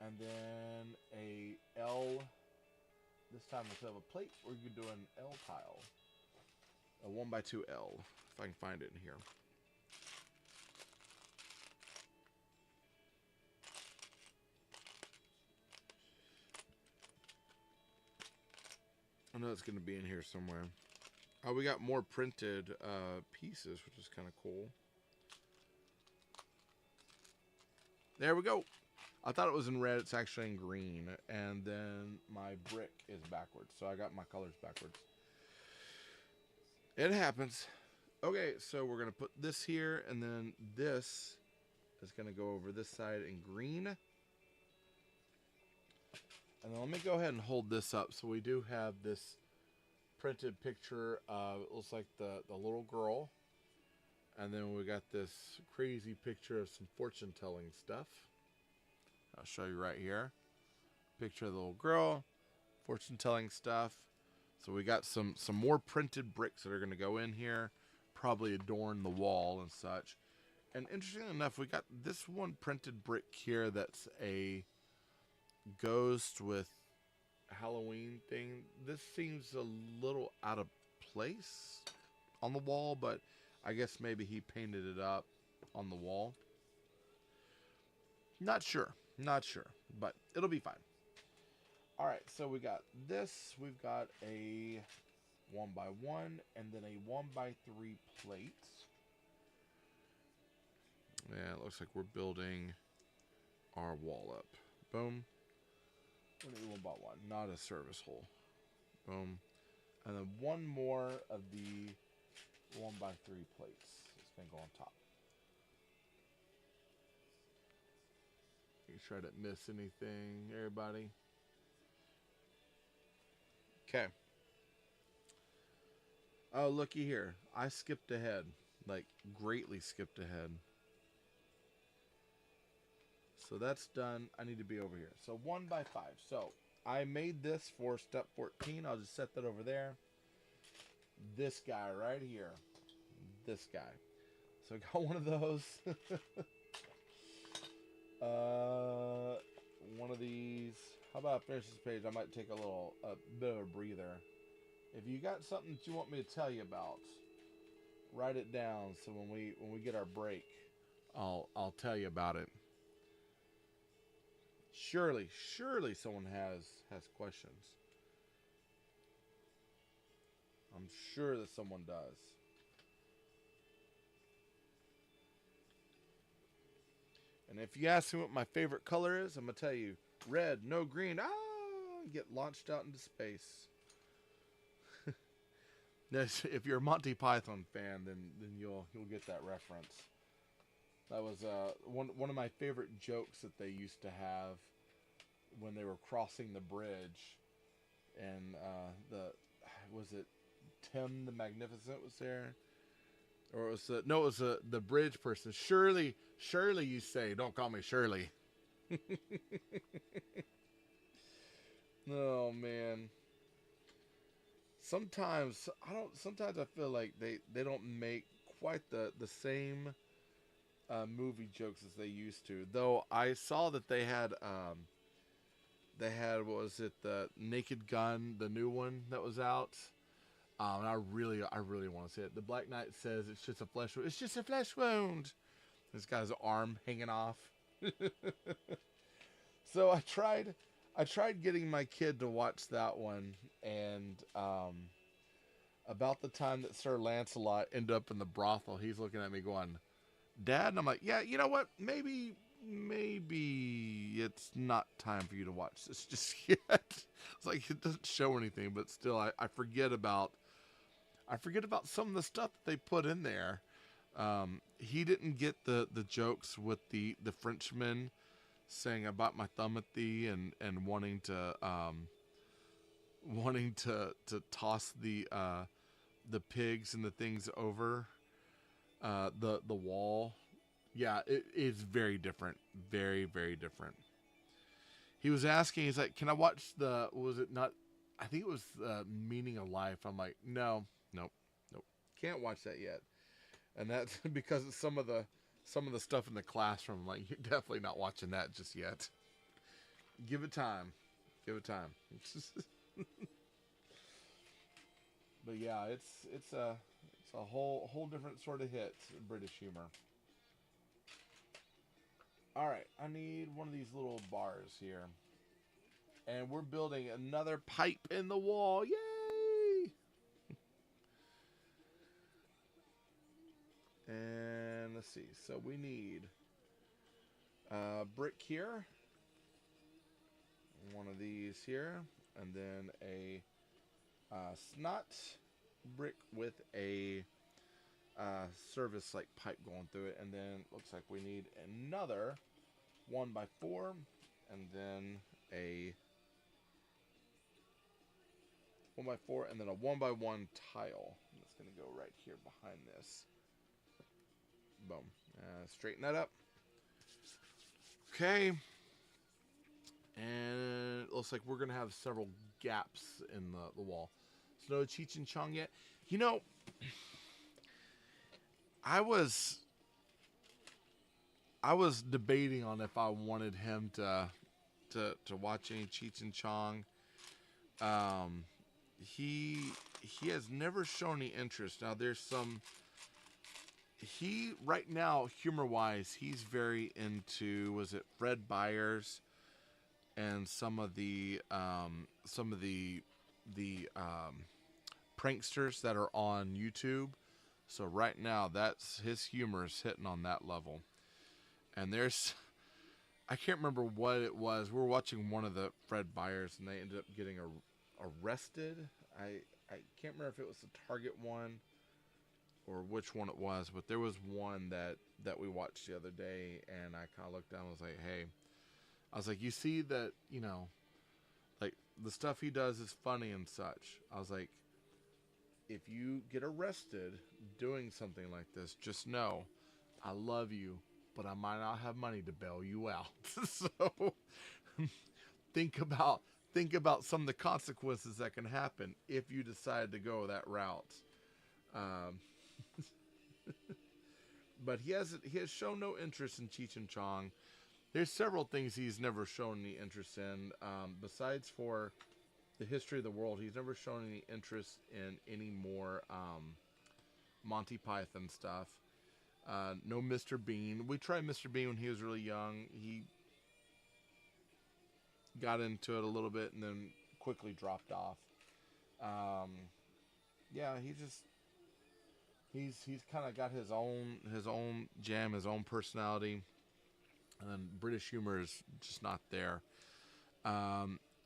And then a L. This time instead of a plate, we're going to do an L tile. A 1x2 L. If I can find it in here. I know it's going to be in here somewhere. Oh, we got more printed pieces, which is kind of cool. There we go. I thought it was in red. It's actually in green. And then my brick is backwards. So I got my colors backwards. It happens. Okay, so we're going to put this here. And then this is going to go over this side in green. And then let me go ahead and hold this up. So we do have this printed picture of, it looks like the little girl. And then we got this crazy picture of some fortune telling stuff. I'll show you right here. Picture of the little girl, fortune telling stuff. So we got some more printed bricks that are going to go in here. Probably adorn the wall and such. And interestingly enough, we got this one printed brick here that's a ghost with Halloween thing. This seems a little out of place on the wall, but I guess maybe he painted it up on the wall. Not sure, but it'll be fine. All right, so we got this. We've got a 1x1 and then a 1x3 plate. Yeah, it looks like we're building our wall up. Boom. What do you want about one? Not a service hole. Boom. And then one more of the 1x3 plates. It's going to go on top. Make sure I didn't miss anything, everybody. Okay. Oh, looky here. I skipped ahead. Like, greatly skipped ahead. So that's done. I need to be over here. So 1x5. So I made this for step 14. I'll just set that over there. This guy right here. This guy. So I got one of those. One of these. How about I finish this page? I might take a bit of a breather. If you got something that you want me to tell you about, write it down. So when we get our break, I'll tell you about it. Surely someone has questions. I'm sure that someone does. And if you ask me what my favorite color is, I'm going to tell you red, no green. Get launched out into space. If you're a Monty Python fan, then you'll get that reference. That was one of my favorite jokes that they used to have when they were crossing the bridge, and was it Tim the Magnificent was there, or it was the bridge person. Shirley, you say? Don't call me Shirley. Oh man. Sometimes I feel like they don't make quite the same movie jokes as they used to. Though I saw that they had They had, what was it, the Naked Gun, the new one that was out. And I really want to see it. The Black Knight says it's just a flesh wound. It's just a flesh wound. This guy's arm hanging off. So I tried getting my kid to watch that one, and about the time that Sir Lancelot ended up in the brothel, he's looking at me going, "Dad," and I'm like, "Yeah, you know what? Maybe it's not time for you to watch this just yet." It's like it doesn't show anything, but still, I forget about some of the stuff that they put in there. He didn't get the jokes with the Frenchman saying "I bite my thumb at thee" and wanting to toss the pigs and the things over the wall. Yeah, it's very different. Very, very different. He was asking, he's like, "Can I watch was it not, I think it was Meaning of Life." I'm like, nope. Can't watch that yet. And that's because of some of the stuff in the classroom. I'm like, you're definitely not watching that just yet. Give it time. But yeah, it's a whole different sort of hit, British humor. All right, I need one of these little bars here. And we're building another pipe in the wall. Yay! And let's see. So we need a brick here. One of these here. And then a snot brick with a service like pipe going through it. And then looks like we need another 1x4. And then a 1x4. And then a 1x1 tile. That's going to go right here behind this. Boom. Straighten that up. Okay. And it looks like we're going to have several gaps in the wall. So no Cheech and Chong yet. You know, I was debating on if I wanted him to watch any Cheech and Chong. He has never shown any interest. Now there's some. He right now, humor wise, he's very into, was it Fred Byers and some of the pranksters that are on YouTube. So right now, that's his humor is hitting on that level. And I can't remember what it was. We were watching one of the Fred Byers, and they ended up getting arrested. I can't remember if it was the Target one or which one it was, but there was one that we watched the other day, and I kind of looked down and was like, hey, I was like, you see that, you know, like the stuff he does is funny and such. I was like, if you get arrested doing something like this, just know I love you, but I might not have money to bail you out. So think about some of the consequences that can happen if you decide to go that route. But he has shown no interest in Cheech and Chong. There's several things he's never shown any interest in. Besides for the history of the world, he's never shown any interest in any more Monty Python stuff. No Mr. Bean. We tried Mr. Bean when he was really young. He got into it a little bit and then quickly dropped off. Yeah, he's kind of got his own jam, his own personality, and British humor is just not there.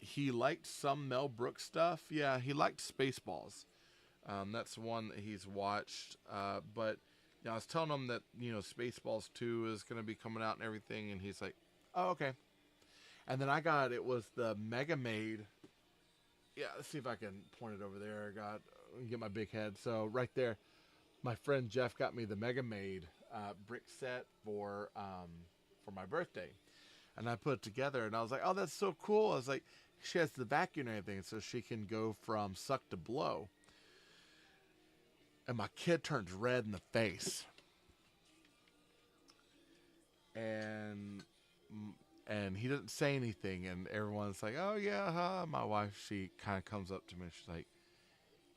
He liked some Mel Brooks stuff. Yeah, he liked Spaceballs. That's one that he's watched. But you know, I was telling him that, you know, Spaceballs 2 is going to be coming out and everything, and he's like, oh, okay. And then it was the Mega Maid. Yeah, let's see if I can point it over there. Get my big head. So right there, my friend Jeff got me the Mega Maid brick set for my birthday. And I put it together, and I was like, oh, that's so cool. I was like, she has the vacuum and everything, so she can go from suck to blow. And my kid turns red in the face. And and he doesn't say anything, and everyone's like, "Oh yeah, huh?" My wife, she kind of comes up to me and she's like,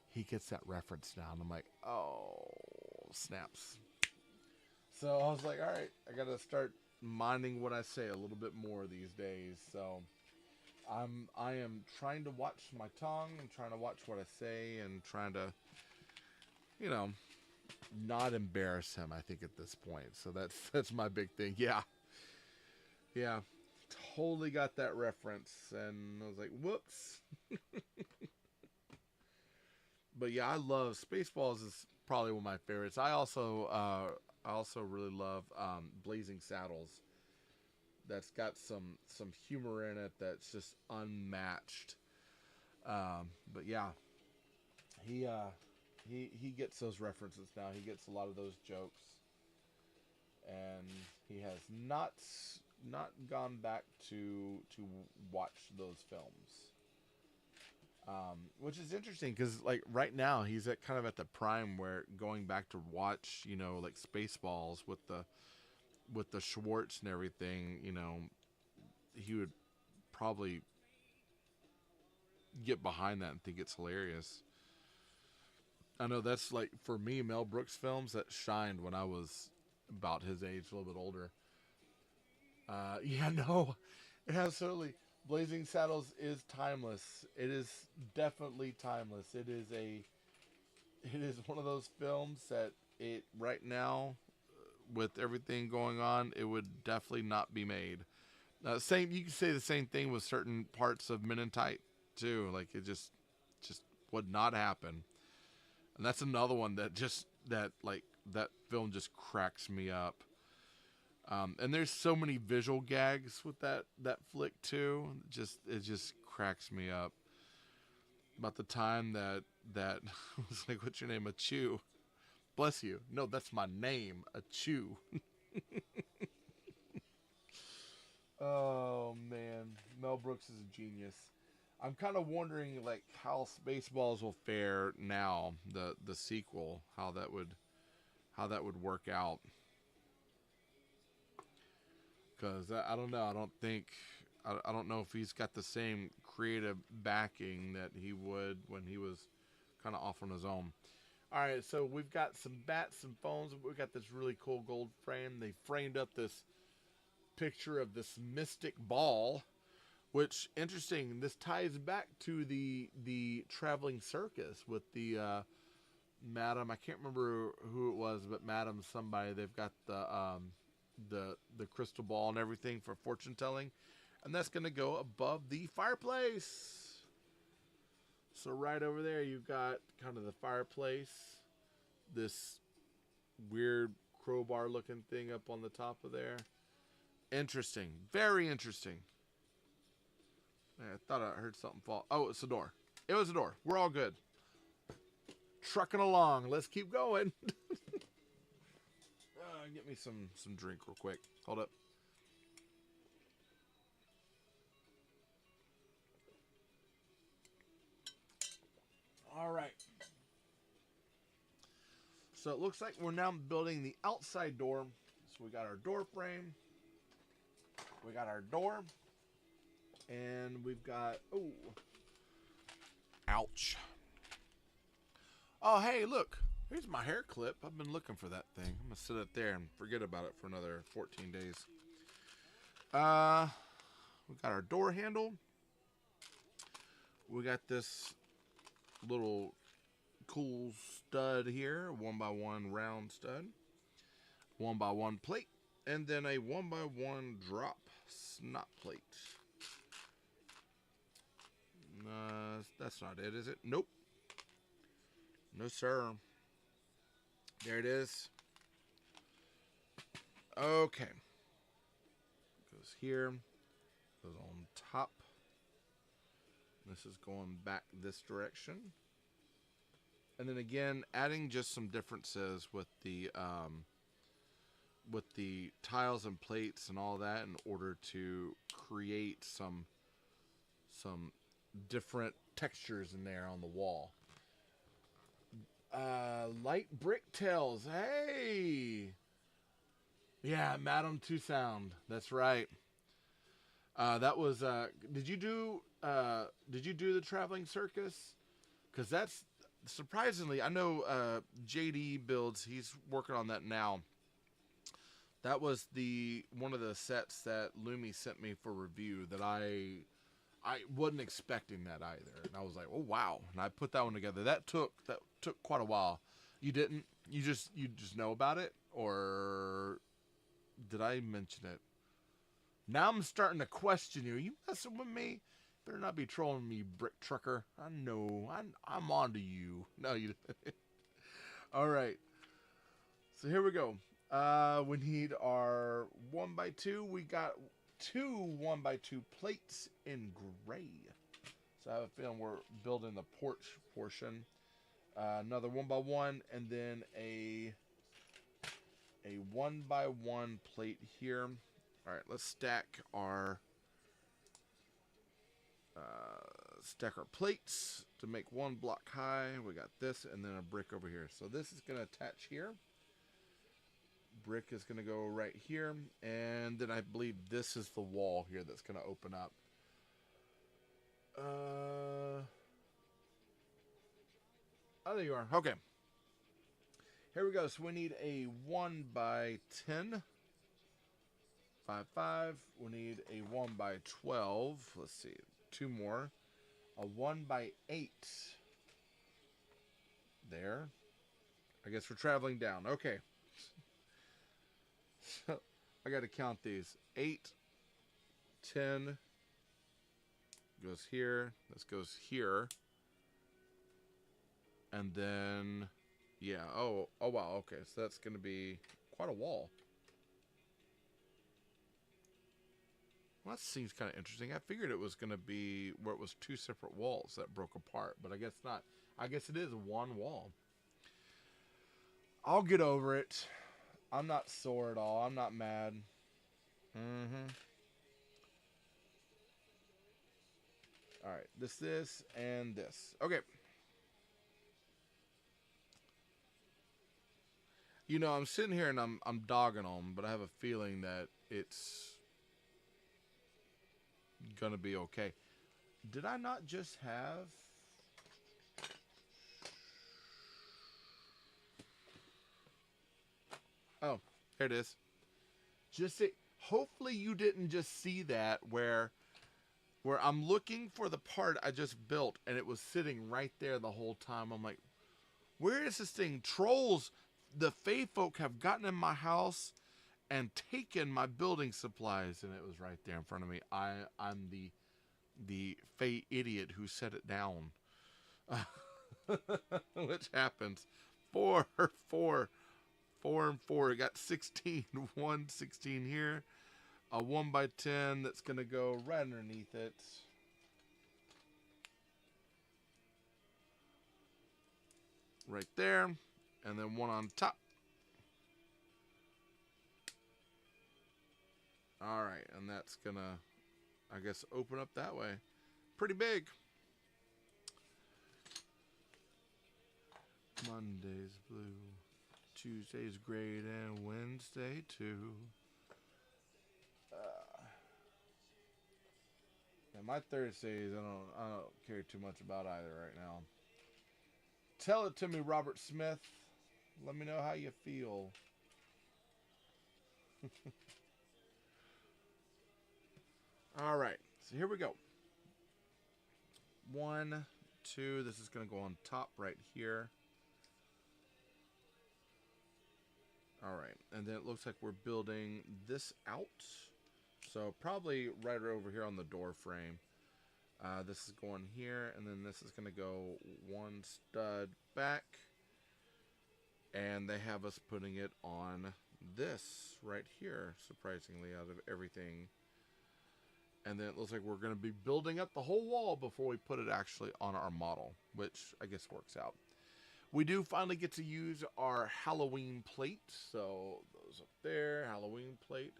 "He gets that reference now," and I'm like, "Oh, snaps." So I was like, "All right, I gotta start minding what I say a little bit more these days." So I am trying to watch my tongue and trying to watch what I say and trying to, you know, not embarrass him. I think at this point, so that's my big thing. Yeah, yeah, totally got that reference, and I was like, "Whoops." But yeah, I love Spaceballs is probably one of my favorites. I also really love Blazing Saddles. That's got some humor in it that's just unmatched. But yeah, he uh, he gets those references now. He gets a lot of those jokes, and he has not gone back to watch those films. Which is interesting because like right now he's at kind of at the prime where going back to watch, you know, like Spaceballs with the Schwartz and everything, you know, he would probably get behind that and think it's hilarious. I know that's like for me, Mel Brooks films that shined when I was about his age, a little bit older. Yeah, no, absolutely. Blazing Saddles is timeless. It is definitely timeless. It is one of those films that it right now with everything going on, it would definitely not be made. Same, you can say the same thing with certain parts of Men in Tight too. Like it just would not happen. And that's another one that just that film just cracks me up. And there's so many visual gags with that flick too. It just cracks me up. About the time that was like, "What's your name?" A Chew. Bless you. No, that's my name. A Chew. Oh man, Mel Brooks is a genius. I'm kind of wondering like how Spaceballs will fare now, the sequel, how that would work out. Because I don't know. I don't think I don't know if he's got the same creative backing that he would when he was kind of off on his own. All right, so we've got some bats, some phones. We've got this really cool gold frame. They framed up this picture of this mystic ball, which interesting. This ties back to the traveling circus with the Madam. I can't remember who it was, but Madam somebody. They've got the crystal ball and everything for fortune telling, and that's going to go above the fireplace. So right over there, you've got kind of the fireplace, this weird crowbar looking thing up on the top of there. Interesting, very interesting. I thought I heard something fall. Oh, it's a door. It was a door. We're all good. Trucking along. Let's keep going. Get me some drink real quick. Hold up. All right. So it looks like we're now building the outside door. So we got our door frame. We got our door. And we've got... Oh. Ouch. Oh, hey, look. Here's my hair clip. I've been looking for that thing. I'm going to sit it there and forget about it for another 14 days. We got our door handle. We got this little cool stud here. 1x1 round stud. 1x1 plate. And then a 1x1 drop snot plate. That's not it, is it? Nope. No, sir. There it is. Okay. Goes here. Goes on top. This is going back this direction. And then again, adding just some differences with the tiles and plates and all that in order to create some different textures in there on the wall. Light brick tails. Hey. Yeah, Madame Tussauds. That's right. That was. Did you do the traveling circus? Because that's surprisingly. I know JD builds. He's working on that now. That was the one of the sets that Lumi sent me for review that I wasn't expecting that either, and I was like, oh wow! And I put that one together. That took quite a while. You didn't? You just know about it, or did I mention it? Now I'm starting to question you. Are you messing with me? Better not be trolling me, brick trucker. I know. I'm on to you. No, you. All right. So here we go. We need our 1x2. We got 2 1x2 plates in gray. So I have a feeling we're building the porch portion. Another 1x1, and then a 1x1 plate here. All right, let's stack our plates to make one block high. We got this, and then a brick over here. So this is going to attach here. Brick is going to go right here, and then I believe this is the wall here that's going to open up. Oh, there you are. Okay. Here we go. So we need a 1x10. 5x5. We need a 1x12. Let's see. 2 more. A 1x8. There. I guess we're traveling down. Okay. So I got to count these. 8, 10. Goes here. This goes here. And then, yeah. Oh wow. Okay. So that's going to be quite a wall. Well, that seems kind of interesting. I figured it was going to be where it was 2 separate walls that broke apart, but I guess not. I guess it is one wall. I'll get over it. I'm not sore at all. I'm not mad. All right, this, and this. Okay. You know, I'm sitting here and I'm dogging them, but I have a feeling that it's gonna be okay. Did I not just have? Oh, here it is. Just say, hopefully you didn't just see that where I'm looking for the part I just built and it was sitting right there the whole time. I'm like, where is this thing? Trolls, the Fae folk have gotten in my house and taken my building supplies, and it was right there in front of me. I'm the Fae idiot who set it down. Which happens. 4, 4, 4, and 4. We got 16. 1, 16 here. A 1x10 that's going to go right underneath it. Right there. And then one on top. Alright, and that's going to, I guess, open up that way. Pretty big. Monday's blue. Tuesday's great, and Wednesday too. And my Thursdays, I don't care too much about either right now. Tell it to me, Robert Smith. Let me know how you feel. All right, so here we go. 1, 2. This is going to go on top right here. All right, and then it looks like we're building this out. So probably right over here on the door frame. This is going here, and then this is going to go 1 stud back. And they have us putting it on this right here, surprisingly, out of everything. And then it looks like we're going to be building up the whole wall before we put it actually on our model, which I guess works out. We do finally get to use our Halloween plate. So those up there, Halloween plate.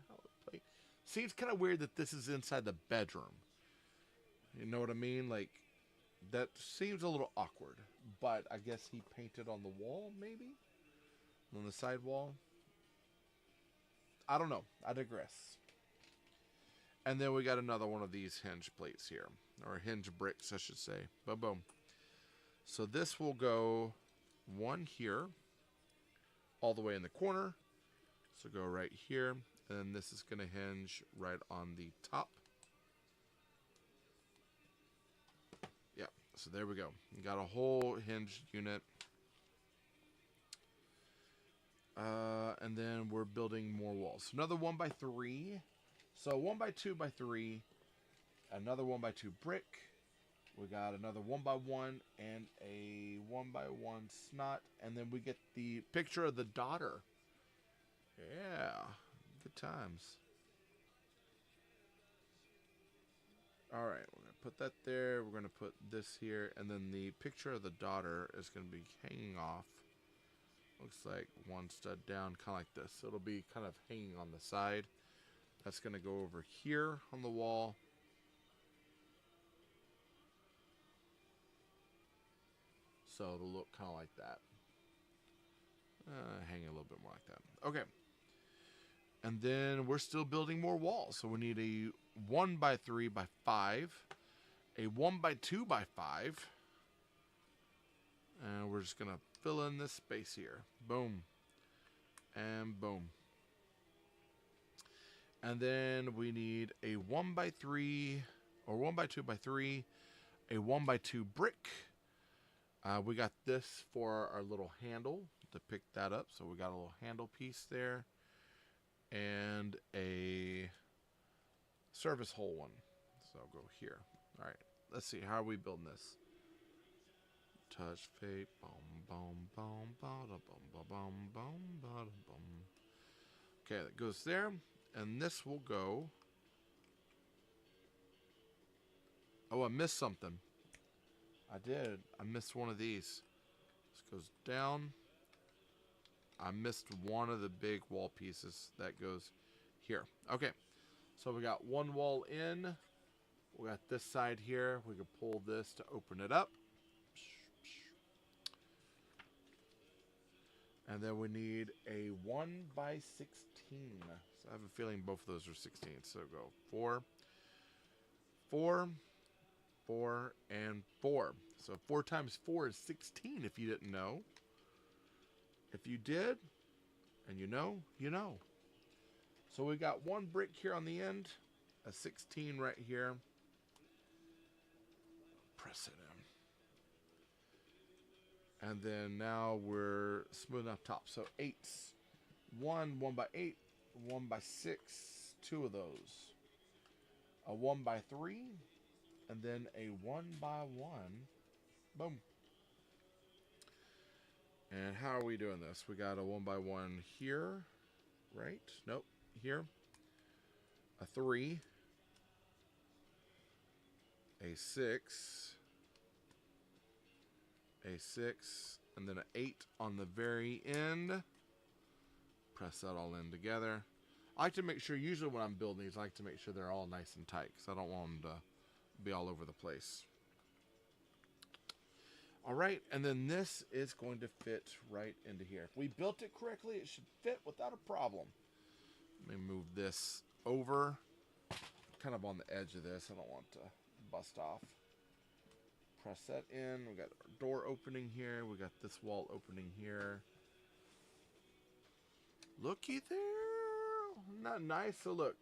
See, it's kind of weird that this is inside the bedroom. You know what I mean? Like, that seems a little awkward. But I guess he painted on the wall, maybe? On the side wall? I don't know. I digress. And then we got another one of these hinge plates here, or hinge bricks, I should say. Boom, boom. So this will go one here, all the way in the corner. So go right here, and this is going to hinge right on the top. Yeah, so there we go. You got a whole hinged unit. And then we're building more walls. Another 1x3. So 1x2x3. Another 1x2 brick. We got another 1x1 and a 1x1 snot. And then we get the picture of the daughter. Yeah, good times. All right, we're going to put that there. We're going to put this here. And then the picture of the daughter is going to be hanging off. Looks like one stud down, kind of like this. So it'll be kind of hanging on the side. That's going to go over here on the wall. So it'll look kind of like that. Hanging a little bit more like that. Okay. And then we're still building more walls. So we need a 1x3x5, a 1x2x5. And we're just going to fill in this space here. Boom. And boom. And then we need a 1x3 or 1x2x3, a 1x2 brick. We got this for our little handle to pick that up. So we got a little handle piece there. And a service hole one. So I'll go here. All right. Let's see. How are we building this? Touch fate. Boom, boom, boom, boom, boom, boom, boom, boom, boom. Okay, that goes there. And this will go. Oh, I missed something. I did. I missed one of these. This goes down. I missed one of the big wall pieces that goes here. Okay, so we got one wall in. We got this side here. We can pull this to open it up. And then we need a 1x16. So I have a feeling both of those are 16. So go 4, 4, 4, and 4. So 4 times 4 is 16 if you didn't know. If you did, and you know, you know. So we got one brick here on the end, a 16 right here. Press it in. And then now we're smoothing up top. So 8s. 1x8, 1x6, 2 of those. A 1x3, and then a 1x1. Boom. And how are we doing this? We got a 1x1 here, right? Nope, here. A 3. A 6. A 6. And then an 8 on the very end. Press that all in together. I like to make sure, usually when I'm building these, I like to make sure they're all nice and tight, because I don't want them to be all over the place. All right, and then this is going to fit right into here. If we built it correctly, it should fit without a problem. Let me move this over, kind of on the edge of this. I don't want to bust off. Press that in. We got our door opening here. We got this wall opening here. Looky there. Not nice. So look,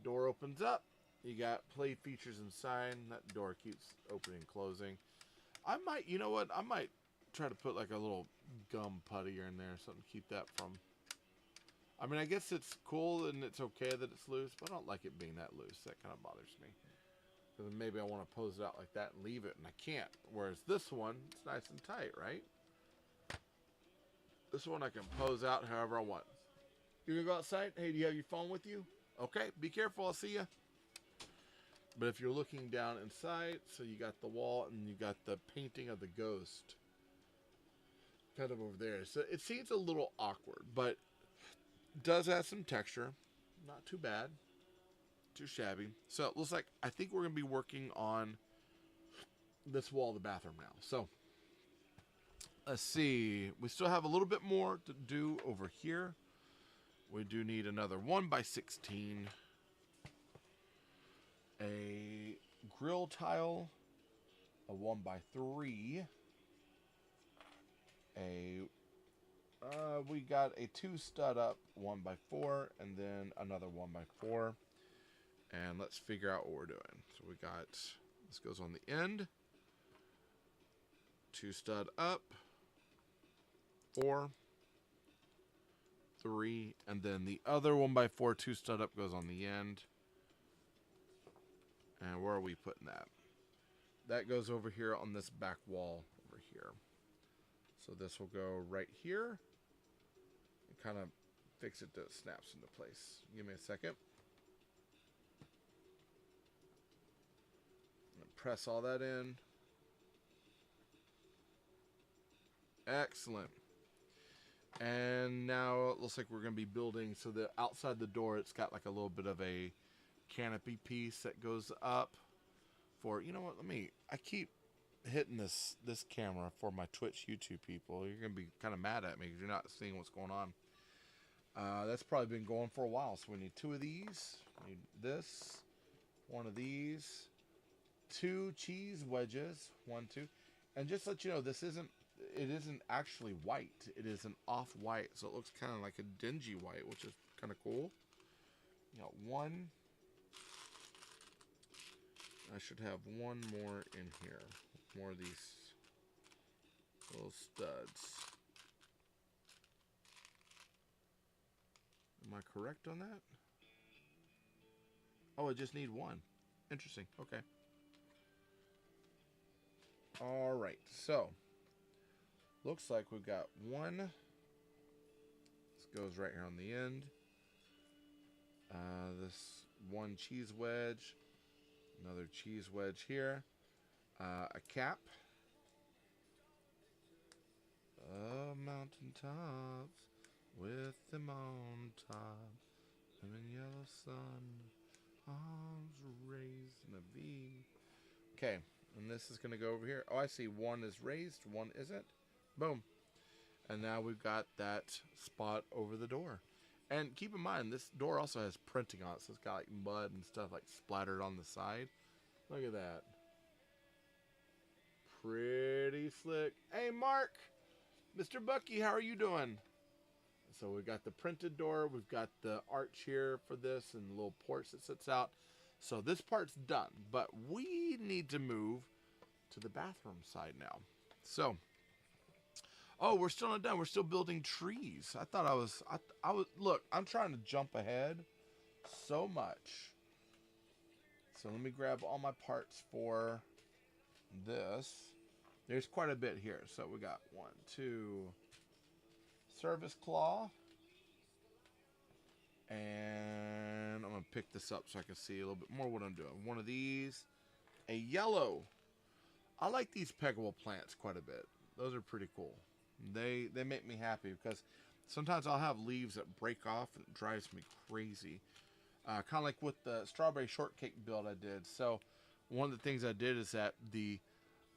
door opens up. You got play features inside. That door keeps opening and closing. I might, you know what? I might try to put like a little gum putty in there, something to keep that from. I mean, I guess it's cool and it's okay that it's loose, but I don't like it being that loose. That kind of bothers me. Because maybe I want to pose it out like that and leave it, and I can't. Whereas this one, it's nice and tight, right? This one I can pose out however I want. You gonna go outside? Hey, do you have your phone with you? Okay, be careful. I'll see you. But if you're looking down inside, so you got the wall and you got the painting of the ghost kind of over there. So it seems a little awkward, but it does have some texture. Not too bad. Too shabby. So it looks like, I think we're going to be working on this wall of the bathroom now. So let's see. We still have a little bit more to do over here. We do need another 1x16. a grill tile, a 1x3, we got a 2 stud up 1x4, and then another 1x4. And let's figure out what we're doing. So we got, this goes on the end, 2 stud up, 4, 3, and then the other 1x4 2 stud up goes on the end. And where are we putting that? That goes over here on this back wall over here. So this will go right here and kind of fix it so it snaps into place. Give me a second. Press all that in. Excellent. And now it looks like we're going to be building, so that outside the door it's got like a little bit of a canopy piece that goes up for, you know what, I keep hitting this camera for my Twitch YouTube people. You're going to be kind of mad at me because you're not seeing what's going on. That's probably been going for a while, so we need 2 of these. We need this, 1 of these, 2 cheese wedges, 1, 2. And just to let you know, it isn't actually white. It is an off-white, so it looks kind of like a dingy white, which is kind of cool. You got 1. I should have 1 more in here. More of these little studs. Am I correct on that? Oh, I just need 1. Interesting. Okay. All right. So, looks like we've got 1. This goes right here on the end. This 1 cheese wedge. Another cheese wedge here. A cap. Mountaintops with them on top. And in yellow sun. Arms raised in a V. Okay. And this is going to go over here. Oh, I see. 1 is raised. 1 isn't. Boom. And now we've got that spot over the door. And keep in mind, this door also has printing on it. So it's got like mud and stuff like splattered on the side. Look at that. Pretty slick. Hey, Mark. Mr. Bucky, how are you doing? So we've got the printed door. We've got the arch here for this and the little porch that sits out. So this part's done. But we need to move to the bathroom side now. So... oh, we're still not done. We're still building trees. I thought I was, look, I'm trying to jump ahead so much. So let me grab all my parts for this. There's quite a bit here. So we got 1, 2, service claw. And I'm going to pick this up so I can see a little bit more what I'm doing. 1 of these, a yellow. I like these peggable plants quite a bit. Those are pretty cool. They make me happy because sometimes I'll have leaves that break off and it drives me crazy. Kind of like with the strawberry shortcake build I did. So one of the things I did is that the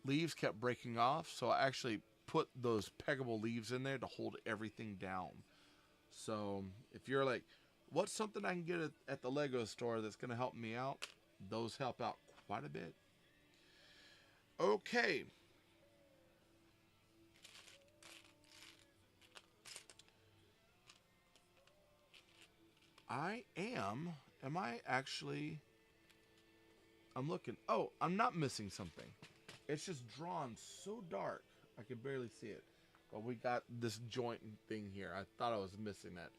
leaves kept breaking off. So I actually put those peggable leaves in there to hold everything down. So if you're like, what's something I can get at the Lego store that's going to help me out? Those help out quite a bit. Okay. I'm looking. Oh, I'm not missing something. It's just drawn so dark, I can barely see it. But we got this joint thing here. I thought I was missing that.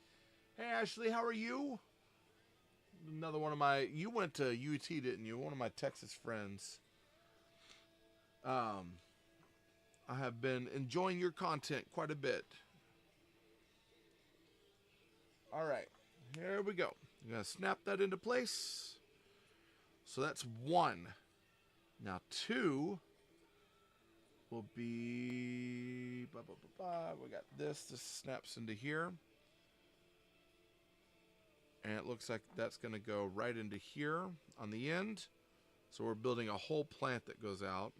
Hey, Ashley, how are you? Another one of my, you went to UT, didn't you? One of my Texas friends. I have been enjoying your content quite a bit. All right. Here we go. I'm going to snap that into place. So that's 1. Now 2 will be... we got this. This snaps into here. And it looks like that's going to go right into here on the end. So we're building a whole plant that goes out.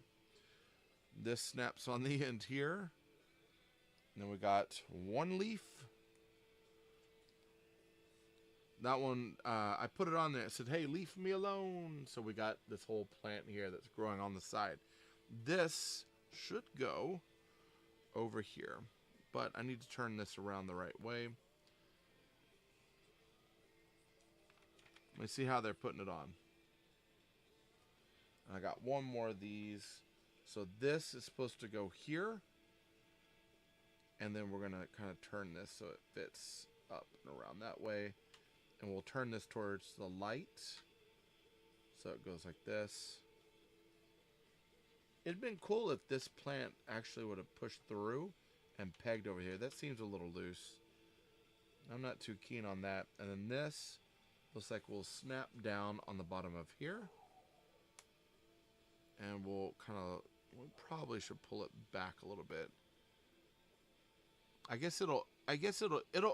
This snaps on the end here. And then we got 1 leaf. that one, I put it on there. It said, hey, leave me alone. So we got this whole plant here that's growing on the side. This should go over here, but I need to turn this around the right way. Let me see how they're putting it on. I got one more of these. So this is supposed to go here. And then we're going to kind of turn this so it fits up and around that way. And we'll turn this towards the light. So it goes like this. It'd been cool if this plant actually would have pushed through and pegged over here. That seems a little loose. I'm not too keen on that. And then this looks like we'll snap down on the bottom of here. And we probably should pull it back a little bit. I guess it'll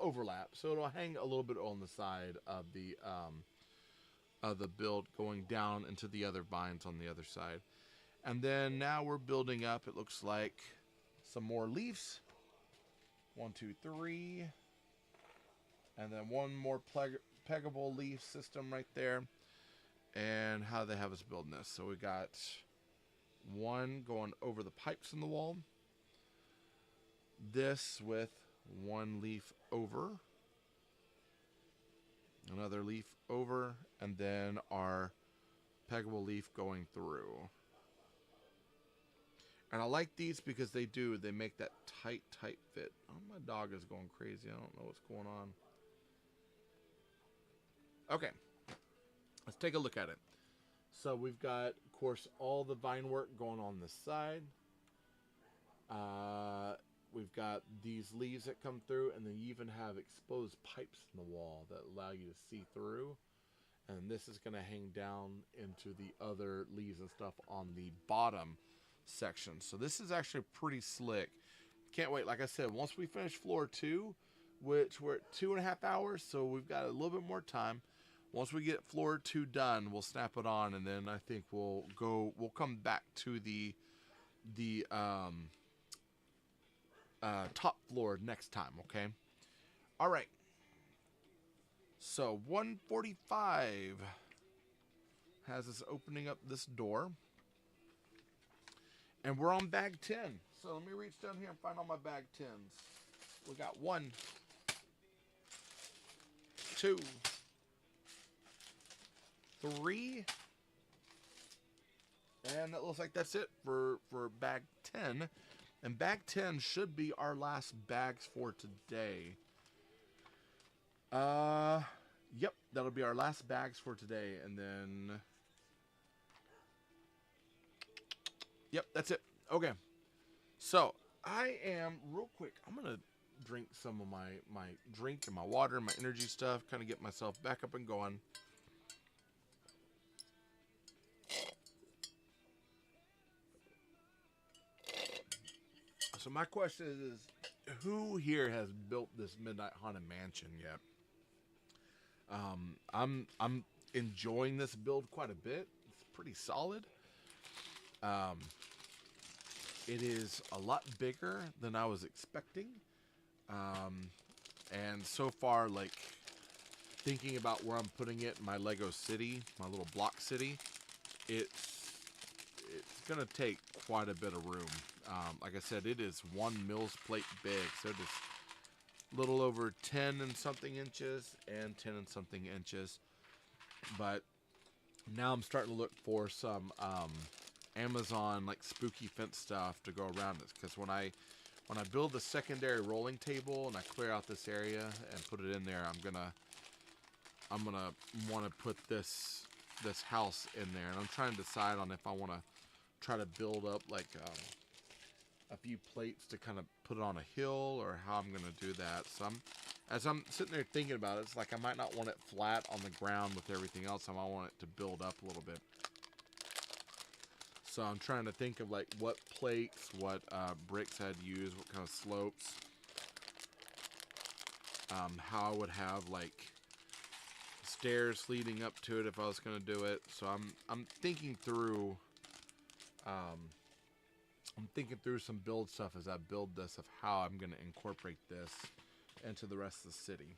overlap, so it'll hang a little bit on the side of the build, going down into the other vines on the other side. And then now we're building up, it looks like, some more leaves. 1, 2, 3. And then one more peggable leaf system right there. And how they have us building this. So we got one going over the pipes in the wall. This with one leaf over. Another leaf over. And then our peggable leaf going through. And I like these because they make that tight fit. Oh, my dog is going crazy. I don't know what's going on. Okay. Let's take a look at it. So we've got, of course, all the vine work going on this side. We've got these leaves that come through, and then you even have exposed pipes in the wall that allow you to see through. And this is going to hang down into the other leaves and stuff on the bottom section. So this is actually pretty slick. Can't wait. Like I said, once we finish floor 2, which we're at 2.5 hours, so we've got a little bit more time. Once we get floor 2 done, we'll snap it on, and then I think we'll come back to the top floor next time, okay? All right. So 145 has us opening up this door. And we're on bag 10. So let me reach down here and find all my bag 10s. We got 1, 2, 3. And it looks like that's it for bag 10. And bag 10 should be our last bags for today. Yep, that'll be our last bags for today. And then... Yep, that's it. Okay. So, I am, real quick, I'm going to drink some of my drink and my water and my energy stuff. Kind of get myself back up and going. So, my question is who here has built this Midnight Haunted Mansion yet? I'm enjoying this build quite a bit. It's pretty solid. It is a lot bigger than I was expecting. And so far, like, thinking about where I'm putting it in my Lego city, my little block city, it's going to take quite a bit of room. Like I said, it is 1 Mills plate big, so it is a little over 10 and something inches and 10 and something inches. But now I'm starting to look for some Amazon like spooky fence stuff to go around this, because when I build the secondary rolling table and I clear out this area and put it in there, I'm gonna want to put this house in there, and I'm trying to decide on if I want to try to build up like a few plates to kind of put it on a hill, or how I'm gonna do that. So as I'm sitting there thinking about it, it's like I might not want it flat on the ground with everything else. I might want it to build up a little bit. So I'm trying to think of like what plates, what bricks I'd use, what kind of slopes. How I would have like stairs leading up to it if I was going to do it. So I'm thinking through some build stuff as I build this, of how I'm going to incorporate this into the rest of the city.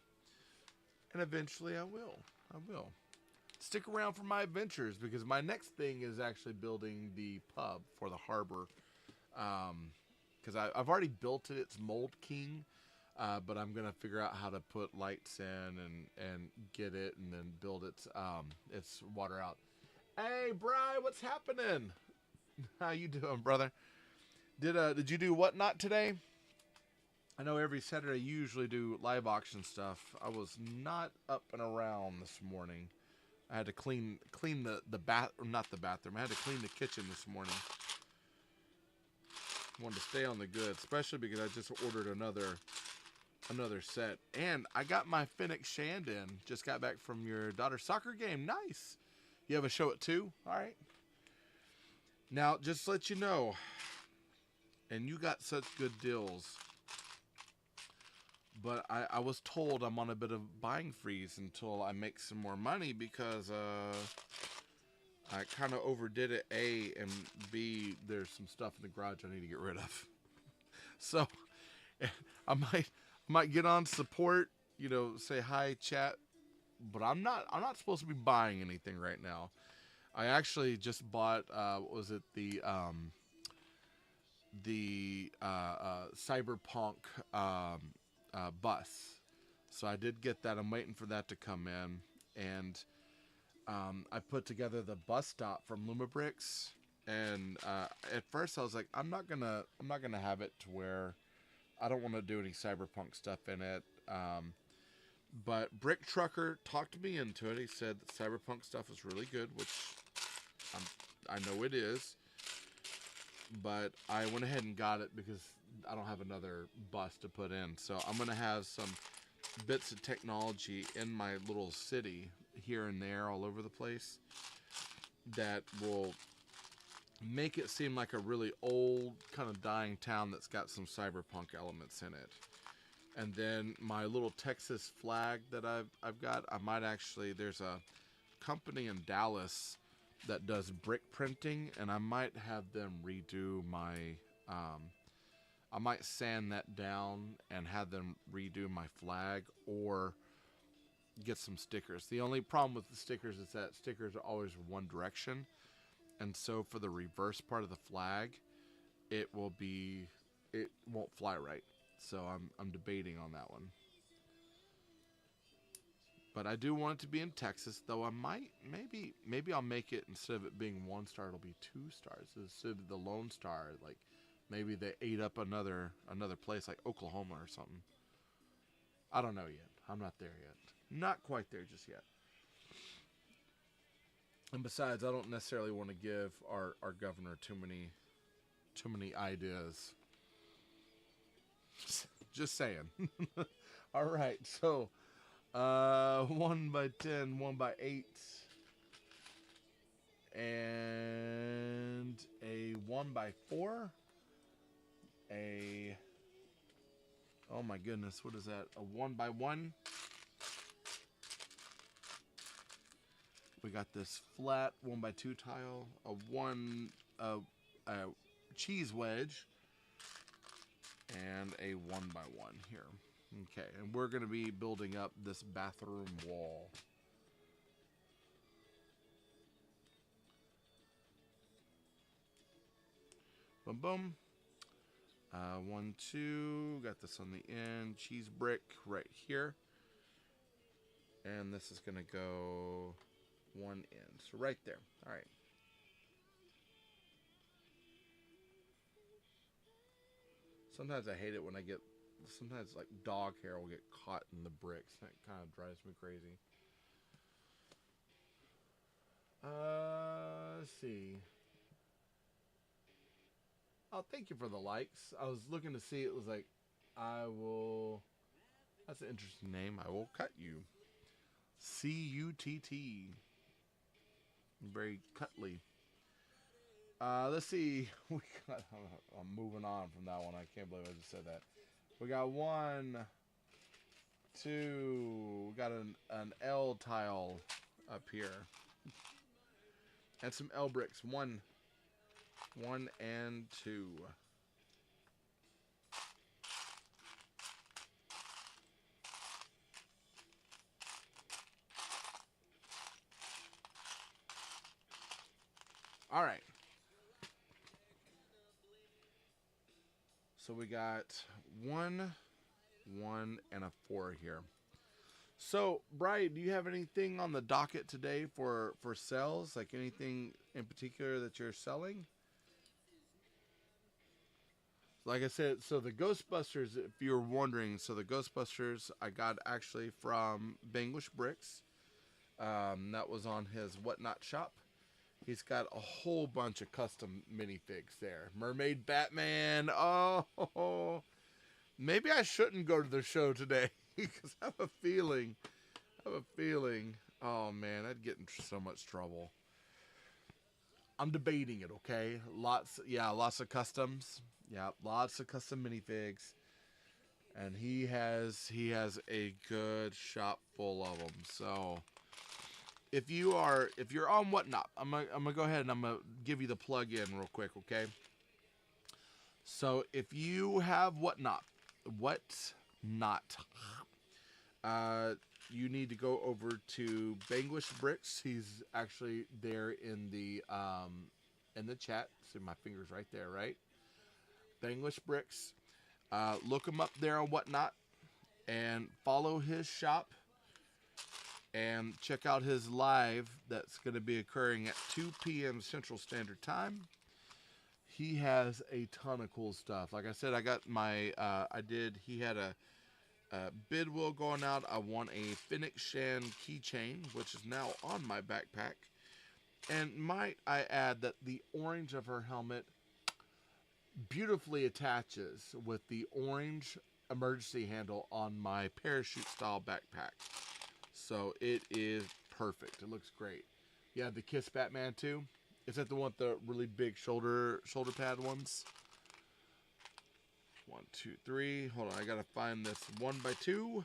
And eventually I will. I will. Stick around for my adventures, because my next thing is actually building the pub for the harbor. Because I've already built it. It's Mold King. But I'm going to figure out how to put lights in and get it and then build its water out. Hey, Bri, what's happening? How you doing, brother? Did you do whatnot today? I know every Saturday you usually do live auction stuff. I was not up and around this morning. I had to clean the bath, or not the bathroom. I had to clean the kitchen this morning. Wanted to stay on the good, especially because I just ordered another set. And I got my Phoenix Shand in. Just got back from your daughter's soccer game. Nice. You have a show at 2? All right. Now, just to let you know, and you got such good deals, but I was told I'm on a bit of buying freeze until I make some more money, because I kind of overdid it, A, and B, there's some stuff in the garage I need to get rid of. So I might get on support, say hi, chat, but I'm not supposed to be buying anything right now. I actually just bought what was it, the Cyberpunk bus. So I did get that. I'm waiting for that to come in, and I put together the bus stop from Lumibricks, and at first I was like, I'm not gonna have it to where I don't want to do any cyberpunk stuff in it. But Brick Trucker talked me into it. He said that cyberpunk stuff is really good, which I know it is. But I went ahead and got it because I don't have another bus to put in. So I'm going to have some bits of technology in my little city here and there all over the place that will make it seem like a really old, kind of dying town that's got some cyberpunk elements in it. And then my little Texas flag that I've got, I might actually, there's a company in Dallas that does brick printing, and I might have them redo my, I might sand that down and have them redo my flag, or get some stickers. The only problem with the stickers is that stickers are always one direction, and so for the reverse part of the flag, it won't fly right. So I'm debating on that one. But I do want it to be in Texas, though I might, maybe I'll make it, instead of it being 1 star, it'll be 2 stars. Instead of the Lone Star, like maybe they ate up another place like Oklahoma or something. I don't know yet. I'm not there yet. Not quite there just yet. And besides, I don't necessarily want to give our governor too many ideas. Just saying. All right, so 1 by 10, 1 by 8, and a 1 by 4. Oh my goodness, what is that? A 1 by 1. We got this flat 1 by 2 tile, a cheese wedge, and a 1 by 1 here. Okay, and we're going to be building up this bathroom wall. Boom, boom. 1, 2. Got this on the end. Cheese brick right here. And this is going to go 1 end. So right there. All right. Sometimes I hate it when sometimes like dog hair will get caught in the bricks. That kind of drives me crazy. Let's see. Oh, thank you for the likes. I was looking to see, it was like, that's an interesting name. I will cut you. C-U-T-T. Very cutly. Let's see. I'm moving on from that one. I can't believe I just said that. We got 1, 2. We got an L tile up here. And some L bricks. 1 and 2. All right. So we got 1, 1, and a 4 here. So, Brian, do you have anything on the docket today for sales? Like anything in particular that you're selling? Like I said, so the Ghostbusters, if you're wondering, so the Ghostbusters I got actually from Banglish Bricks. That was on his Whatnot shop. He's got a whole bunch of custom minifigs there. Mermaid Batman. Oh, maybe I shouldn't go to the show today because I have a feeling. Oh man, I'd get in so much trouble. I'm debating it. Okay, lots of customs. Yeah, lots of custom minifigs, and he has a good shop full of them. So if you're on Whatnot, I'm gonna go ahead and I'm gonna give you the plug in real quick. Okay. So if you have Whatnot, uh, you need to go over to Banglish Bricks. He's actually there in the chat. See my fingers right there, right? Banglish Bricks. Look him up there on Whatnot and follow his shop and check out his live that's going to be occurring at 2 p.m. Central Standard Time. He has a ton of cool stuff. Like I said, I got my, he had a bid will going out. I won a Phoenix Shan keychain, which is now on my backpack. And might I add that the orange of her helmet beautifully attaches with the orange emergency handle on my parachute style backpack. So it is perfect. It looks great. Yeah, the Kiss Batman too. Is that the one with the really big shoulder pad ones? 1, 2, 3. Hold on, I gotta find this 1x2.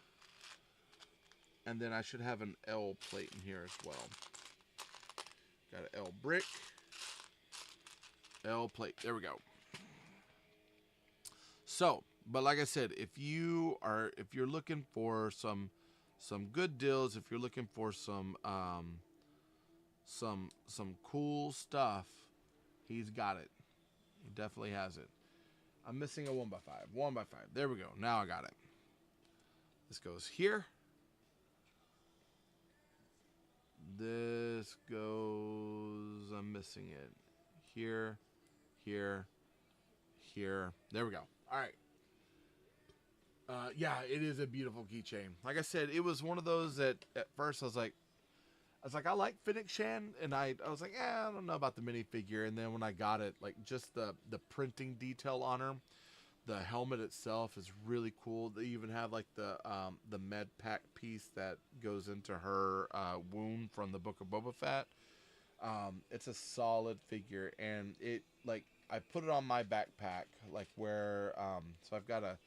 And then I should have an L plate in here as well. Got an L brick. L plate. There we go. So, but like I said, if you're looking for some good deals, if you're looking for some cool stuff, he's got it. He definitely has it. I'm missing a 1x5. 1x5. There we go. Now I got it. This goes here. This goes, I'm missing it. Here, here, here. There we go. All right. Yeah, it is a beautiful keychain. Like I said, it was one of those that at first I was like, I like Phoenix Shan, and I was like, I don't know about the minifigure. And then when I got it, like just the printing detail on her, the helmet itself is really cool. They even have like the med pack piece that goes into her wound from the Book of Boba Fett. It's a solid figure, and it like I put it on my backpack, like where so I've got a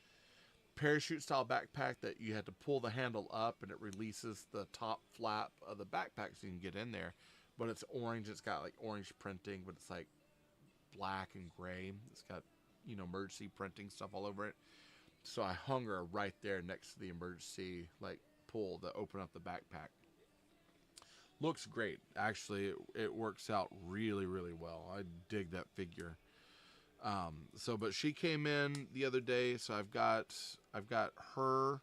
parachute style backpack that you had to pull the handle up and it releases the top flap of the backpack so you can get in there, but it's orange. It's got like orange printing, but it's like black and gray. It's got emergency printing stuff all over it. So I hung her right there next to the emergency like pull to open up the backpack. Looks great. Actually, it works out really, really well. I dig that figure. But she came in the other day, so I've got her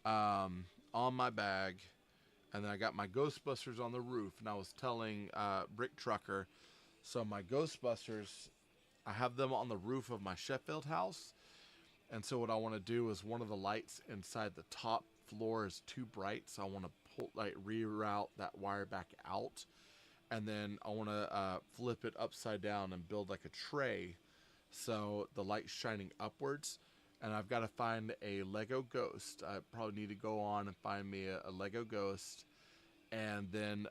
on my bag, and then I got my Ghostbusters on the roof. And I was telling Brick Trucker, so my Ghostbusters, I have them on the roof of my Sheffield house, and so what I want to do is one of the lights inside the top floor is too bright, so I want to reroute that wire back out, and then I want to flip it upside down and build like a tray. So the light's shining upwards, and I've got to find a Lego Ghost. I probably need to go on and find me a Lego Ghost, and then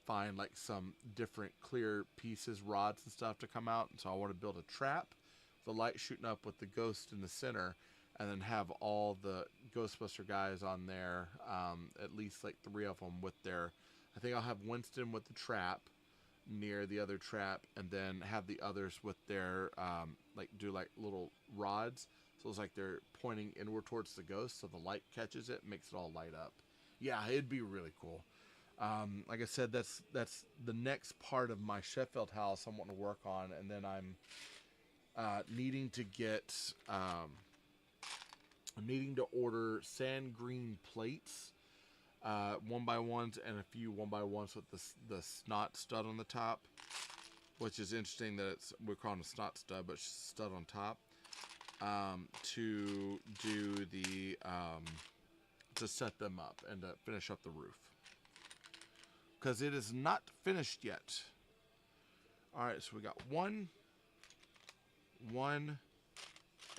find like some different clear pieces, rods and stuff to come out. And so I want to build a trap, the light shooting up with the ghost in the center, and then have all the Ghostbuster guys on there, at least like 3 of them with their, I think I'll have Winston with the trap near the other trap, and then have the others with their do like little rods, so it's like they're pointing inward towards the ghost, so the light catches it and makes it all light up. Yeah, it'd be really cool. Like I said, that's the next part of my Sheffield house I'm wanting to work on, and then I'm needing to get I'm needing to order sand green plates, 1x1s, and a few 1x1s with the snot stud on the top, which is interesting that we're calling it a snot stud, but stud on top, to do the to set them up and to finish up the roof, because it is not finished yet. All right, so we got one,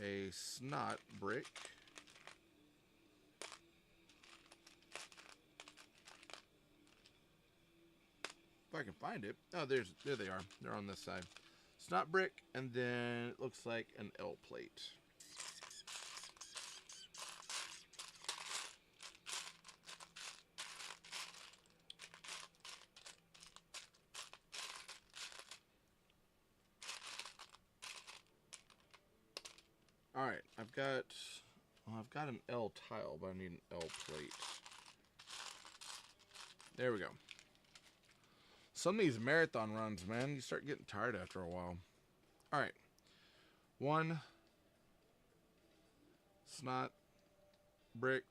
a snot brick, if I can find it. Oh, there they are. They're on this side. Snot brick, and then it looks like an L plate. All right, I've got an L tile, but I need an L plate. There we go. Some of these marathon runs, man, you start getting tired after a while. All right, one snot brick,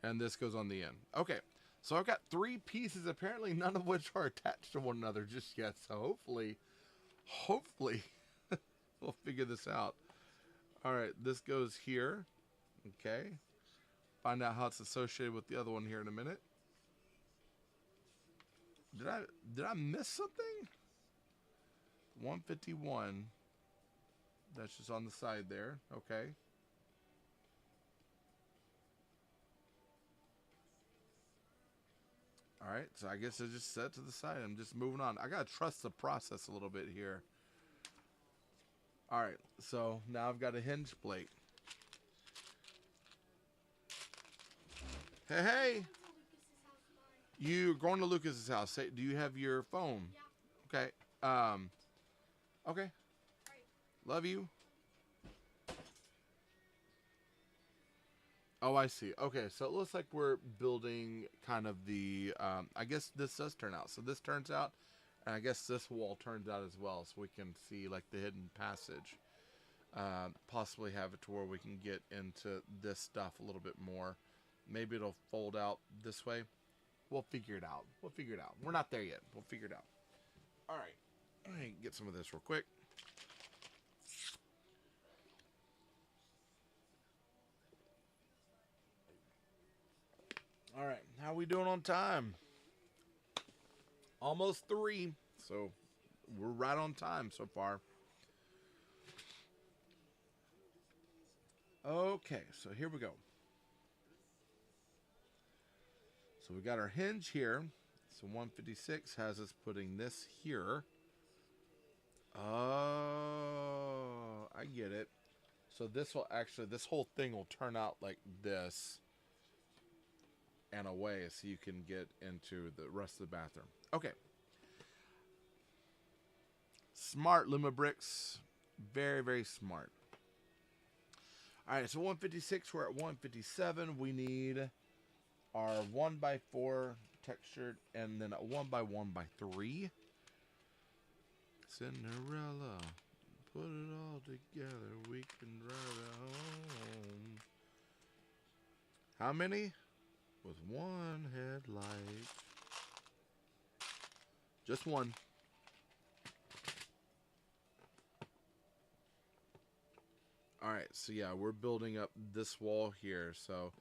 and this goes on the end. Okay, so I've got 3 pieces, apparently none of which are attached to one another just yet. So hopefully we'll figure this out. All right, this goes here. Okay, find out how it's associated with the other one here in a minute. Did I miss something? 151. That's just on the side there. Okay. All right, so I guess it's just set to the side. I'm just moving on. I gotta trust the process a little bit here. All right, so now I've got a hinge plate. Hey. You're going to Lucas's house. Say, do you have your phone? Yeah. Okay. Okay. Right. Love you. Oh, I see. Okay, so it looks like we're building kind of the, I guess this does turn out. So this turns out, and I guess this wall turns out as well, so we can see like the hidden passage. Possibly have it to where we can get into this stuff a little bit more. Maybe it'll fold out this way. We'll figure it out. We're not there yet. We'll figure it out. All right. Let me get some of this real quick. All right. How we doing on time? Almost 3. So we're right on time so far. Okay. So here we go. So we got our hinge here. So 156 has us putting this here. Oh, I get it. So this whole thing will turn out like this and away, so you can get into the rest of the bathroom. Okay. Smart Lumibricks. Very, very smart. All right, so 156, we're at 157. We need our 1x4 textured, and then a 1x1x3. Cinderella, put it all together, we can drive it home. How many? With one headlight. Just one. Alright, so yeah, we're building up this wall here. So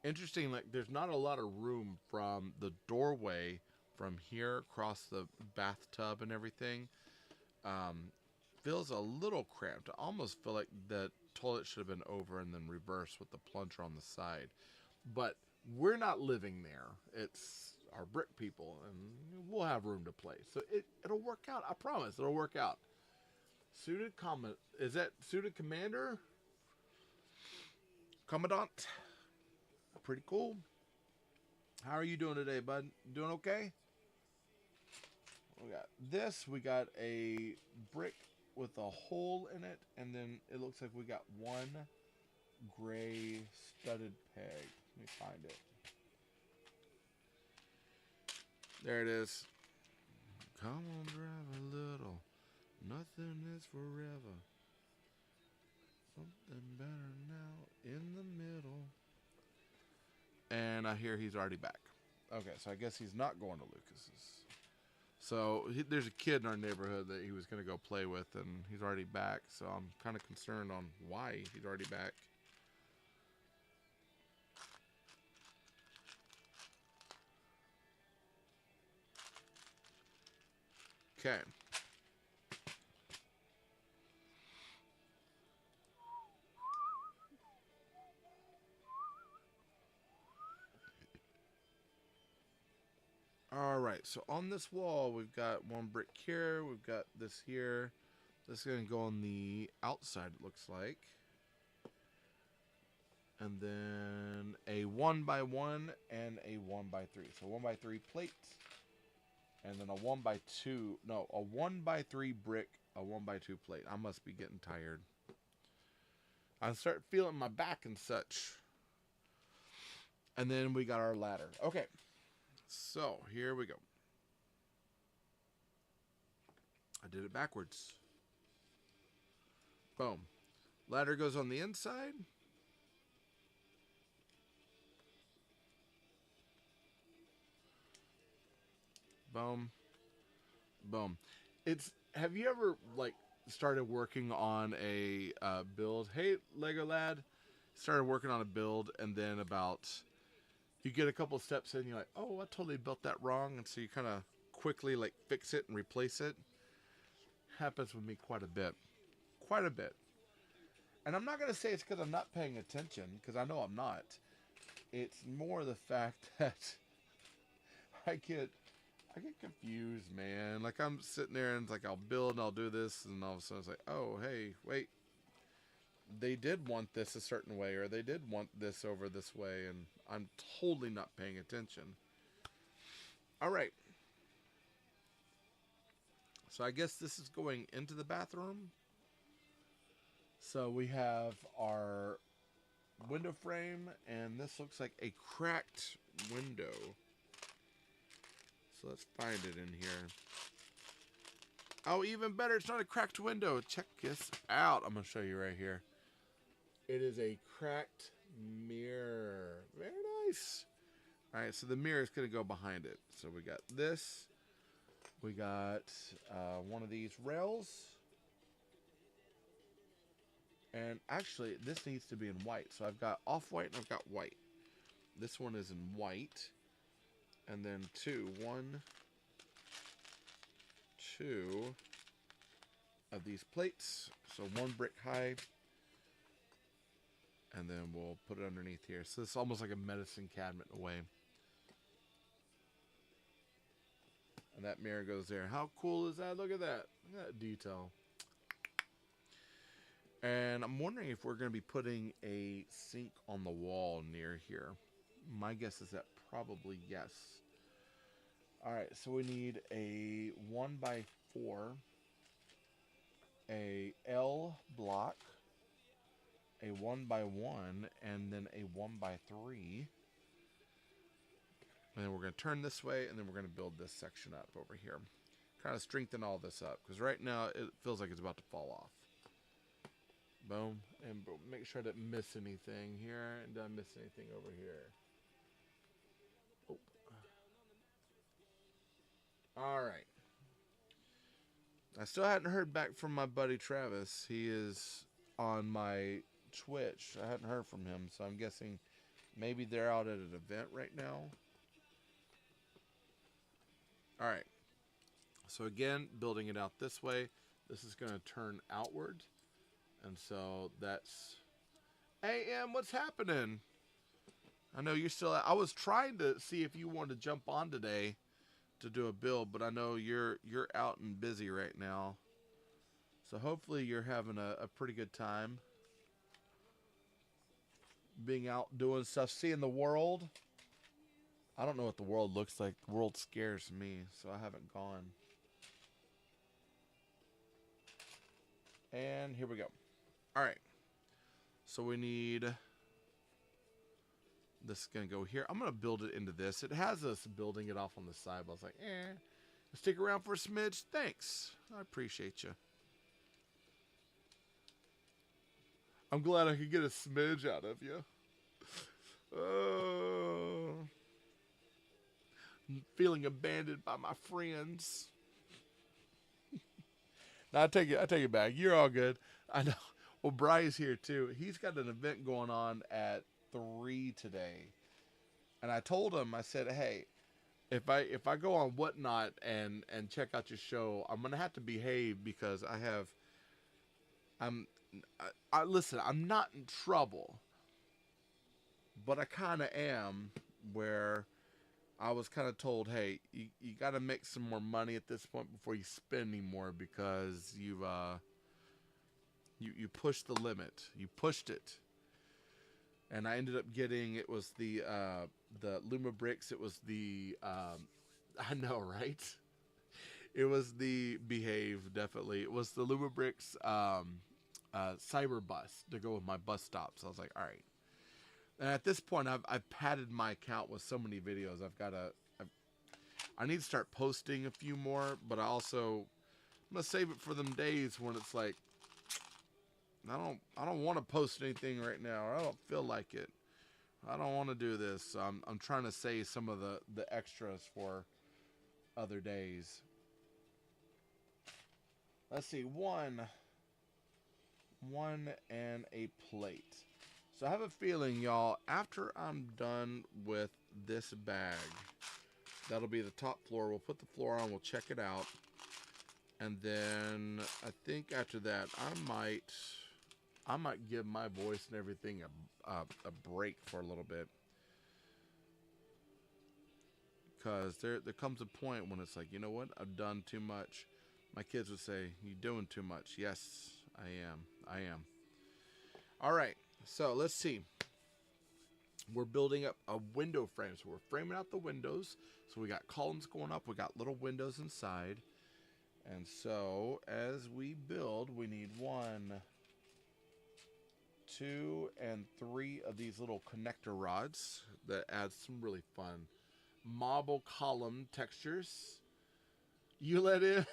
interesting, like there's not a lot of room from the doorway from here across the bathtub and everything. Feels a little cramped. I almost feel like the toilet should have been over and then reversed with the plunger on the side. But we're not living there. It's our brick people, and we'll have room to play. So it'll work out. I promise it'll work out. Suited comment. Is that suited commander? Commandant? Pretty cool. How are you doing today, bud? Doing okay? We got this. We got a brick with a hole in it, and then it looks like we got one gray studded peg. Let me find it. There it is. Come on, drive a little. Nothing is forever. Something better now in the middle. And I hear he's already back. Okay, so I guess he's not going to Lucas's. So there's a kid in our neighborhood that he was going to go play with, and he's already back. So I'm kind of concerned on why he's already back. Okay. All right, so on this wall, we've got one brick here. We've got this here. This is going to go on the outside, it looks like. And then a 1x1 and a 1x3. So 1x3 plate. And then a 1x2. No, a 1x3 brick, a 1x2 plate. I must be getting tired. I start feeling my back and such. And then we got our ladder. Okay. So, here we go. I did it backwards. Boom. Ladder goes on the inside. Boom. Boom. Have you ever, like, started working on a build? Hey, Lego lad. Started working on a build, and then you get a couple steps in, you're like, oh, I totally built that wrong. And so you kind of quickly, like, fix it and replace it. Happens with me quite a bit. Quite a bit. And I'm not going to say it's because I'm not paying attention, because I know I'm not. It's more the fact that I get confused, man. Like, I'm sitting there and it's like, I'll build and I'll do this, and all of a sudden it's like, oh, hey, wait. They did want this a certain way, or they did want this over this way, and I'm totally not paying attention. All right. So I guess this is going into the bathroom. So we have our window frame, and this looks like a cracked window. So let's find it in here. Oh, even better, it's not a cracked window. Check this out. I'm going to show you right here. It is a cracked mirror. Very nice. All right, so the mirror is going to go behind it. So we got this. We got one of these rails. And actually, this needs to be in white. So I've got off-white and I've got white. This one is in white. And then one, two of these plates. So one brick high. And then we'll put it underneath here. So it's almost like a medicine cabinet in a way. And that mirror goes there. How cool is that? Look at that. Look at that detail. And I'm wondering if we're going to be putting a sink on the wall near here. My guess is that probably yes. Alright, so we need a 1x4, a L block, a 1x1, and then a 1x3. And then we're going to turn this way, and then we're going to build this section up over here. Kind of strengthen all this up, because right now it feels like it's about to fall off. Boom, and boom. Make sure I didn't miss anything here, and didn't miss anything over here. Oh. Alright. I still hadn't heard back from my buddy Travis. He is on my Twitch. I hadn't heard from him, so I'm guessing maybe they're out at an event right now. Alright. So again, building it out this way. This is going to turn outward. And so that's... Hey, Em, what's happening? I know you're still... I was trying to see if you wanted to jump on today to do a build, but I know you're out and busy right now. So hopefully you're having a pretty good time. Being out doing stuff, seeing the world. I don't know what the world looks like. The world scares me, so I haven't gone. And here we go. Alright. So we need This is going to go here. I'm going to build it into this. It has us building it off on the side. But I was like, stick around for a smidge. Thanks. I appreciate you. I'm glad I could get a smidge out of you. I'm feeling abandoned by my friends. No, I take it back. You're all good. I know. Well, Bry's here too. He's got an event going on at 3 today, and I told him, I said, hey, if I go on Whatnot and check out your show, I'm gonna have to behave because I listen. I'm not in trouble, but I kind of am. Where I was kind of told, hey, you got to make some more money at this point before you spend any more because you pushed the limit. You pushed it. And I ended up getting, it was the Lumibricks. It was the, I know, right? It was the Behave, definitely. It was the Lumibricks Cyber Bus to go with my bus stops. So I was like, all right. And at this point, I've padded my account with so many videos. I need to start posting a few more, but I'm gonna save it for them days when it's like, I don't want to post anything right now, or I don't feel like it. I don't want to do this. So I'm trying to save some of the extras for other days. Let's see, one and a plate. So I have a feeling, y'all, after I'm done with this bag, that'll be the top floor. We'll put the floor on, we'll check it out. And then I think after that, I might give my voice and everything a break for a little bit. Because there comes a point when it's like, you know what? I've done too much. My kids would say, you're doing too much. Yes, I am. All right. So let's see. We're building up a window frame. So we're framing out the windows. So we got columns going up. We got little windows inside. And so as we build, we need 1, 2, and 3 of these little connector rods that adds some really fun marble column textures. You let in?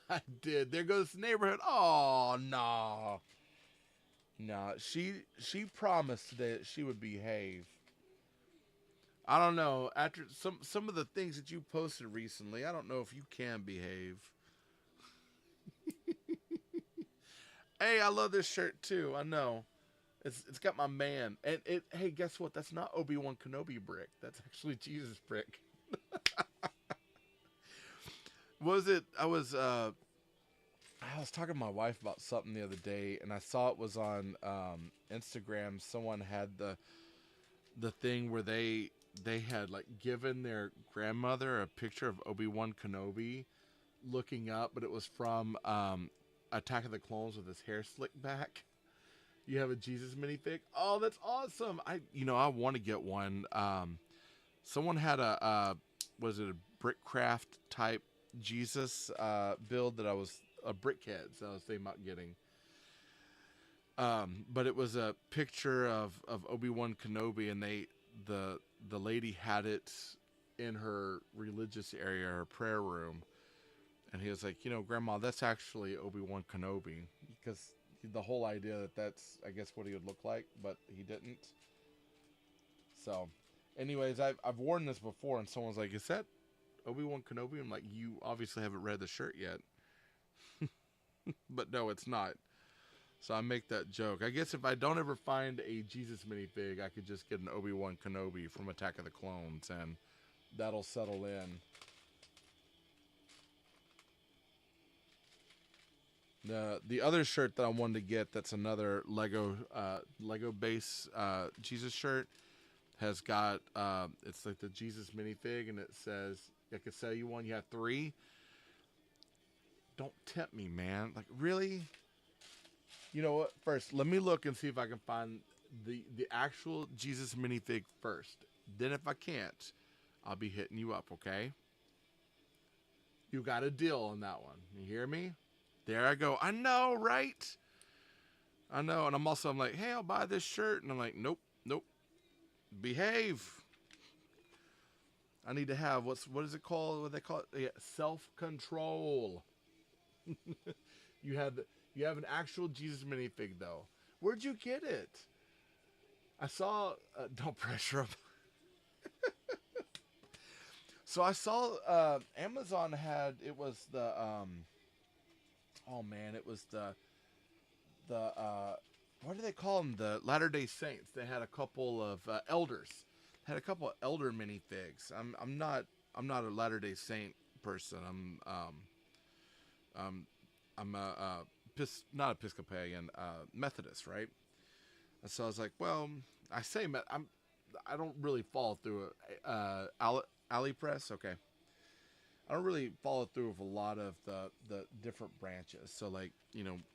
I did. There goes the neighborhood. Oh, no. No, she promised today that she would behave. I don't know. After some of the things that you posted recently, I don't know if you can behave. Hey, I love this shirt too. I know. It's got my man. And hey, guess what? That's not Obi-Wan Kenobi brick. That's actually Jesus brick. Was it? I was talking to my wife about something the other day, and I saw it was on Instagram. Someone had the thing where they had like given their grandmother a picture of Obi-Wan Kenobi looking up, but it was from Attack of the Clones with his hair slicked back. You have a Jesus minifig. Oh, that's awesome! I want to get one. Someone had a Brickcraft type Jesus build that I was a Brickheads I was thinking about getting. But it was a picture of Obi-Wan Kenobi, and the lady had it in her religious area, her prayer room, and he was like, Grandma, that's actually Obi-Wan Kenobi, because the whole idea that's I guess what he would look like, but he didn't. So, anyways, I've worn this before, and someone's like, is that Obi-Wan Kenobi? I'm like, you obviously haven't read the shirt yet. But no, it's not. So I make that joke. I guess if I don't ever find a Jesus minifig, I could just get an Obi-Wan Kenobi from Attack of the Clones, and that'll settle in. The other shirt that I wanted to get, that's another Lego base Jesus shirt, has got it's like the Jesus minifig, and it says, I could sell you one, you have 3. Don't tempt me, man. Like, really? You know what? First, let me look and see if I can find the actual Jesus minifig first. Then if I can't, I'll be hitting you up, okay? You got a deal on that one. You hear me? There I go. I know, right? I know. And I'm like, hey, I'll buy this shirt. And I'm like, nope. behave. I need to have what is it called? What they call it? Yeah, self-control. You have an actual Jesus minifig though. Where'd you get it? I saw. Don't pressure him. So I saw Amazon had it was the oh man, it was the what do they call them? The Latter-day Saints. They had a couple of elders. Had a couple of elder minifigs. I'm not a Latter-day Saint person. I'm not Episcopalian, Methodist, right? And so I was like, well, I don't really follow through AliPress. Okay, I don't really follow through with a lot of the different branches. So like,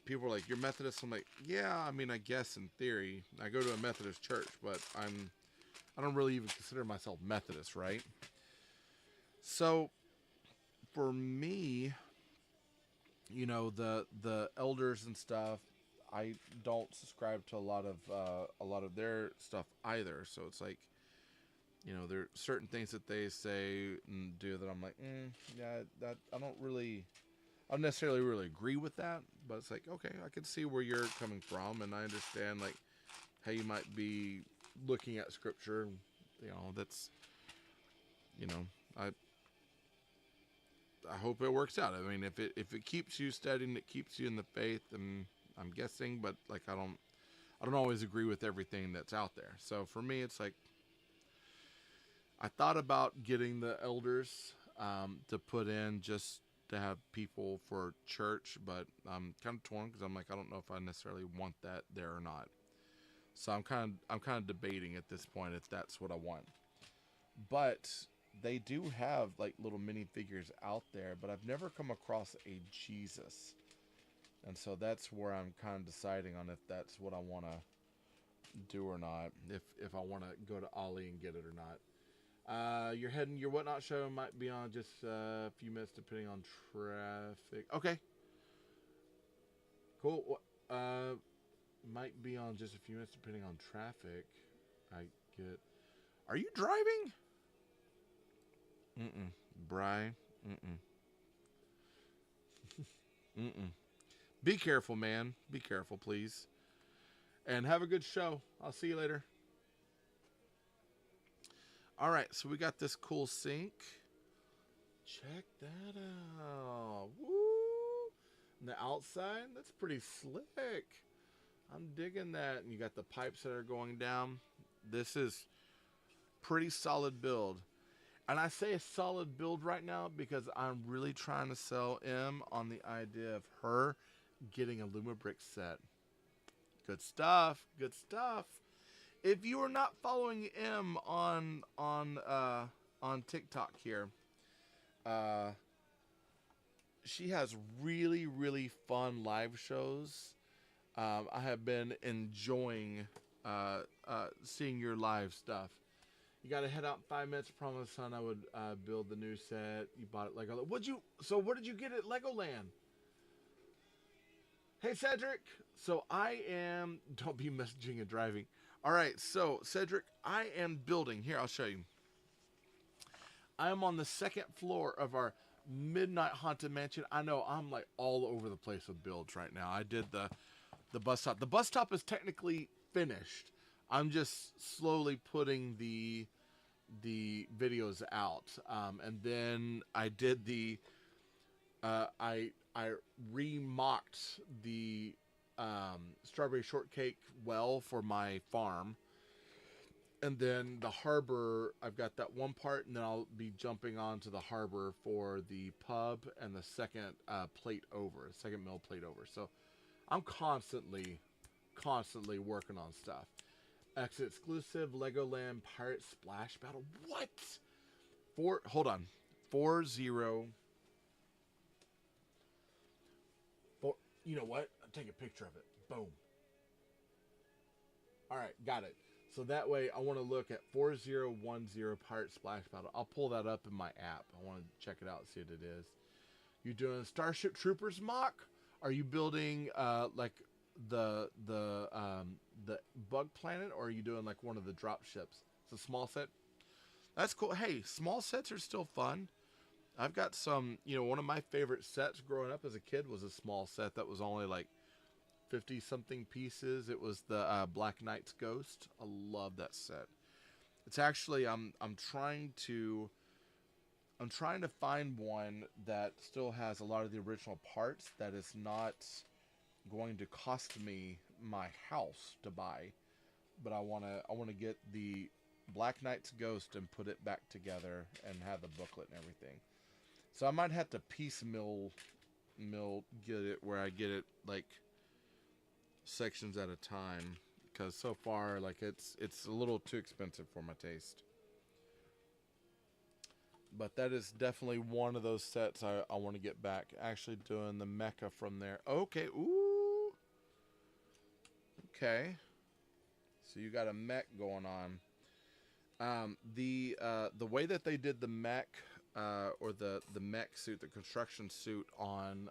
people are like, you're Methodist. I'm like, yeah, I mean, I guess in theory, I go to a Methodist church, but I don't really even consider myself Methodist, right? So for me, the elders and stuff, I don't subscribe to a lot of their stuff either. So it's like, there are certain things that they say and do that I'm like, yeah, that I don't necessarily really agree with that, but it's like, okay, I can see where you're coming from, and I understand like how you might be looking at scripture. That's, I hope it works out. I mean, if it keeps you studying, it keeps you in the faith, and I'm guessing, but like I don't always agree with everything that's out there. So for me, it's like I thought about getting the elders to put in just to have people for church, but I'm kind of torn because I'm like, I don't know if I necessarily want that there or not. So I'm kind of debating at this point if that's what I want. But they do have like little minifigures out there, but I've never come across a Jesus. And so that's where I'm kind of deciding on if that's what I want to do or not. If I want to go to Ollie and get it or not. Your Whatnot show might be on just a few minutes depending on traffic. Okay. Cool. Might be on just a few minutes depending on traffic. Are you driving? Bri. Be careful, man. Be careful, please. And have a good show. I'll see you later. Alright, so we got this cool sink. Check that out. Woo! And the outside, that's pretty slick. I'm digging that. And you got the pipes that are going down. This is pretty solid build. And I say a solid build right now because I'm really trying to sell M on the idea of her getting a Lumibricks set. Good stuff. Good stuff. If you are not following M on TikTok here, she has really, really fun live shows. I have been enjoying seeing your live stuff. You got to head out in 5 minutes. Promise, son, I would build the new set. You bought it Lego. So what did you get at Legoland? Hey, Cedric. So I am... Don't be messaging and driving. All right, so, Cedric, I am building. Here, I'll show you. I am on the second floor of our Midnight Haunted Mansion. I know, I'm like all over the place with builds right now. I did the bus stop. The bus stop is technically finished. I'm just slowly putting the videos out. And then I did the... I remocked the strawberry shortcake well for my farm, and then the harbor, I've got that one part, and then I'll be jumping onto the harbor for the pub and the second second mill plate over. So I'm constantly working on stuff. Exit exclusive Legoland Pirate Splash Battle. What? Hold on. 40. You know what? I'll take a picture of it. Boom. Alright, got it. So that way, I want to look at 4010 Pirate Splash Battle. I'll pull that up in my app. I want to check it out and see what it is. You doing Starship Troopers mock? Are you building like the bug planet, or are you doing like one of the drop ships? the small set. That's cool. Hey, small sets are still fun. I've got some, one of my favorite sets growing up as a kid was a small set that was only like 50 something pieces. It was the Black Knight's Ghost. I love that set. It's actually I'm trying to find one that still has a lot of the original parts that is not going to cost me my house to buy, but I want to get the Black Knight's Ghost and put it back together and have the booklet and everything. So I might have to piecemeal get it where I get it like sections at a time, because so far like it's a little too expensive for my taste. But that is definitely one of those sets I want to get back. Actually doing the mecha from there. Okay, ooh. Okay. So you got a mech going on. The way that they did the mech, or the mech suit, the construction suit on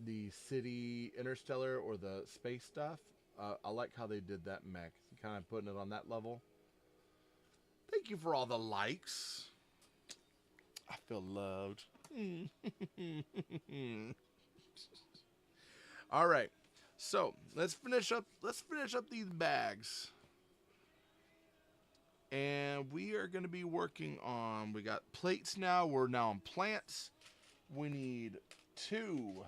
the city interstellar or the space stuff, I like how they did that mech. Kind of putting it on that level. Thank you for all the likes. I feel loved. All right, so let's finish up these bags, and we are going to be working on. We got plates now. We're now on plants. We need 2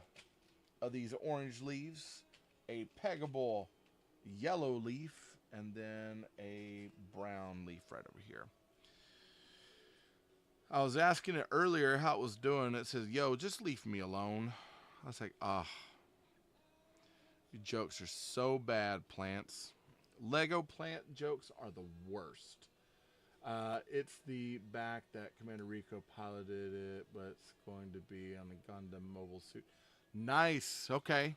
of these orange leaves, a peggable yellow leaf, and then a brown leaf right over here. I was asking it earlier how it was doing. It says, yo, just leave me alone. I was like, your jokes are so bad, plants. Lego plant jokes are the worst. It's the back that Commander Rico piloted it, but it's going to be on the Gundam mobile suit. Nice. Okay.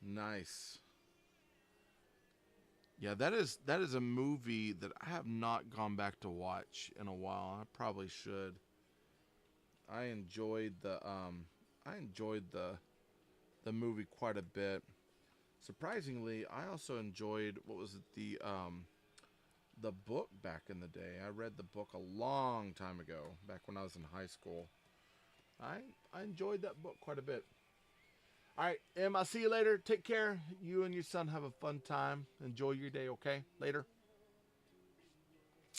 Nice. Yeah, that is a movie that I have not gone back to watch in a while. I probably should. I enjoyed the movie quite a bit. Surprisingly, I also enjoyed, what was it, the book back in the day. I read the book a long time ago, back when I was in high school. I enjoyed that book quite a bit. All right, Em, I'll see you later. Take care. You and your son have a fun time. Enjoy your day, okay? Later.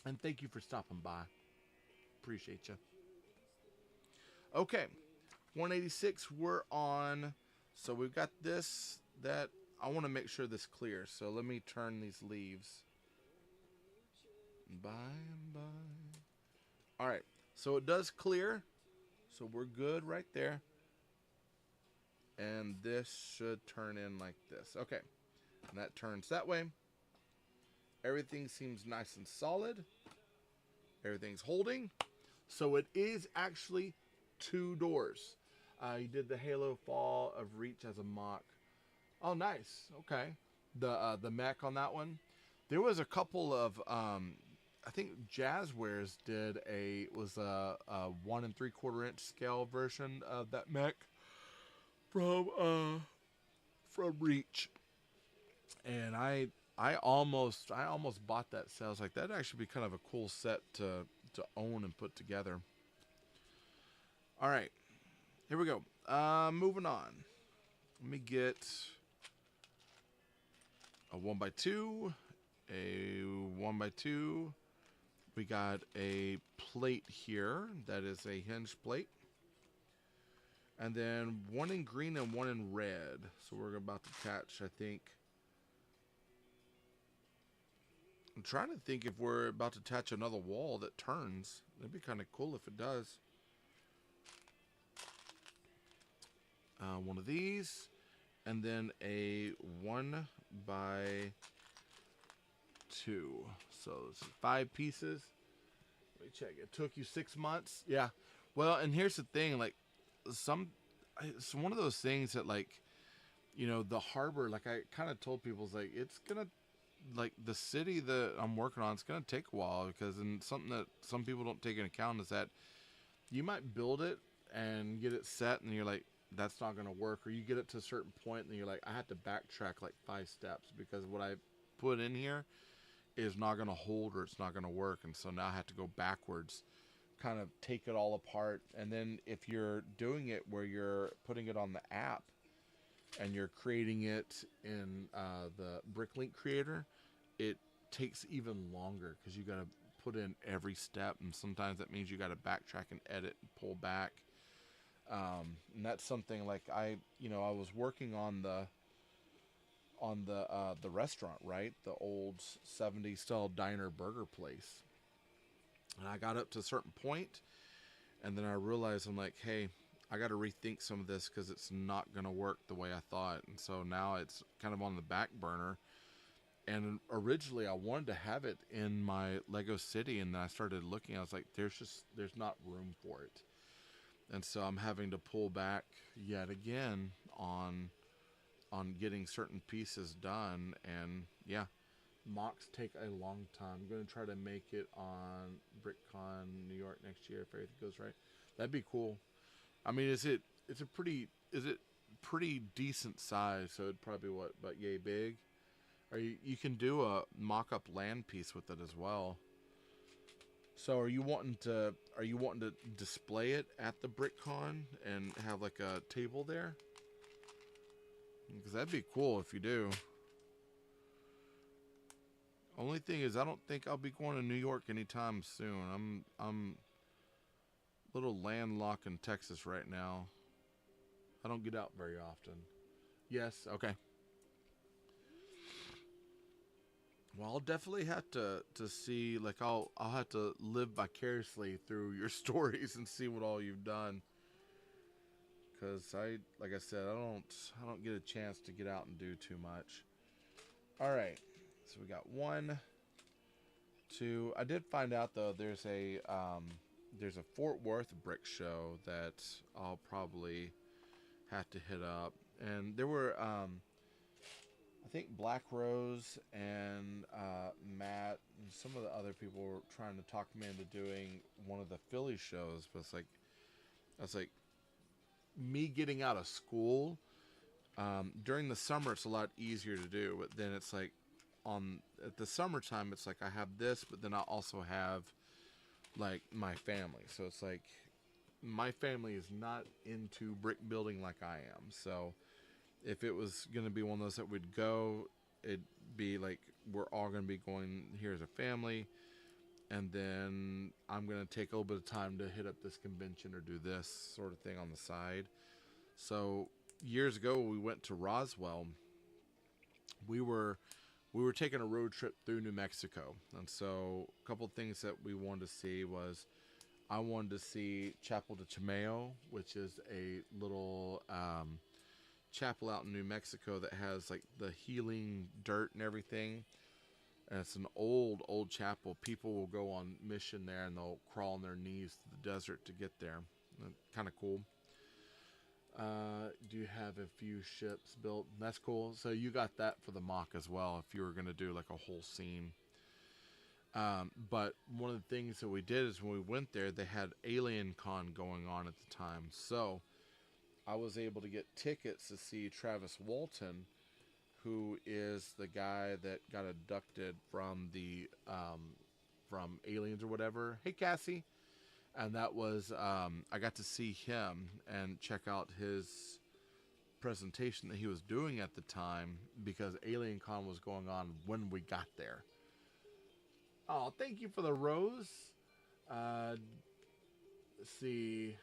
And thank you for stopping by. Appreciate you. Okay, 186, we're on. So we've got this, that. I want to make sure this clears. So let me turn these leaves. Bye and bye. All right, so it does clear. So we're good right there. And this should turn in like this. Okay. And that turns that way. Everything seems nice and solid. Everything's holding. So it is actually 2 doors. You did the Halo Fall of Reach as a mock. Oh, nice. Okay. The mech on that one. There was a couple of, I think Jazzwares did a 1 3/4 inch scale version of that mech from Reach, and I almost bought that set. I was like, that'd actually be kind of a cool set to own and put together. All right, here we go. Moving on. Let me get a 1x2, a 1x2. We got a plate here that is a hinge plate. And then 1 in green and 1 in red. So we're about to attach, I think. I'm trying to think if we're about to attach another wall that turns. That'd be kind of cool if it does. One of these. And then a 1x2. So it's 5 pieces. Let me check. It took you 6 months. Yeah. Well, and here's the thing. Like, it's one of those things that, like, the harbor, like I kind of told people, is like, it's gonna, like, the city that I'm working on, it's gonna take a while, because, and something that some people don't take into account is that you might build it and get it set and you're like, that's not gonna work, or you get it to a certain point and you're like, I have to backtrack like 5 steps because what I put in here is not going to hold or it's not going to work. And so now I have to go backwards, kind of take it all apart. And then if you're doing it where you're putting it on the app and you're creating it in the Bricklink creator, it takes even longer because you got to put in every step, and sometimes that means you got to backtrack and edit and pull back. And that's something like I was working on the restaurant, right? The old 70s style diner burger place. And I got up to a certain point, and then I realized, I'm like, hey, I got to rethink some of this because it's not going to work the way I thought. And so now it's kind of on the back burner. And originally I wanted to have it in my Lego City, and then I started looking, I was like, there's not room for it. And so I'm having to pull back yet again on getting certain pieces done. And yeah, mocks take a long time. I'm going to try to make it on BrickCon New York next year if everything goes right. That'd be cool. I mean, is it pretty decent size? So it'd probably be what, about yay big? Or you can do a mock-up land piece with it as well. So are you wanting to display it at the BrickCon and have like a table there? Because that'd be cool if you do. Only thing is, I don't think I'll be going to New York anytime soon. I'm a little landlocked in Texas right now. I don't get out very often. Yes, okay. Well, I'll definitely have to see, like, I'll have to live vicariously through your stories and see what all you've done. Because like I said, I don't get a chance to get out and do too much. All right, so we got 1, 2. I did find out though there's a Fort Worth brick show that I'll probably have to hit up, and there were I think Black Rose and Matt and some of the other people were trying to talk me into doing one of the Philly shows, but it's like, I was like, me getting out of school, during the summer it's a lot easier to do, but then it's like at the summertime it's like I have this, but then I also have like my family, so it's like my family is not into brick building like I am. So if it was going to be one of those that would go, it'd be like we're all going to be going here as a family, and then I'm going to take a little bit of time to hit up this convention or do this sort of thing on the side. So years ago we went to Roswell. We were taking a road trip through New Mexico, and so a couple of things that we wanted to see was, I wanted to see Chapel de Chameo, which is a little chapel out in New Mexico that has like the healing dirt and everything. And it's an old chapel. People will go on mission there and they'll crawl on their knees to the desert to get there. Kind of cool. Do you have a few ships built? That's cool. So you got that for the mock as well if you were going to do like a whole scene. But one of the things that we did is when we went there, they had Alien Con going on at the time. So I was able to get tickets to see Travis Walton, who is the guy that got abducted from the from aliens or whatever. Hey, Cassie. And that was I got to see him and check out his presentation that he was doing at the time, because Alien Con was going on when we got there. Oh, thank you for the rose. Let's see.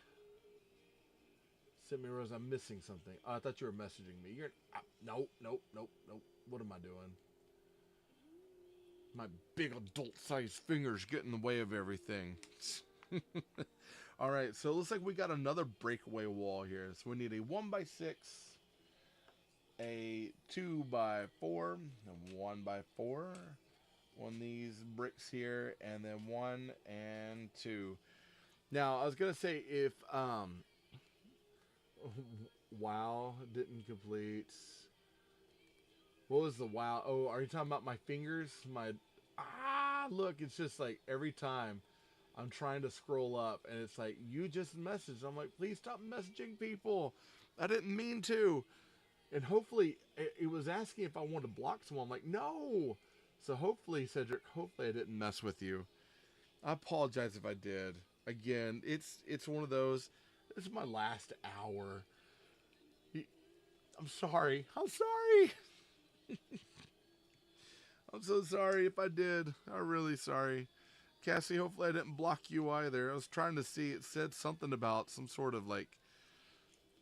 Send me a rose. I'm missing something. Oh, I thought you were messaging me. You're nope. What am I doing? My big adult-sized fingers get in the way of everything. All right, so it looks like we got another breakaway wall here. So we need a 1x6, a 2x4, and 1x4. One of these bricks here, and then 1 and 2. Now, I was gonna say if wow didn't complete. What was the wow? Oh, are you talking about my fingers? Look, it's just like every time I'm trying to scroll up and it's like, you just messaged. I'm like, please stop messaging people. I didn't mean to. And hopefully, it was asking if I wanted to block someone. I'm like, no. So hopefully, Cedric, hopefully I didn't mess with you. I apologize if I did. Again, it's one of those. This is my last hour. I'm sorry. I'm sorry. I'm so sorry if I did. I'm really sorry. Cassie, hopefully I didn't block you either. I was trying to see. It said something about some sort of like.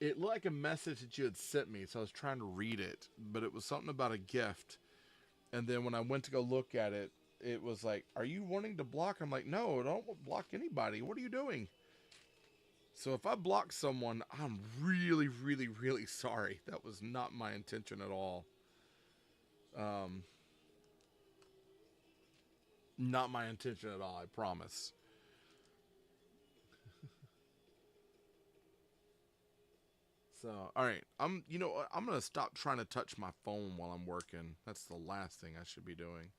It looked like a message that you had sent me, so I was trying to read it. But it was something about a gift. And then when I went to go look at it, it was like, "Are you wanting to block?" I'm like, "No, don't block anybody. What are you doing?" So if I block someone, I'm really, really, really sorry. That was not my intention at all. Um, Not my intention at all. I promise. So, all right, You know what? I'm gonna stop trying to touch my phone while I'm working. That's the last thing I should be doing.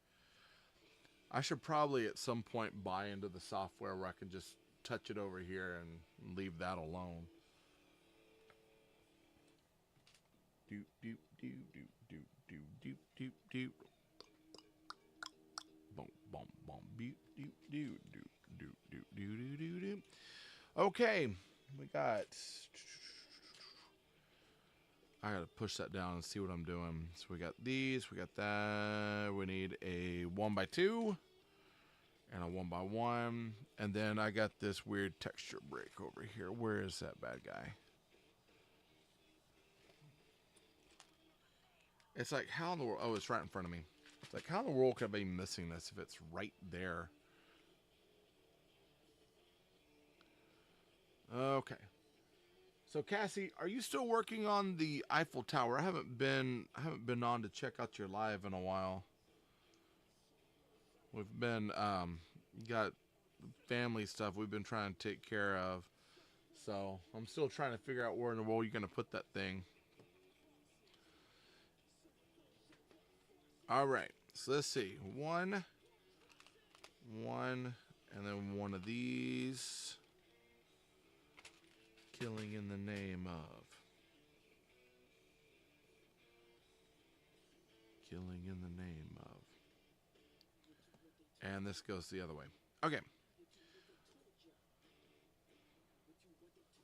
I should probably at some point buy into the software where I can just touch it over here and leave that alone. Doop doop doop doop doop doop doop doop doop. Boom boom boom doop doop doop doop doop doop doop doop doop. Okay, we got. I gotta push that down and see what I'm doing. So we got these, we got that. We need a 1x2 and a 1x1, and then I got this weird texture break over here. Where is that bad guy? It's like, how in the world? Oh, it's right in front of me. It's like, how in the world could I be missing this if it's right there? Okay. So Cassie, are you still working on the Eiffel Tower? I haven't been on to check out your live in a while. We've been got family stuff we've been trying to take care of. So I'm still trying to figure out where in the world you're gonna put that thing. All right. So let's see. One, and then one of these. Killing in the name of. Killing in the name of. And this goes the other way. Okay.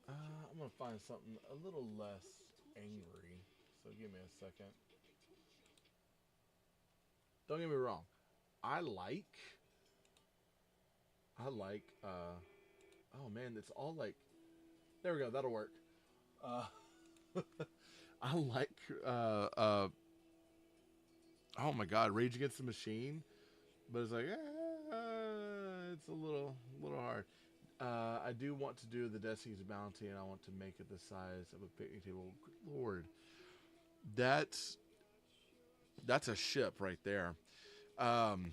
I'm going to find something a little less angry. So give me a second. Don't get me wrong. I like. Oh man, it's all like. There we go. That'll work. Uh, I like. Oh my God, Rage Against the Machine, but it's like, it's a little hard. I do want to do the Destiny's Bounty, and I want to make it the size of a picnic table. Good Lord, that's that's a ship right there. Um,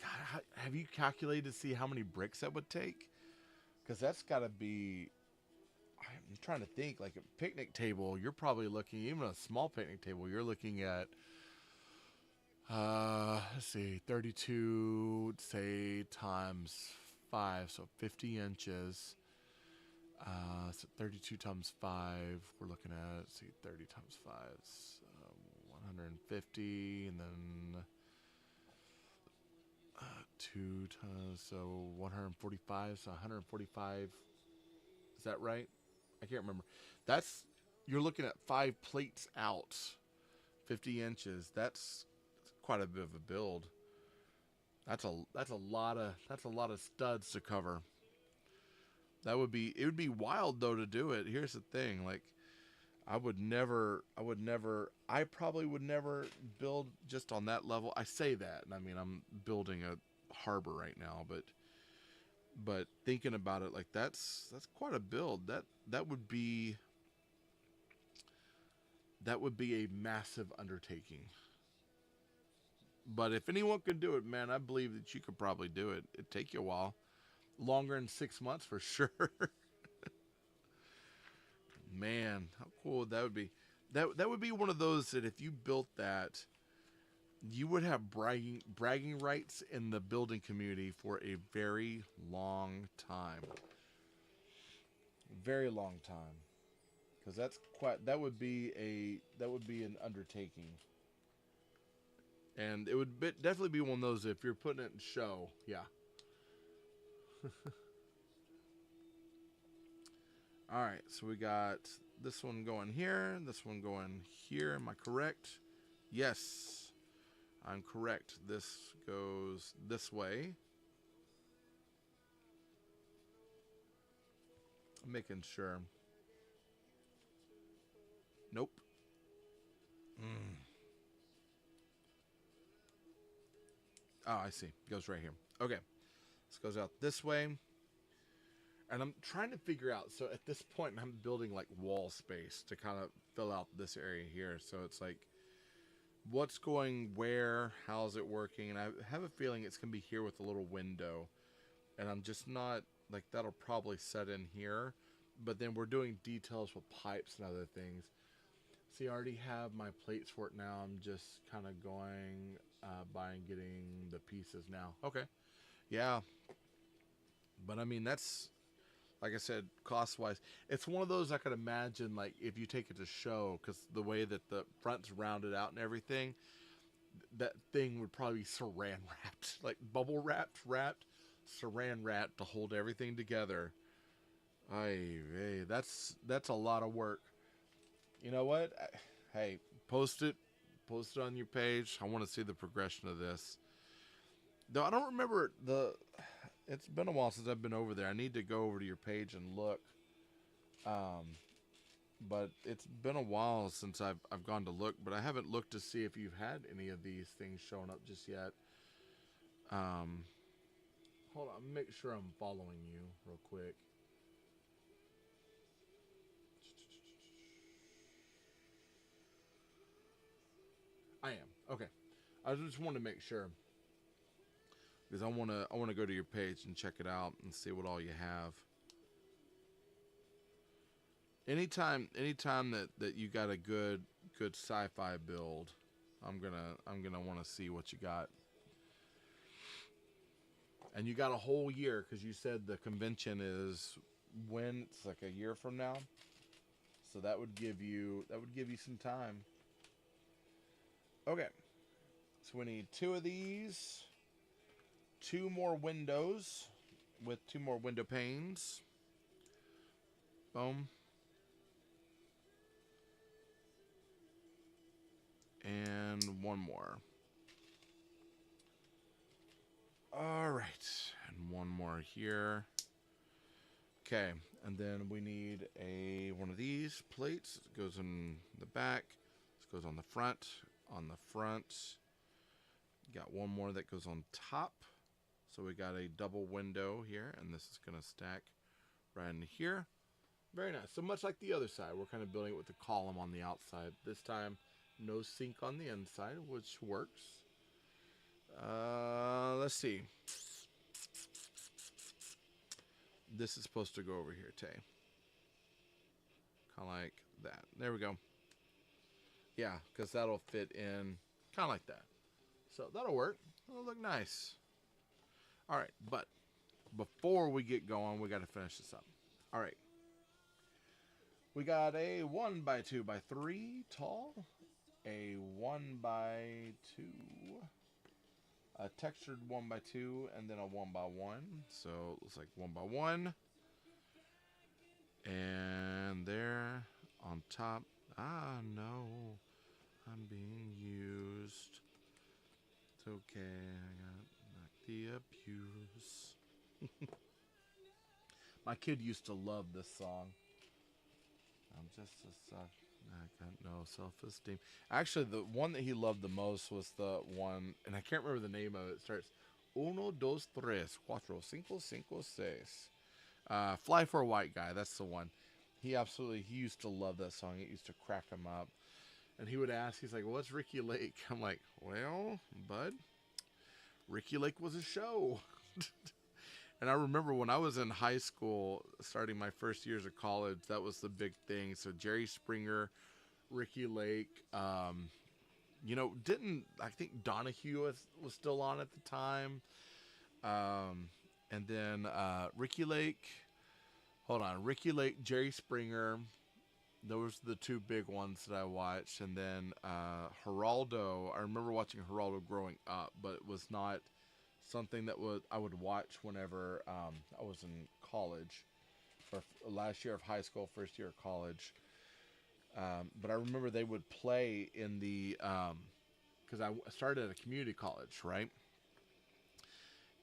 God, have you calculated to see how many bricks that would take? Because that's got to be. I'm trying to think. Like a picnic table, you're probably looking, even a small picnic table, you're looking at. Let's see, 32, say times 5, so 50 inches. So 32 times 5, we're looking at, let's see, 30 times 5 is 150, and then 2 times, so 145, so 145. Is that right? I can't remember. That's, you're looking at 5 plates out, 50 inches. That's quite a bit of a build. That's a lot of studs to cover. It would be wild though to do it. Here's the thing, like I probably would never build just on that level. I say that, and I mean I'm building a harbor right now, but thinking about it, like that's quite a build. That would be a massive undertaking. But if anyone could do it, man, I believe that you could probably do it. It'd take you a while, longer than 6 months for sure. Man, how cool would that would be? That would be one of those that if you built that, you would have bragging rights in the building community for a very long time. Very long time. because that would be an undertaking, and it would definitely be one of those if you're putting it in show. Yeah. All right, so we got this one going here, this one going here. Am I correct? Yes, I'm correct. This goes this way. I'm making sure. Nope. Oh, I see. It goes right here. Okay. This goes out this way. And I'm trying to figure out, so at this point I'm building like wall space to kind of fill out this area here. So it's like, what's going where, how's it working? And I have a feeling it's going to be here with a little window. And I'm just not, like, that'll probably set in here. But then we're doing details with pipes and other things. See, I already have my plates for it now. I'm just kind of going by and getting the pieces now. Okay. Yeah. But I mean, that's, like I said, cost-wise, it's one of those I could imagine, like, if you take it to show, because the way that the front's rounded out and everything, that thing would probably be saran wrapped, like bubble wrapped, saran wrapped to hold everything together. Hey, that's a lot of work. You know what? Hey, post it on your page. I want to see the progression of this. Though I don't remember it's been a while since I've been over there. I need to go over to your page and look. But it's been a while since I've gone to look, but I haven't looked to see if you've had any of these things showing up just yet. Hold on, make sure I'm following you real quick. I am. Okay. I just want to make sure, because I want to go to your page and check it out and see what all you have. Anytime that you got a good sci-fi build, I'm gonna want to see what you got. And you got a whole year, because you said the convention is when? It's like a year from now. So that would give you some time. Okay. So we need 2 of these, 2 more windows with 2 more window panes. Boom. And 1 more. All right. And 1 more here. Okay. And then we need one of these plates. It goes in the back. This goes on the front. On the front. Got 1 more that goes on top. So we got a double window here. And this is going to stack right in here. Very nice. So much like the other side, we're kind of building it with a column on the outside. This time, no sink on the inside, which works. Let's see. This is supposed to go over here, Tay. Kind of like that. There we go. Yeah, because that'll fit in kind of like that. So that'll work. It'll look nice. All right, but before we get going, we got to finish this up. All right. We got a 1x2x3 tall, a 1x2, a textured 1x2, and then a 1x1. So it looks like 1x1. And there on top. Ah, no. I'm being used. It's okay. I got the abuse. My kid used to love this song. I'm just a suck. I got no self-esteem. Actually, the one that he loved the most was the one, and I can't remember the name of it. It starts, 1, 2, 3, 4, 5, 5, 6. Fly for a White Guy. That's the one. He used to love that song. It used to crack him up. And he would ask, he's like, well, what's Ricky Lake? I'm like, well, bud, Ricky Lake was a show. And I remember when I was in high school, starting my first years of college, that was the big thing. So Jerry Springer, Ricky Lake, I think Donahue was still on at the time. And then Ricky Lake, Jerry Springer, those are the two big ones that I watched. And then Geraldo, I remember watching Geraldo growing up, but it was not something that I would watch whenever I was in college, or last year of high school, first year of college. But I remember they would play in the, because I started at a community college, right?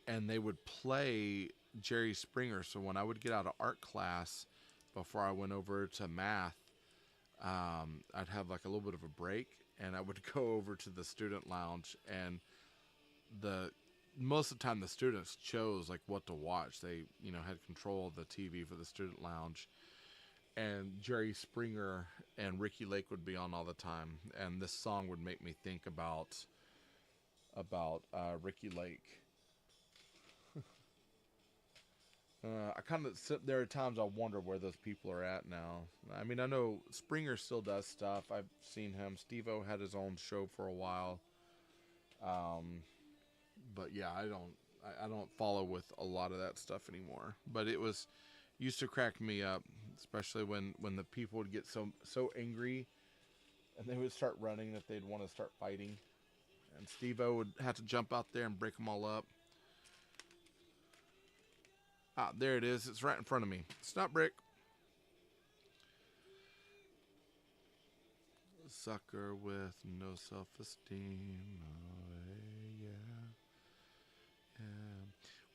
And they would play Jerry Springer. So when I would get out of art class before I went over to math, I'd have like a little bit of a break, and I would go over to the student lounge, and the most of the time the students chose like what to watch. They, had control of the TV for the student lounge, and Jerry Springer and Ricky Lake would be on all the time, and this song would make me think about Ricky Lake. I kind of sit there at times. I wonder where those people are at now. I mean, I know Springer still does stuff. I've seen him. Steve-O had his own show for a while. But yeah, I don't follow with a lot of that stuff anymore. But it used to crack me up, especially when the people would get so angry, and they would start running that they'd want to start fighting, and Steve-O would have to jump out there and break them all up. Ah, there it is. It's right in front of me. Stop, Brick. Sucker with no self-esteem. Oh, yeah.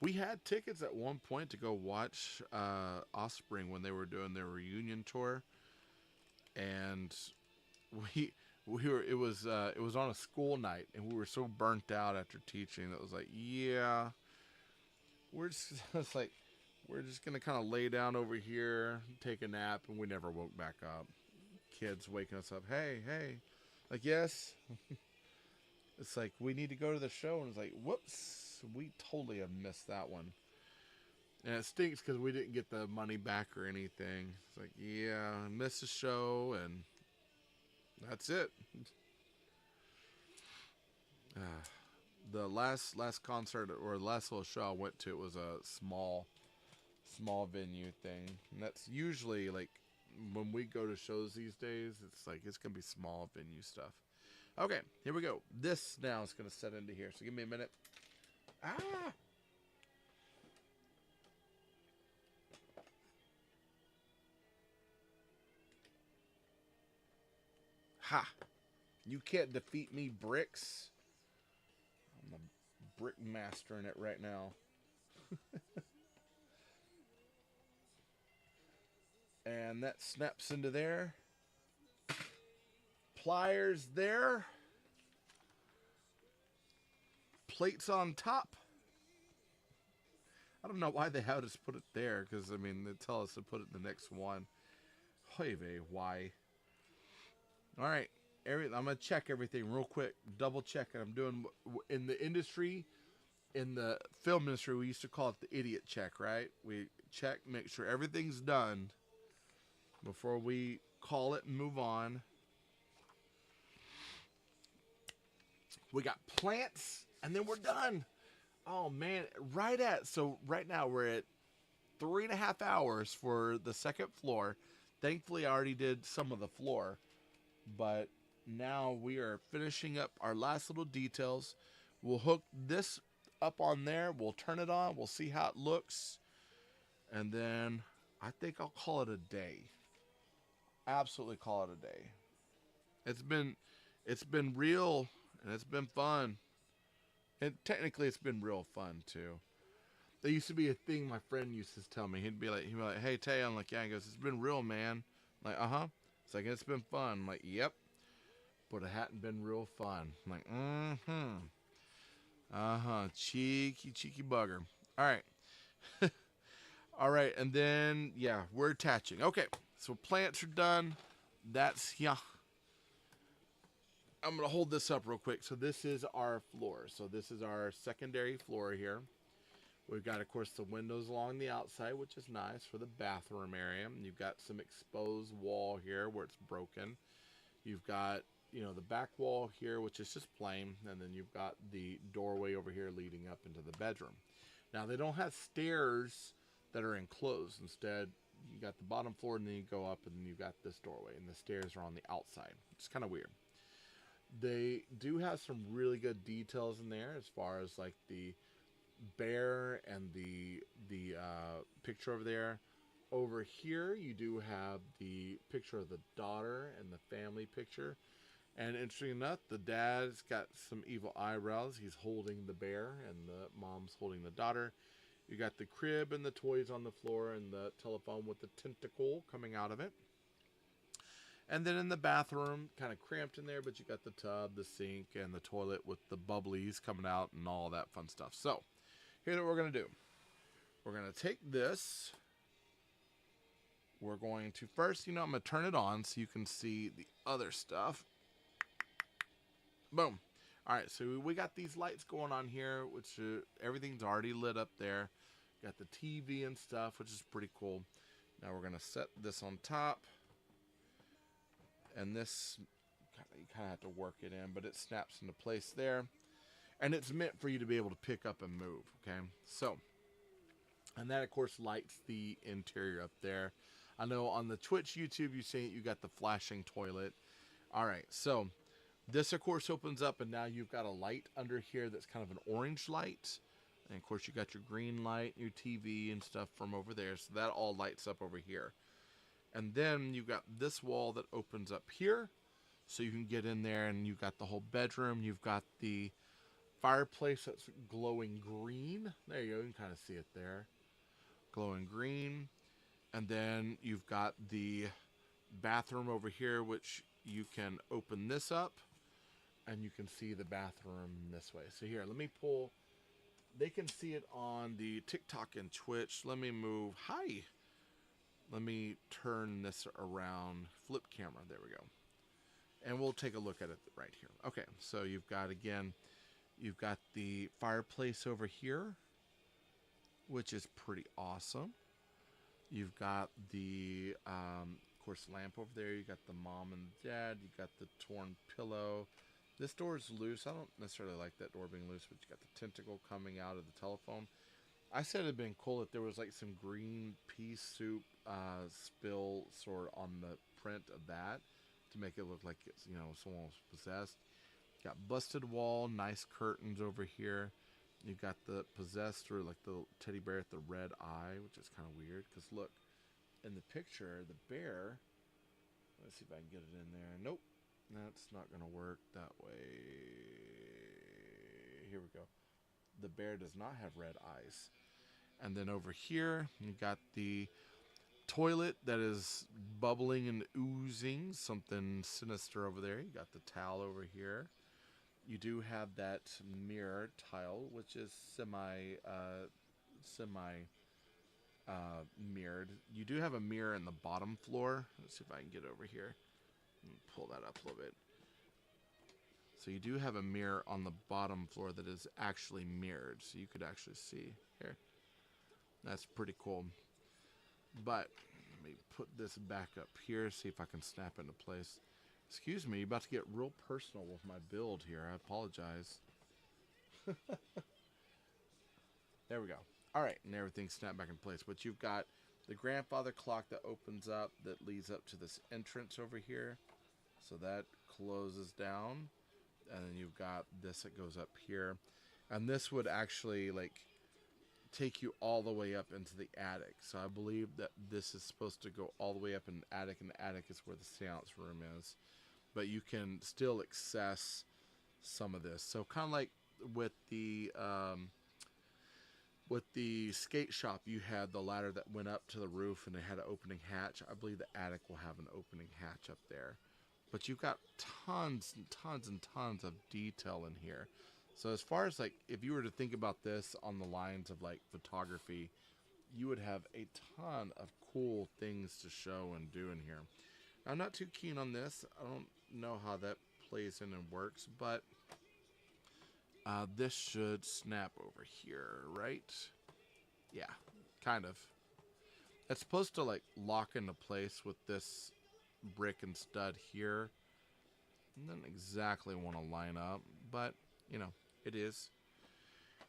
We had tickets at one point to go watch Offspring when they were doing their reunion tour, and it was on a school night, and we were so burnt out after teaching that it was like, yeah, we're just gonna kind of lay down over here, take a nap, and we never woke back up. Kids waking us up, hey, like, yes. It's like, we need to go to the show, and it's like, whoops, we totally have missed that one. And it stinks because we didn't get the money back or anything. It's like, yeah, I missed the show, and that's it. The last concert, or last little show I went to, it was a small venue thing, and that's usually like when we go to shows these days, it's like it's gonna be small venue stuff. Okay, here we go. This now is gonna set into here, so give me a minute. Ha! You can't defeat me, Bricks. I'm the brick master in it right now. And that snaps into there. Pliers there. Plates on top. I don't know why they have us put it there, because, I mean, they tell us to put it in the next one. Why? Alright. I'm going to check everything real quick. Double check it. I'm doing, in the industry, in the film industry, we used to call it the idiot check, right? We check, make sure everything's done before we call it and move on. We got plants, and then we're done. Oh, man. Right now we're at 3.5 hours for the second floor. Thankfully, I already did some of the floor. But now we are finishing up our last little details. We'll hook this up on there. We'll turn it on. We'll see how it looks. And then I think I'll call it a day. Absolutely call it a day. It's been real, and it's been fun. And technically it's been real fun too. There used to be a thing my friend used to tell me. He'd be like, hey Tay, I'm like, yeah. He goes, it's been real, man. I'm like, uh-huh. It's like, it's been fun. I'm like, yep. But it hadn't been real fun. I'm like, mm-hmm. Uh-huh. Cheeky bugger. Alright. Alright, and then, yeah, we're attaching. Okay, so plants are done. That's, yeah. I'm going to hold this up real quick. So this is our floor. So this is our secondary floor here. We've got, of course, the windows along the outside, which is nice for the bathroom area. You've got some exposed wall here where it's broken. You've got, the back wall here, which is just plain. And then you've got the doorway over here leading up into the bedroom. Now, they don't have stairs that are enclosed. Instead, you got the bottom floor, and then you go up, and then you got this doorway, and the stairs are on the outside. It's kind of weird. They do have some really good details in there as far as like the bear and the picture over there. Over here, you do have the picture of the daughter and the family picture. And interesting enough, the dad's got some evil eyebrows. He's holding the bear, and the mom's holding the daughter. You got the crib and the toys on the floor, and the telephone with the tentacle coming out of it. And then in the bathroom, kind of cramped in there, but you got the tub, the sink, and the toilet with the bubblies coming out and all that fun stuff. So, here's what we're going to do. We're going to take this. We're going to first, I'm going to turn it on so you can see the other stuff. Boom. All right, so we got these lights going on here, which everything's already lit up there. Got the TV and stuff, which is pretty cool. Now we're going to set this on top. And this, you kind of have to work it in, but it snaps into place there. And it's meant for you to be able to pick up and move, okay? So, and that, of course, lights the interior up there. I know on the Twitch, YouTube, you see you got the flashing toilet. All right, so this, of course, opens up, and now you've got a light under here that's kind of an orange light. And, of course, you got your green light, your TV and stuff from over there. So that all lights up over here. And then you've got this wall that opens up here. So you can get in there, and you've got the whole bedroom. You've got the fireplace that's glowing green. There you go. You can kind of see it there. Glowing green. And then you've got the bathroom over here, which you can open this up. And you can see the bathroom this way. So here, let me pull. They can see it on the TikTok and Twitch. Let me move. Hi. Let me turn this around. Flip camera. There we go. And we'll take a look at it right here. Okay, so you've got, again, you've got the fireplace over here, which is pretty awesome. You've got the, of course, lamp over there. You got the mom and dad. You got the torn pillow. This door is loose. I don't necessarily like that door being loose, but you got the tentacle coming out of the telephone. I said it'd been cool if there was like some green pea soup spill sort on the print of that to make it look like it's, someone was possessed. Got busted wall, nice curtains over here. You got the possessed, or like the teddy bear with the red eye, which is kind of weird because look, in the picture, the bear, let's see if I can get it in there. Nope, that's not going to work that way. Here we go. The bear does not have red eyes. And then over here, you got the toilet that is bubbling and oozing. Something sinister over there. You got the towel over here. You do have that mirror tile, which is semi mirrored. You do have a mirror in the bottom floor. Let's see if I can get over here and pull that up a little bit. So you do have a mirror on the bottom floor that is actually mirrored. So you could actually see here. That's pretty cool. But let me put this back up here, see if I can snap into place. Excuse me, about to get real personal with my build here. I apologize. There we go. All right, and everything's snapped back in place. But you've got the grandfather clock that opens up that leads up to this entrance over here. So that closes down. And then you've got this that goes up here. And this would actually, like, take you all the way up into the attic. So I believe that this is supposed to go all the way up in the attic, and the attic is where the seance room is. But you can still access some of this. So kind of like with the skate shop, you had the ladder that went up to the roof and it had an opening hatch. I believe the attic will have an opening hatch up there. But you've got tons and tons and tons of detail in here. So as far as like, if you were to think about this on the lines of like photography, you would have a ton of cool things to show and do in here. I'm not too keen on this. I don't know how that plays in and works, but this should snap over here, right? Yeah, kind of. It's supposed to like lock into place with this brick and stud here. Doesn't exactly want to line up, but it is.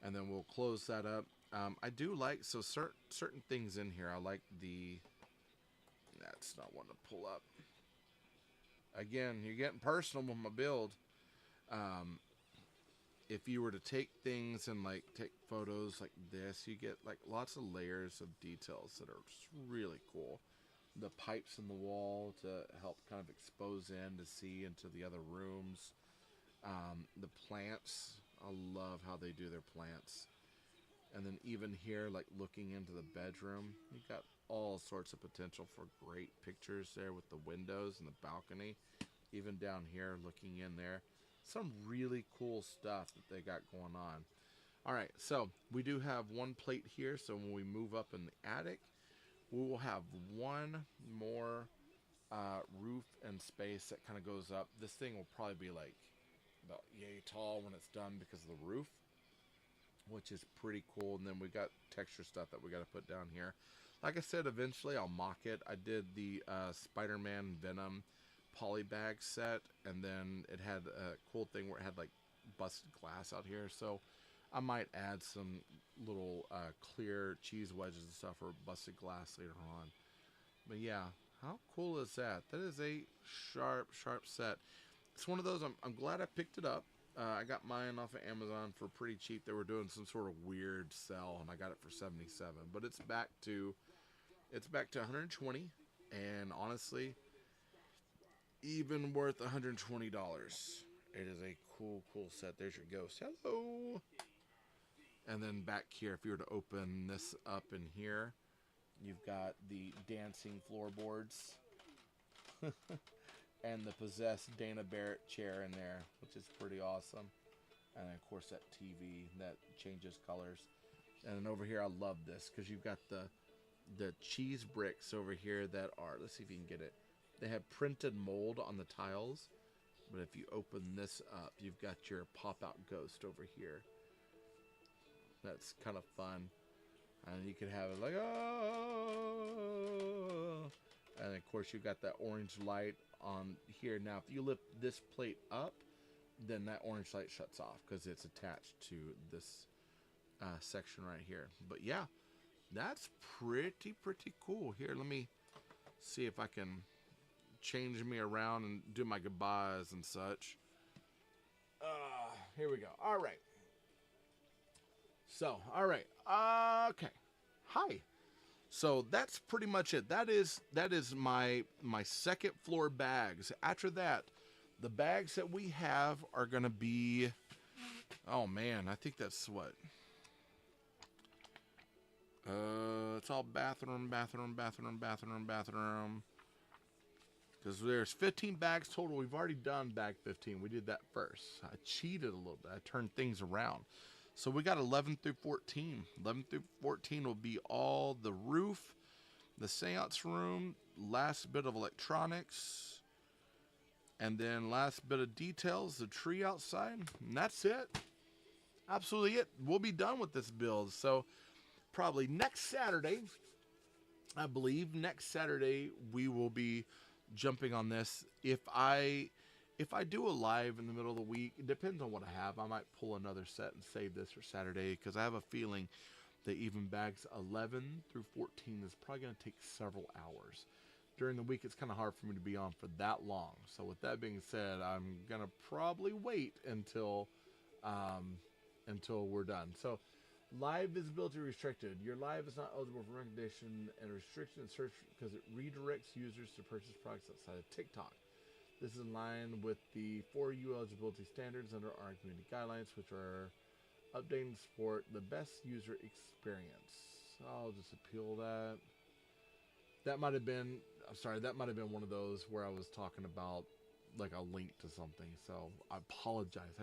And then we'll close that up. I do like, so certain things in here. I like the It's not wanting to pull up. Again, you're getting personal with my build. Um, if you were to take things and like take photos like this, you get like lots of layers of details that are just really cool. The pipes in the wall to help kind of expose in to see into the other rooms. The plants, I love how they do their plants. And then even here, like looking into the bedroom, you've got all sorts of potential for great pictures there with the windows and the balcony. Even down here, looking in there, some really cool stuff that they got going on. All right, so we do have one plate here. So when we move up in the attic, we will have one more roof and space that kind of goes up. This thing will probably be like about yay tall when it's done because of the roof, which is pretty cool. And then we got texture stuff that we got to put down here. Like I said, eventually I'll mock it. I did the Spider-Man Venom polybag set, and then it had a cool thing where it had like busted glass out here. So I might add some little clear cheese wedges and stuff or busted glass later on. But yeah, how cool is that? That is a sharp set. It's one of those, I'm glad I picked it up. I got mine off of Amazon for pretty cheap. They were doing some sort of weird sell, and I got it for $77. But it's back to 120, and honestly, even worth $120. It is a cool set. There's your ghost. Hello. And then back here, if you were to open this up in here, you've got the dancing floorboards. And the possessed Dana Barrett chair in there, which is pretty awesome. And then, of course, that TV that changes colors. And then over here, I love this because you've got the cheese bricks over here that are, let's see if you can get it. They have printed mold on the tiles. But if you open this up, you've got your pop-out ghost over here. That's kind of fun. And you could have it like, oh. And of course, you've got that orange light on here. Now, if you lift this plate up, then that orange light shuts off because it's attached to this section right here. But yeah, that's pretty cool. Here, let me see if I can change me around and do my goodbyes and such. Here we go. All right. So, all right. Okay. Hi. So that's pretty much it. That is my second floor bags. After that, the bags that we have are gonna be, oh man, I think that's what. It's all bathroom. Because there's 15 bags total. We've already done bag 15. We did that first. I cheated a little bit. I turned things around. So we got 11 through 14. 11 through 14 will be all the roof, the seance room, last bit of electronics, and then last bit of details, the tree outside, and that's it. Absolutely it. We'll be done with this build. So probably next Saturday, I believe, next Saturday we will be jumping on this. If I do a live in the middle of the week, it depends on what I have. I might pull another set and save this for Saturday because I have a feeling that even bags 11 through 14 is probably going to take several hours. During the week, it's kind of hard for me to be on for that long. So with that being said, I'm going to probably wait until we're done. So live visibility restricted. Your live is not eligible for recommendation and restriction in search because it redirects users to purchase products outside of TikTok. This is in line with the 4U eligibility standards under our community guidelines, which are updating to support the best user experience. I'll just appeal that. That might have been, I'm sorry, that might have been one of those where I was talking about like a link to something. So I apologize.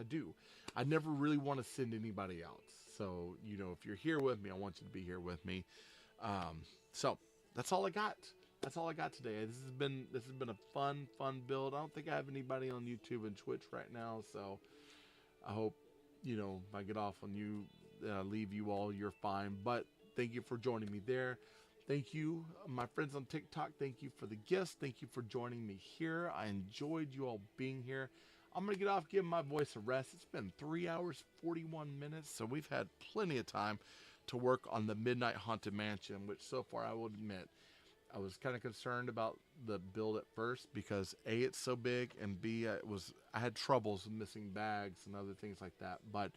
I never really want to send anybody out. So, you know, if you're here with me, I want you to be here with me. So that's all I got. That's all I got today. This has been a fun build. I don't think I have anybody on YouTube and Twitch right now, so I hope, you know, if I get off on you, leave you all, you're fine. But thank you for joining me there. Thank you, my friends on TikTok. Thank you for the gifts. Thank you for joining me here. I enjoyed you all being here. I'm gonna get off, give my voice a rest. It's been 3 hours, 41 minutes, so we've had plenty of time to work on the Midnight Haunted Mansion, which so far I will admit I was kind of concerned about the build at first because A, it's so big, and B, I had troubles with missing bags and other things like that. But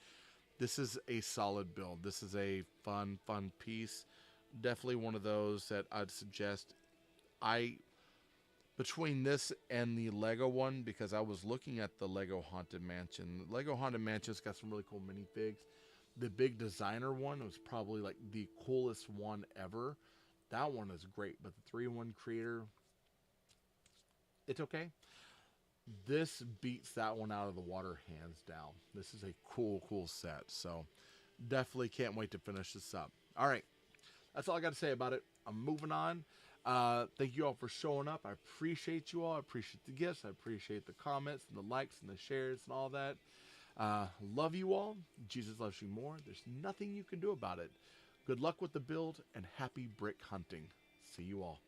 this is a solid build. This is a fun piece. Definitely one of those that I'd suggest. I Between this and the Lego one, because I was looking at the Lego Haunted Mansion. The Lego Haunted Mansion's got some really cool minifigs. The big designer one was probably like the coolest one ever. That one is great, but the 3-in-1 creator, it's okay. This beats that one out of the water hands down. This is a cool set. So definitely can't wait to finish this up. All right, that's all I got to say about it. I'm moving on. Thank you all for showing up. I appreciate you all. I appreciate the gifts. I appreciate the comments and the likes and the shares and all that. Love you all. Jesus loves you more. There's nothing you can do about it. Good luck with the build and happy brick hunting. See you all.